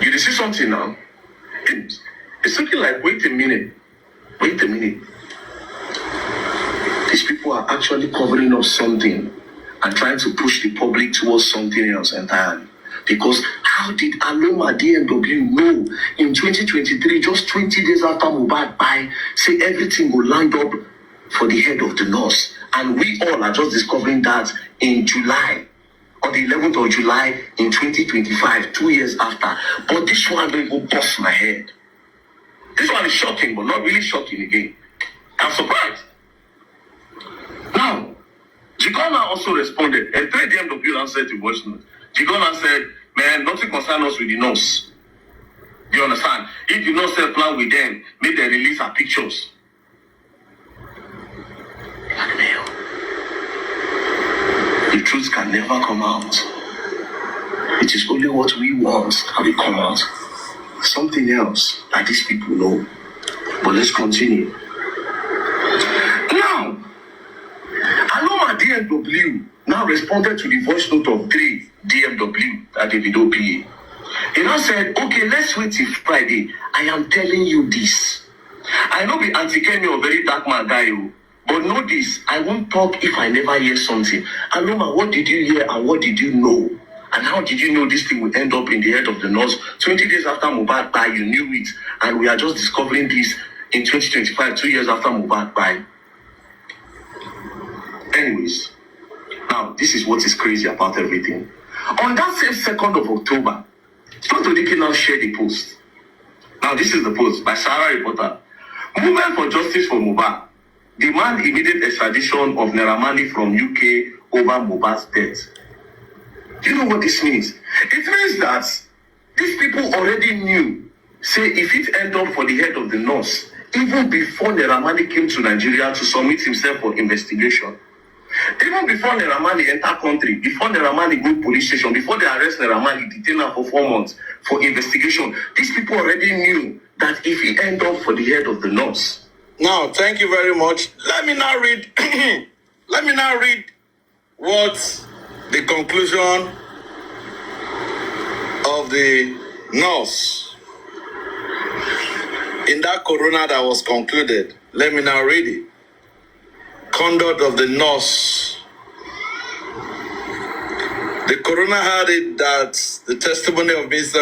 You see something now? It's looking like, wait a minute. These people are actually covering up something and trying to push the public towards something else entirely. Because how did Aloma DMW know in 2023, just 20 days after Mohbad died, say everything will land up for the head of the nurse? And we all are just discovering that in July, on the 11th of July in 2025, 2 years after. But this one don't even bust my head. This one is shocking, but not really shocking again. I'm surprised. Now, Jigona also responded, and 3 DMW answered the voice note. Jigona said, man, nothing concerns us with the nurse. Do you understand? If the nurse said plan with them, make them release her pictures. Blackmail. The truth can never come out. It is only what we want that will come out. Something else that these people know. But let's continue. Now, Aloma DMW now responded to the voice note of 3 DMW that Davido PA. He now said, okay, let's wait till Friday. I am telling you this. I know the anti-Kemi or very dark man guy, but know this, I won't talk if I never hear something. Aloma, what did you hear and what did you know? And how did you know this thing would end up in the head of the nurse? 20 days after Mohbad died, you knew it. And we are just discovering this in 2025, 2 years after Mohbad died. Anyways, now this is what is crazy about everything. On that same 2nd of October, Dike now shared a post. Now this is the post by Sarah Reporter. Movement for justice for Mohbad. Demand immediate extradition of Naira Marley from UK over Mohbad's death. Do you know what this means? It means that these people already knew, say, if it ended up for the head of the nurse, even before Naira Marley came to Nigeria to submit himself for investigation, even before Naira Marley enter country, before Naira Marley go police station, before they arrest Naira Marley, detain her for 4 months for investigation, these people already knew that if it ended up for the head of the nurse. Now, thank you very much. Let me now read. Let me now read what the conclusion of the nurse in that corona that was concluded. Let me now read it. Conduct of the nurse. The corona had it that the testimony of Mr.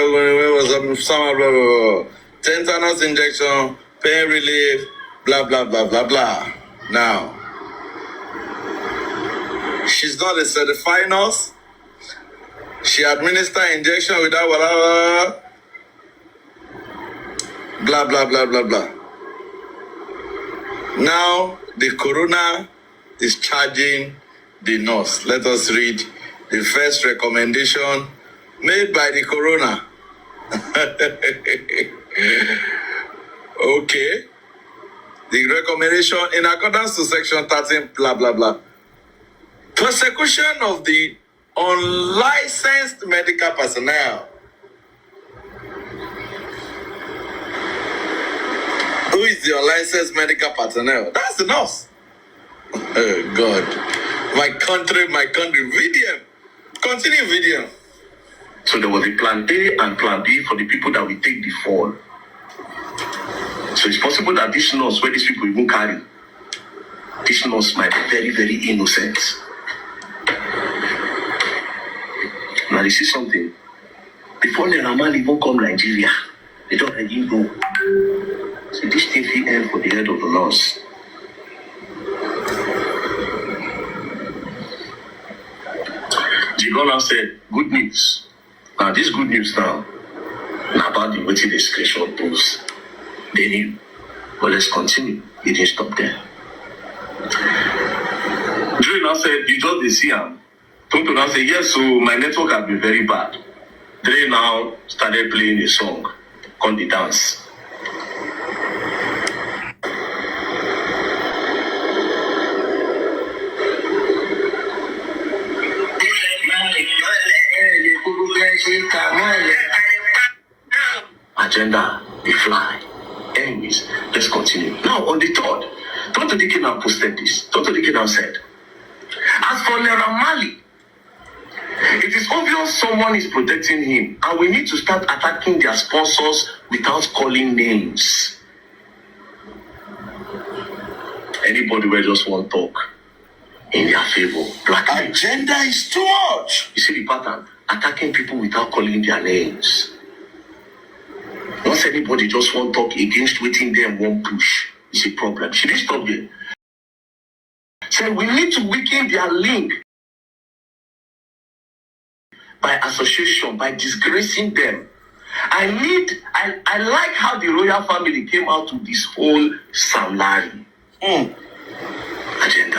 was some blah, blah, blah, blah. Tetanus injection, pain relief, blah, blah, blah, blah, blah. Now, she's not a certified nurse. She administered injection without whatever, blah, blah, blah, blah, blah. Now, the corona is charging the nurse. Let us read the first recommendation made by the corona. Okay. The recommendation in accordance to section 13, blah, blah, blah. Persecution of the unlicensed medical personnel. Who is the unlicensed medical personnel? That's the nurse. Oh, God. My country. VDM. Continue, VDM. So there was a plan A and plan B for the people that will take the fall. So it's possible that this nurse, where these people even carry, this nurse might be very, very innocent. Now you see something. Before Naira even come Nigeria, they don't let him go. So this thing he end for the head of the nurse. Jigola said, good news. Now this good news now about the waiting discretion post. They knew. But let's continue. It didn't stop there. Drew now said, you just see him. Tonto now said, yes, so my network has been very bad. Dre now started playing a song on the dance. Agenda, they fly. Anyways, let's continue. Now, on the 3rd, Tonto Dike now posted this. Tonto Dike now said, as for Marley, it is obvious someone is protecting him, and we need to start attacking their sponsors without calling names. Anybody will just want to talk in their favor. Black agenda is too much. You see the pattern? Attacking people without calling their names. Once anybody just want to talk against waiting them one push, it's a problem. Should they stop there? So we need to weaken their link by association, by disgracing them. I like how the royal family came out to this whole Sam Larry. Agenda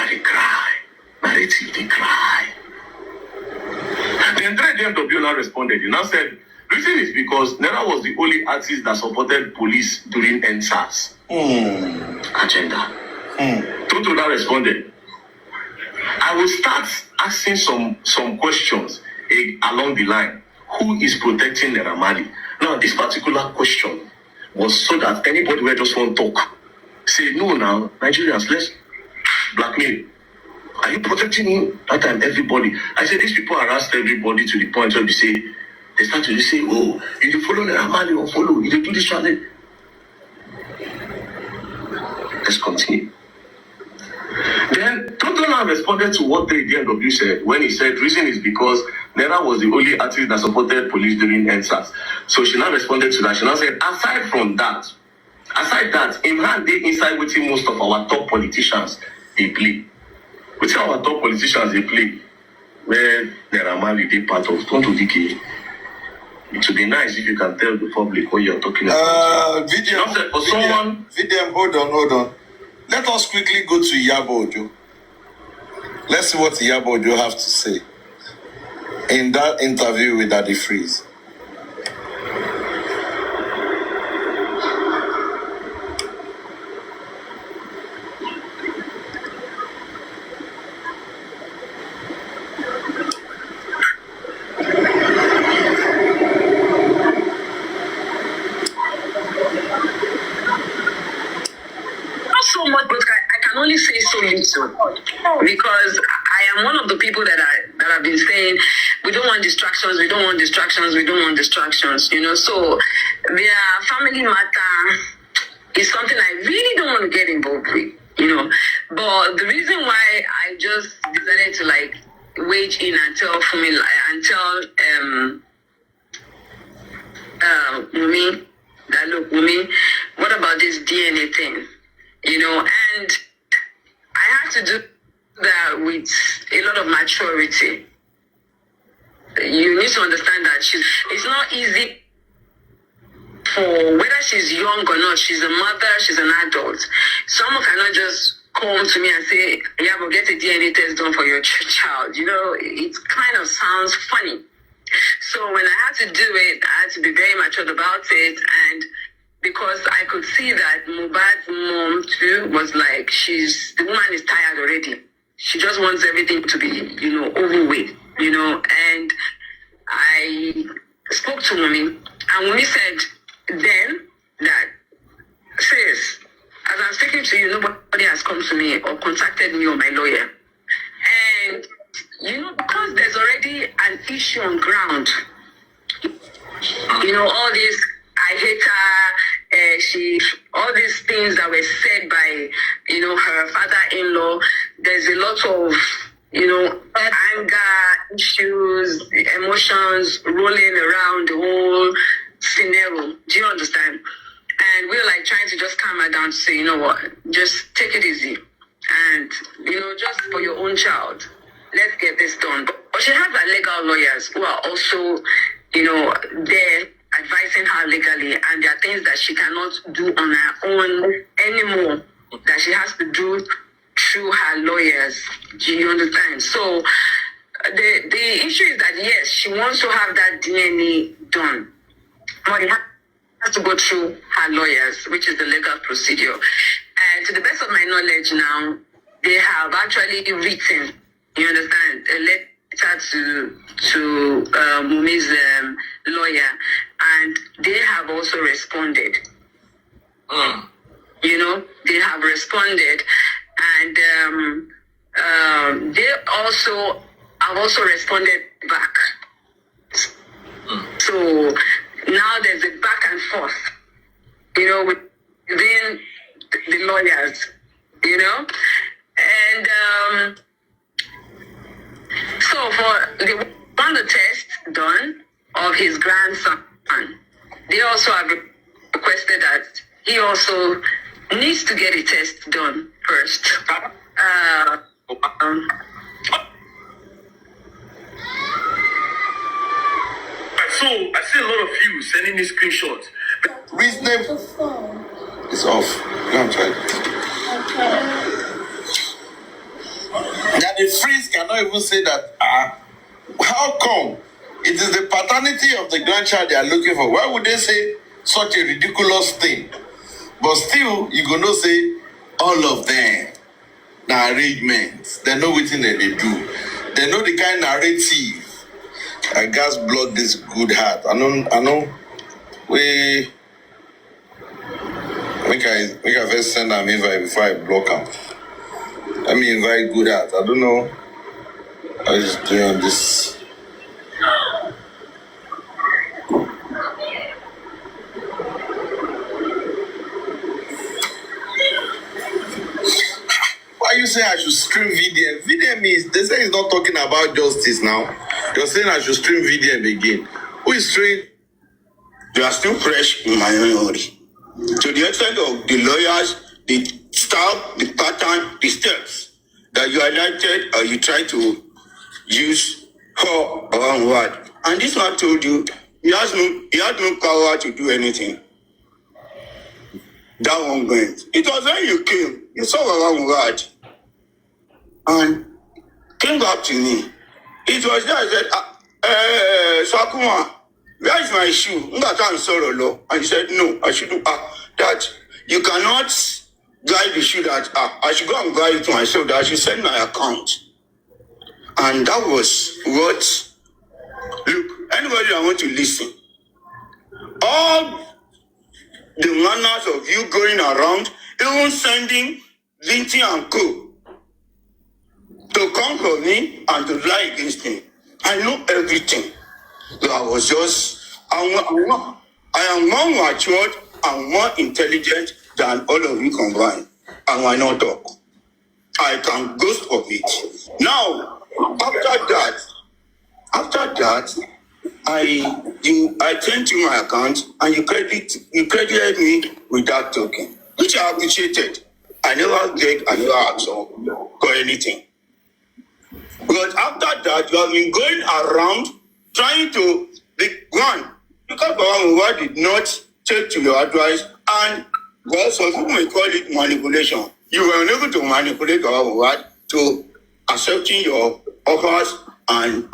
they cry. Narrative they cry. Then DMW now responded. He now said, reason is because Naira was the only artist that supported police during NSAS. Agenda. Toto now responded. I will start asking some questions along the line. Who is protecting Naira Marley? Now, this particular question was so that anybody who just want to talk, say, no, now, Nigerians, let's blackmail. Are you protecting him? That time, everybody. I said, these people harassed everybody to the point where they say, they start to say, oh, you do follow Naira Marley or follow, you do this channel. Let's continue. Then Toto now responded to what the DMW said when he said reason is because Naira was the only artist that supported police during NSAS. So she now responded to that. She now said, aside that, in hand they inside waiting most of our top politicians they play. With our top politicians they play, where Naira Marley they part of Tonto Dike. It would be nice if you can tell the public what you're talking about. VDM, hold on. Let us quickly go to Iyabo Ojo. Let's see what Iyabo Ojo have to say in that interview with Daddy Freeze. Only say so little because I am one of the people that are have been saying, we don't want distractions, we don't want distractions, we don't want distractions, you know. So their family matter is something I really don't want to get involved with, you know. But the reason why I just decided to like wage in and tell Wumi that, look, Wumi, what about this DNA thing? You know, and I have to do that with a lot of maturity. You need to understand that it's not easy for whether she's young or not, she's a mother, she's an adult. Someone cannot just come to me and say, yeah, but get a DNA test done for your child. You know, it kind of sounds funny. So when I had to do it, I had to be very mature about it. And because I could see that Mohbad's mom too was like, the woman is tired already. She just wants everything to be, you know, over with, you know. And I spoke to Wumi, and Wumi said then that, sis, as I'm speaking to you, nobody has come to me or contacted me or my lawyer. And, you know, because there's already an issue on ground, you know, all this, I hate her, all these things that were said by, you know, her father-in-law, there's a lot of, you know, anger, issues, emotions rolling around the whole scenario. Do you understand? And we're like trying to just calm her down to say, you know what, just take it easy. And, you know, just for your own child, let's get this done. But she has her legal lawyers who are also, you know, there advising her legally. And there are things that she cannot do on her own anymore, that she has to do through her lawyers. Do you understand? So the issue is that, yes, she wants to have that DNA done. But it has to go through her lawyers, which is the legal procedure. And to the best of my knowledge now, they have actually written, you understand, a letter to Mumi's lawyer, and they have also responded. You know, they have responded, and they also have also responded back. So now there's a back and forth, you know, within the lawyers, you know. And so for the one the test done of his grandson, they also have requested that he also needs to get a test done first. So I see a lot of you sending me screenshots. Reasonable. It's off. Go and try. That the freeze cannot even say that. How come? It is the paternity of the grandchild they are looking for. Why would they say such a ridiculous thing? But still, you gonna say all of them. The arrangements. They know what they do. They know the kind of narrative. I guess block this good heart. I know. We make I first send an invite before I block him. Let me invite good heart. I don't know. I just doing this. Why you say I should stream VDM? VDM is, they say it's not talking about justice now. You're saying I should stream VDM again. Who is streaming? They are still fresh in my memory. To the extent of the lawyers, the style, the pattern, the steps that you highlighted or you try to use her around what. And this man told you he had no power to do anything. That one went. It was when you came, you saw around what, and came back to me. It was there I said, Sakuma, where is my shoe? And he said, no, I should do that. You cannot drive the shoe that I should go and buy it myself, that I should send my account. And that was what, look, anybody that want to listen, all the manners of you going around, even sending Linty and Co. to come for me and to lie against me. I know everything. So I was just, I am more matured and more intelligent than all of you combined. And why not talk? I can ghost of it. Now, after that, I turned to my account and you credited me with that token, which I appreciated. I never asked for anything. But after that, you have been going around trying to be one because Mohbad did not take to your advice, and well, some people may call it manipulation. You were unable to manipulate Mohbad to accepting your offers and.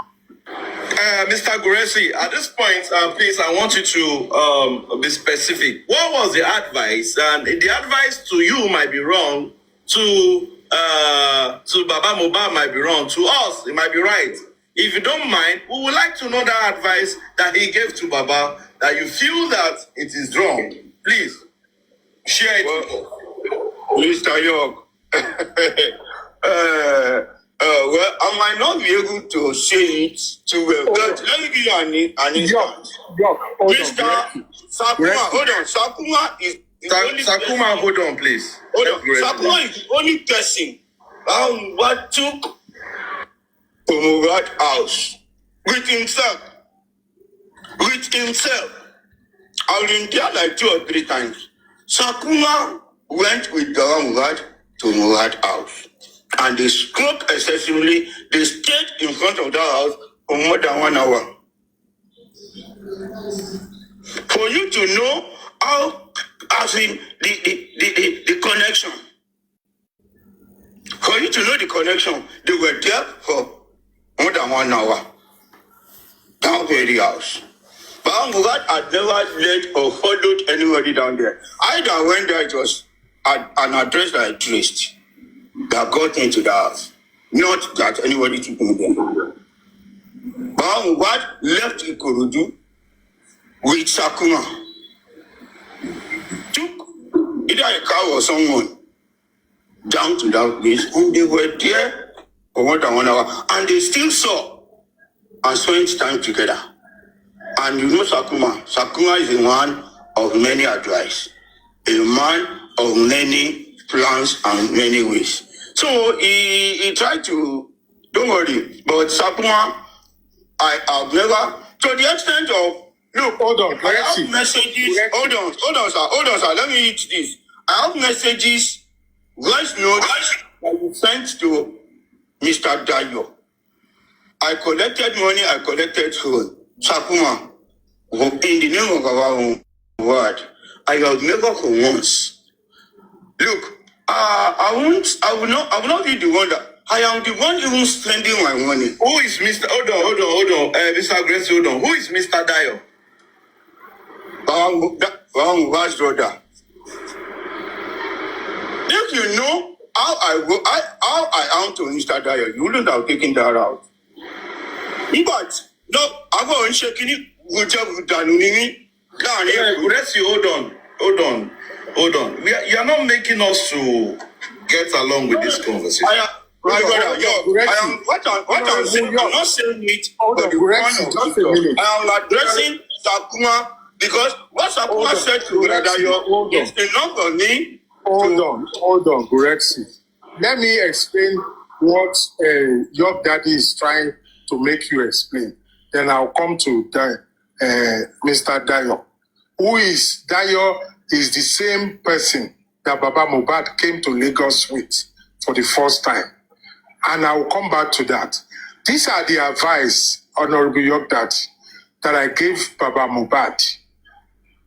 Mr. Guresi, at this point, please, I want you to be specific. What was the advice? And the advice to you might be wrong, to Baba Mohbad might be wrong, to us, it might be right. If you don't mind, we would like to know that advice that he gave to Baba, that you feel that it is wrong. Please, share it with us. Mr. York. Well, I might not be able to say it too well, but let me give you an instance. Mr. Sakuma, hold on. Sakuma is the only Sakuma, hold on, please. Hold on. Sakuma is the only person what took to Mohbad house with himself. I've been there like 2 or 3 times. Sakuma went with Mohbad to Mohbad house. And they spoke excessively. They stayed in front of that house for more than 1 hour. For you to know how, as in the connection. For you to know the connection, they were there for more than 1 hour. That very house. But Mohbad had never led or followed anybody down there. Either when there it was an address that I traced. That got into the house. Not that anybody took me there. But Mohbad left Ikorodu with Sakuma. Took either a car or someone down to that place, and they were there for more than 1 hour. And they still saw and spent time together. And you know Sakuma. Sakuma is a man of many advice. A man of many plans and many ways. So he tried to, don't worry, but Sakuma, I have never, to the extent of, look, hold on, I have messages, hold on, sir, let me hit this. I have messages, voice notes that you sent to Mr. Dayo. I collected money, I collected phone. Sakuma, in the name of our own word, I have never for once. Look, I will not be the one that I am the one even spending my money. Who is Mr. Hold on. Mr. Grace, hold on. Who is Mr. Dayo? Mohbad's brother. If you know how I am to Mr. Dayo, you wouldn't have taken that out. But no, I'm going to shake it. Hold on. You are not making us to get along with this conversation. I'm not saying it for the fun. I am addressing Sakuma because what Sakuma said to Dayo is enough for me. Hold on, Gurexi. Let me explain what your daddy is trying to make you explain. Then I'll come to Mr. Dayo. Who is Dayo? Is the same person that Baba Mohbad came to Lagos with for the first time. And I will come back to that. These are the advice, Honorable York, that I gave Baba Mohbad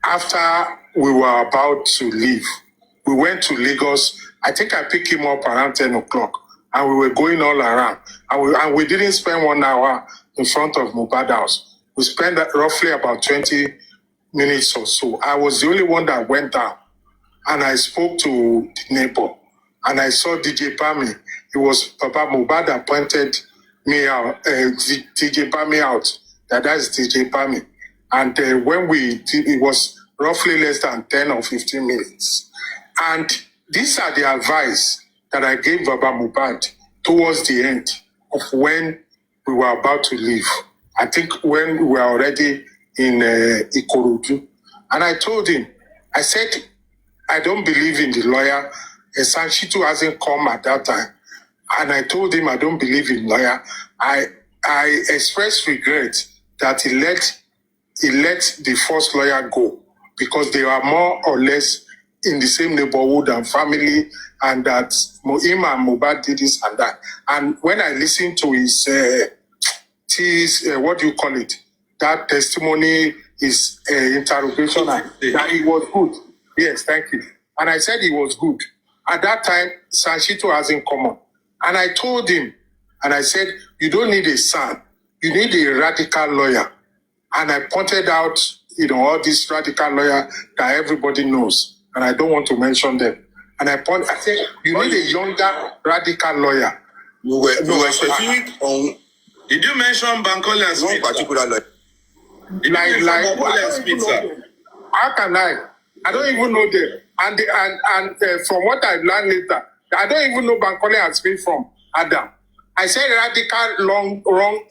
after we were about to leave. We went to Lagos. I think I picked him up around 10 o'clock. And we were going all around. And we didn't spend 1 hour in front of Mohbad house. We spent roughly about 20 minutes or so. I was the only one that went down, and I spoke to the neighbor, and I saw DJ Pami. It was Papa Mohbad that pointed me out, DJ Pami out. That's DJ Pami. And when it was roughly less than 10 or 15 minutes. And these are the advice that I gave Baba Mohbad towards the end of when we were about to leave. I think when we were already in Ikorodu. And I told him, I said, I don't believe in the lawyer. Sanshitu hasn't come at that time. And I told him I don't believe in lawyer. I expressed regret that he let the first lawyer go because they are more or less in the same neighborhood and family, and that him and Mohbad did this and that. And when I listened to his what do you call it? That testimony, his interrogation, that he was good. Yes, thank you. And I said he was good. At that time, Sanshito hasn't come on. And I told him, and I said, you don't need a son. You need a radical lawyer. And I pointed out, all these radical lawyers that everybody knows. And I don't want to mention them. And I said, you need a younger radical lawyer. We were specific on. Did you mention Bankole and Smith? One particular lawyer. How can I? I don't even know them. And from what I learned later, I don't even know Bankole and Smith from Adam. I said radical,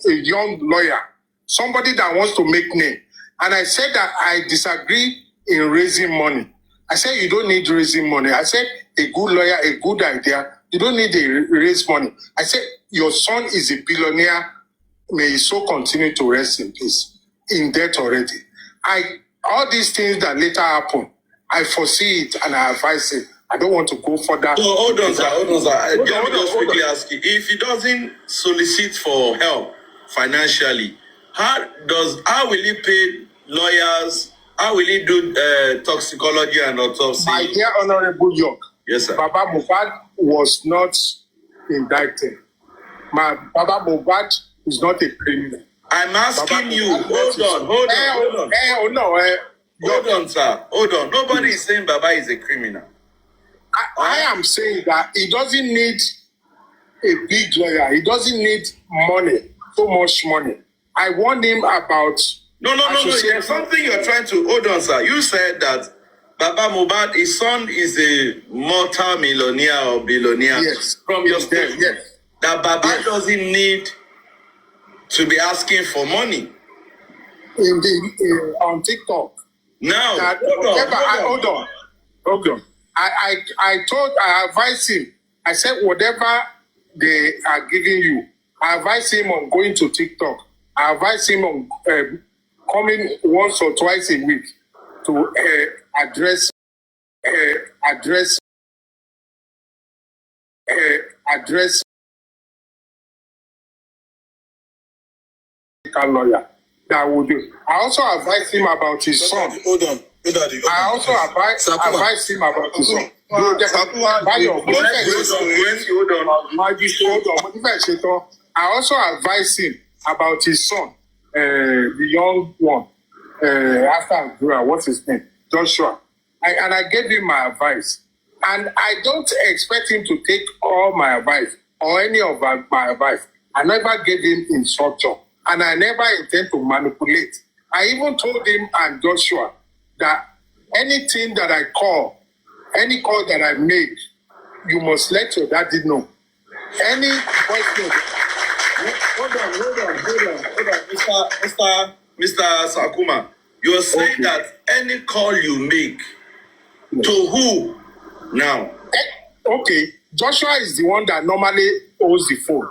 a young lawyer, somebody that wants to make name. And I said that I disagree in raising money. I said you don't need raising money. I said a good lawyer, a good idea. You don't need to raise money. I said your son is a billionaire. May he so continue to rest in peace. In debt already. All these things that later happen, I foresee it and I advise it. I don't want to go further. So hold on, sir. Let me just quickly ask you. If he doesn't solicit for help financially, how will he pay lawyers? How will he do toxicology and autopsy? My dear Honorable York, yes, sir. Baba Mohbad was not indicted. Baba Mohbad is not a criminal. I'm asking you. Hold on, sir. Hold on. Nobody is saying Baba is a criminal. I am saying that he doesn't need a big lawyer. He doesn't need money, so much money. I warned him about... No. There's something you're trying to... Hold on, sir. You said that Baba Mohbad, his son is a multi-millionaire or billionaire. Yes. From your statement. Yes. That Baba doesn't need to be asking for money. On TikTok. Now, hold on. I advised him. I said, whatever they are giving you, I advise him on going to TikTok. I advise him on coming once or twice a week to address lawyer that would do. I also advise him about his son. Hold on. I also advise him about his son. I also advise him about his son, the young one, after what's his name? Joshua. And I gave him my advice. And I don't expect him to take all my advice or any of my advice. I never gave him instruction. And I never intend to manipulate. I even told him and Joshua that anything that I call, any call that I make, you must let your daddy know. Any question. Hold on. Mr. Sakuma, you're saying that any call you make, to who now? Okay, Joshua is the one that normally holds the phone.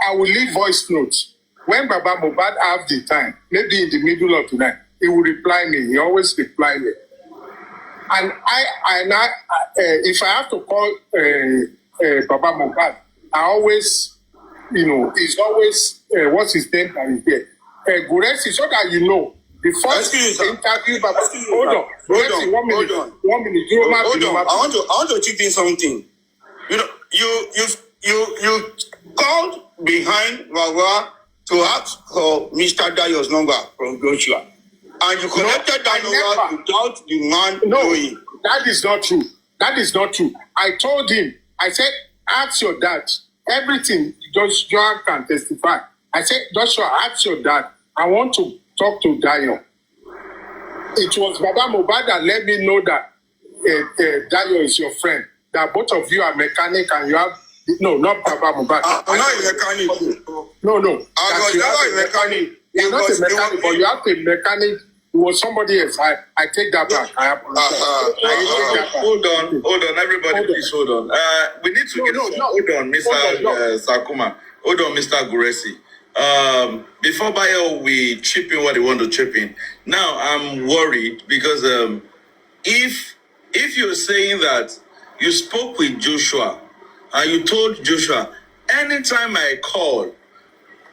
I will leave voice notes. When Baba Mohbad have the time, maybe in the middle of the night, he will reply me. He always reply me. And if I have to call Baba Mohbad, I always, he's always, what's his name that is there? Guresi, so that you know. The first interview, Baba, hold on. 1 minute. I want to chip in something. You called behind Wawa to ask for Mr. Dayo's number from Joshua. And you connected that number without the man knowing. That is not true. I told him, I said, ask your dad. Everything Joshua can testify. I said, Joshua, ask your dad. I want to talk to Dayo. It was Baba Mohbad that let me know that Dayo is your friend. That both of you are mechanic and you have No, not Papa Mohbad. I'm not a mechanic. No. I was never a mechanic. You're not a mechanic, but you have a mechanic. It was somebody else. I take that back. I apologize. Hold on, everybody, please hold on. We need to hold on, Mr. Sakuma. Hold on, Mr. Guresi. Before Bayo, we chip in what they want to chip in. Now, I'm worried because if you're saying that you spoke with Joshua and you told Joshua, anytime I call,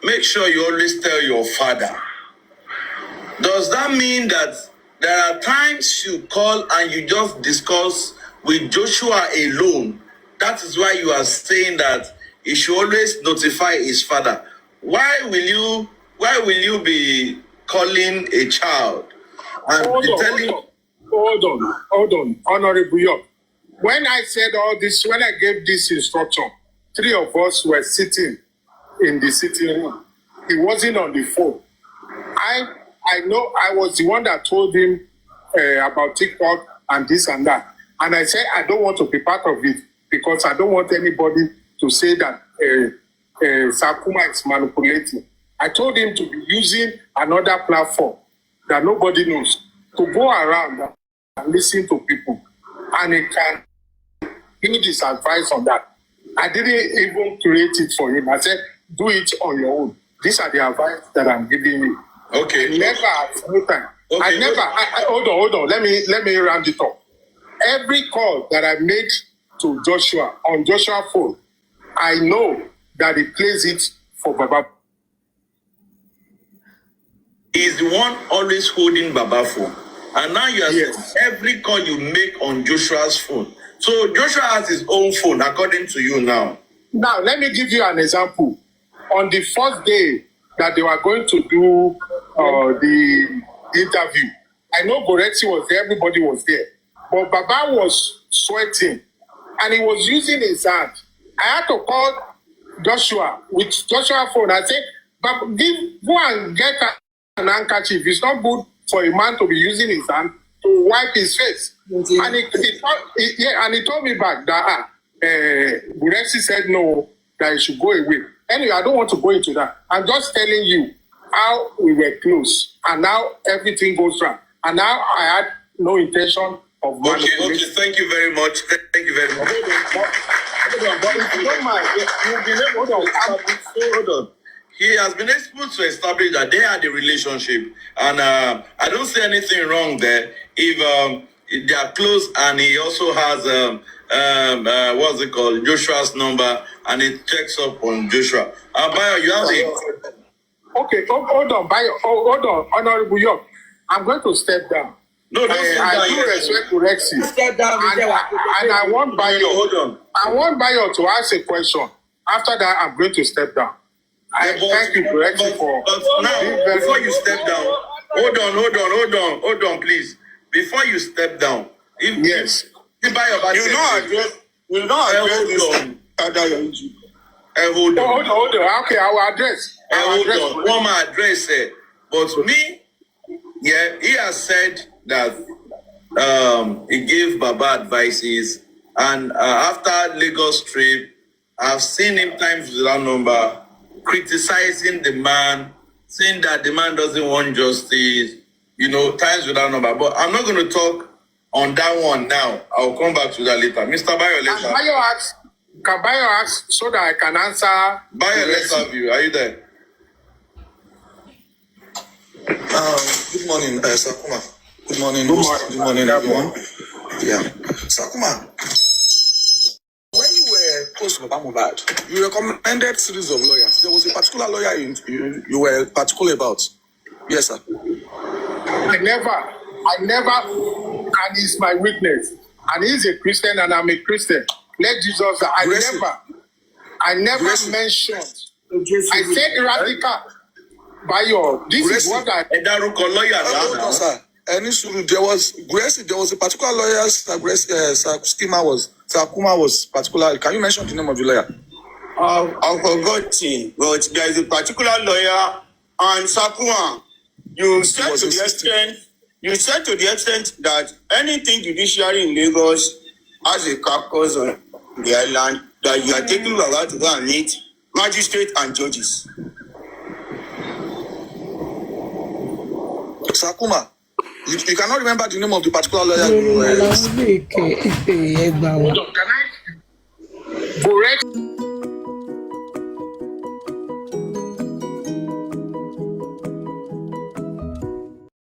make sure you always tell your father. Does that mean that there are times you call and you just discuss with Joshua alone? That is why you are saying that he should always notify his father. Why will you be calling a child and Hold on, Honorable York. When I said all this, when I gave this instruction, 3 of us were sitting in the sitting room. He wasn't on the phone. I know I was the one that told him about TikTok and this and that. And I said, I don't want to be part of it because I don't want anybody to say that Sakuma is manipulating. I told him to be using another platform that nobody knows to go around and listen to people. And he can give his advice on that. I didn't even create it for him. I said, do it on your own. These are the advice that I'm giving you. Okay. Never at no time. Okay. Hold on. Let me round it up. Every call that I made to Joshua on Joshua's phone, I know that he plays it for Baba. He's the one always holding Baba phone. And now you are saying every call you make on Joshua's phone. So Joshua has his own phone, according to you now. Now, let me give you an example. On the first day that they were going to do the interview, I know Goretti was there, everybody was there. But Baba was sweating and he was using his hand. I had to call Joshua with Joshua's phone. I said, but go and get an handkerchief. It's not good for a man to be using his hand to wipe his face. Mm-hmm. And he told me back that Goretti said no, that he should go away. Anyway, I don't want to go into that. I'm just telling you how we were close and now everything goes wrong. And now I had no intention of manipulating. Okay, thank you very much. Thank you very much. Hold on. He has been able to establish that they had a relationship. And I don't see anything wrong there. If they are close and he also has, what's it called, Joshua's number, and it checks up on Joshua. Bayo, you have the... Okay, hold on, Bayo. Hold on, Honorable York. I'm going to step down. No, don't step down. I do respect Rexy. Step down. And I want Bayo. Hold on. I want Bayo to ask a question. After that, I'm going to step down. Thank you, Rexy, for... Now, before you step down, hold on, please. Before you step down, yes. You don't address this other injury. Hold on. Okay, I will address. One more address. But me, he has said that he gave Baba advices, and after Lagos trip, I've seen him times without number criticizing the man, saying that the man doesn't want justice, times without number. But I'm not going to talk on that one now. I'll come back to that later. Mr. Bayo, later. Can Bayo ask so that I can answer? Bayo, let's have you. Are you there? Good morning, Sakuma. Good morning, everyone. Yeah. Sakuma, when you were close to Mohbad, you recommended series of lawyers. There was a particular lawyer you were particular about. Yes, sir. I never, and he's my witness. And he's a Christian and I'm a Christian. Let Jesus, I never mentioned. I said radical. Bayo, this is what I... Sir. There was a particular lawyer, Sakuma was particular. Can you mention the name of the lawyer? I've forgotten, but there is a particular lawyer, and Sakuma, you said to the extent that anything judiciary in Lagos has a caucus on the island, that you are taking Baba to go and meet magistrates and judges. Sakuma, you cannot remember the name of the particular lawyer you Can I correct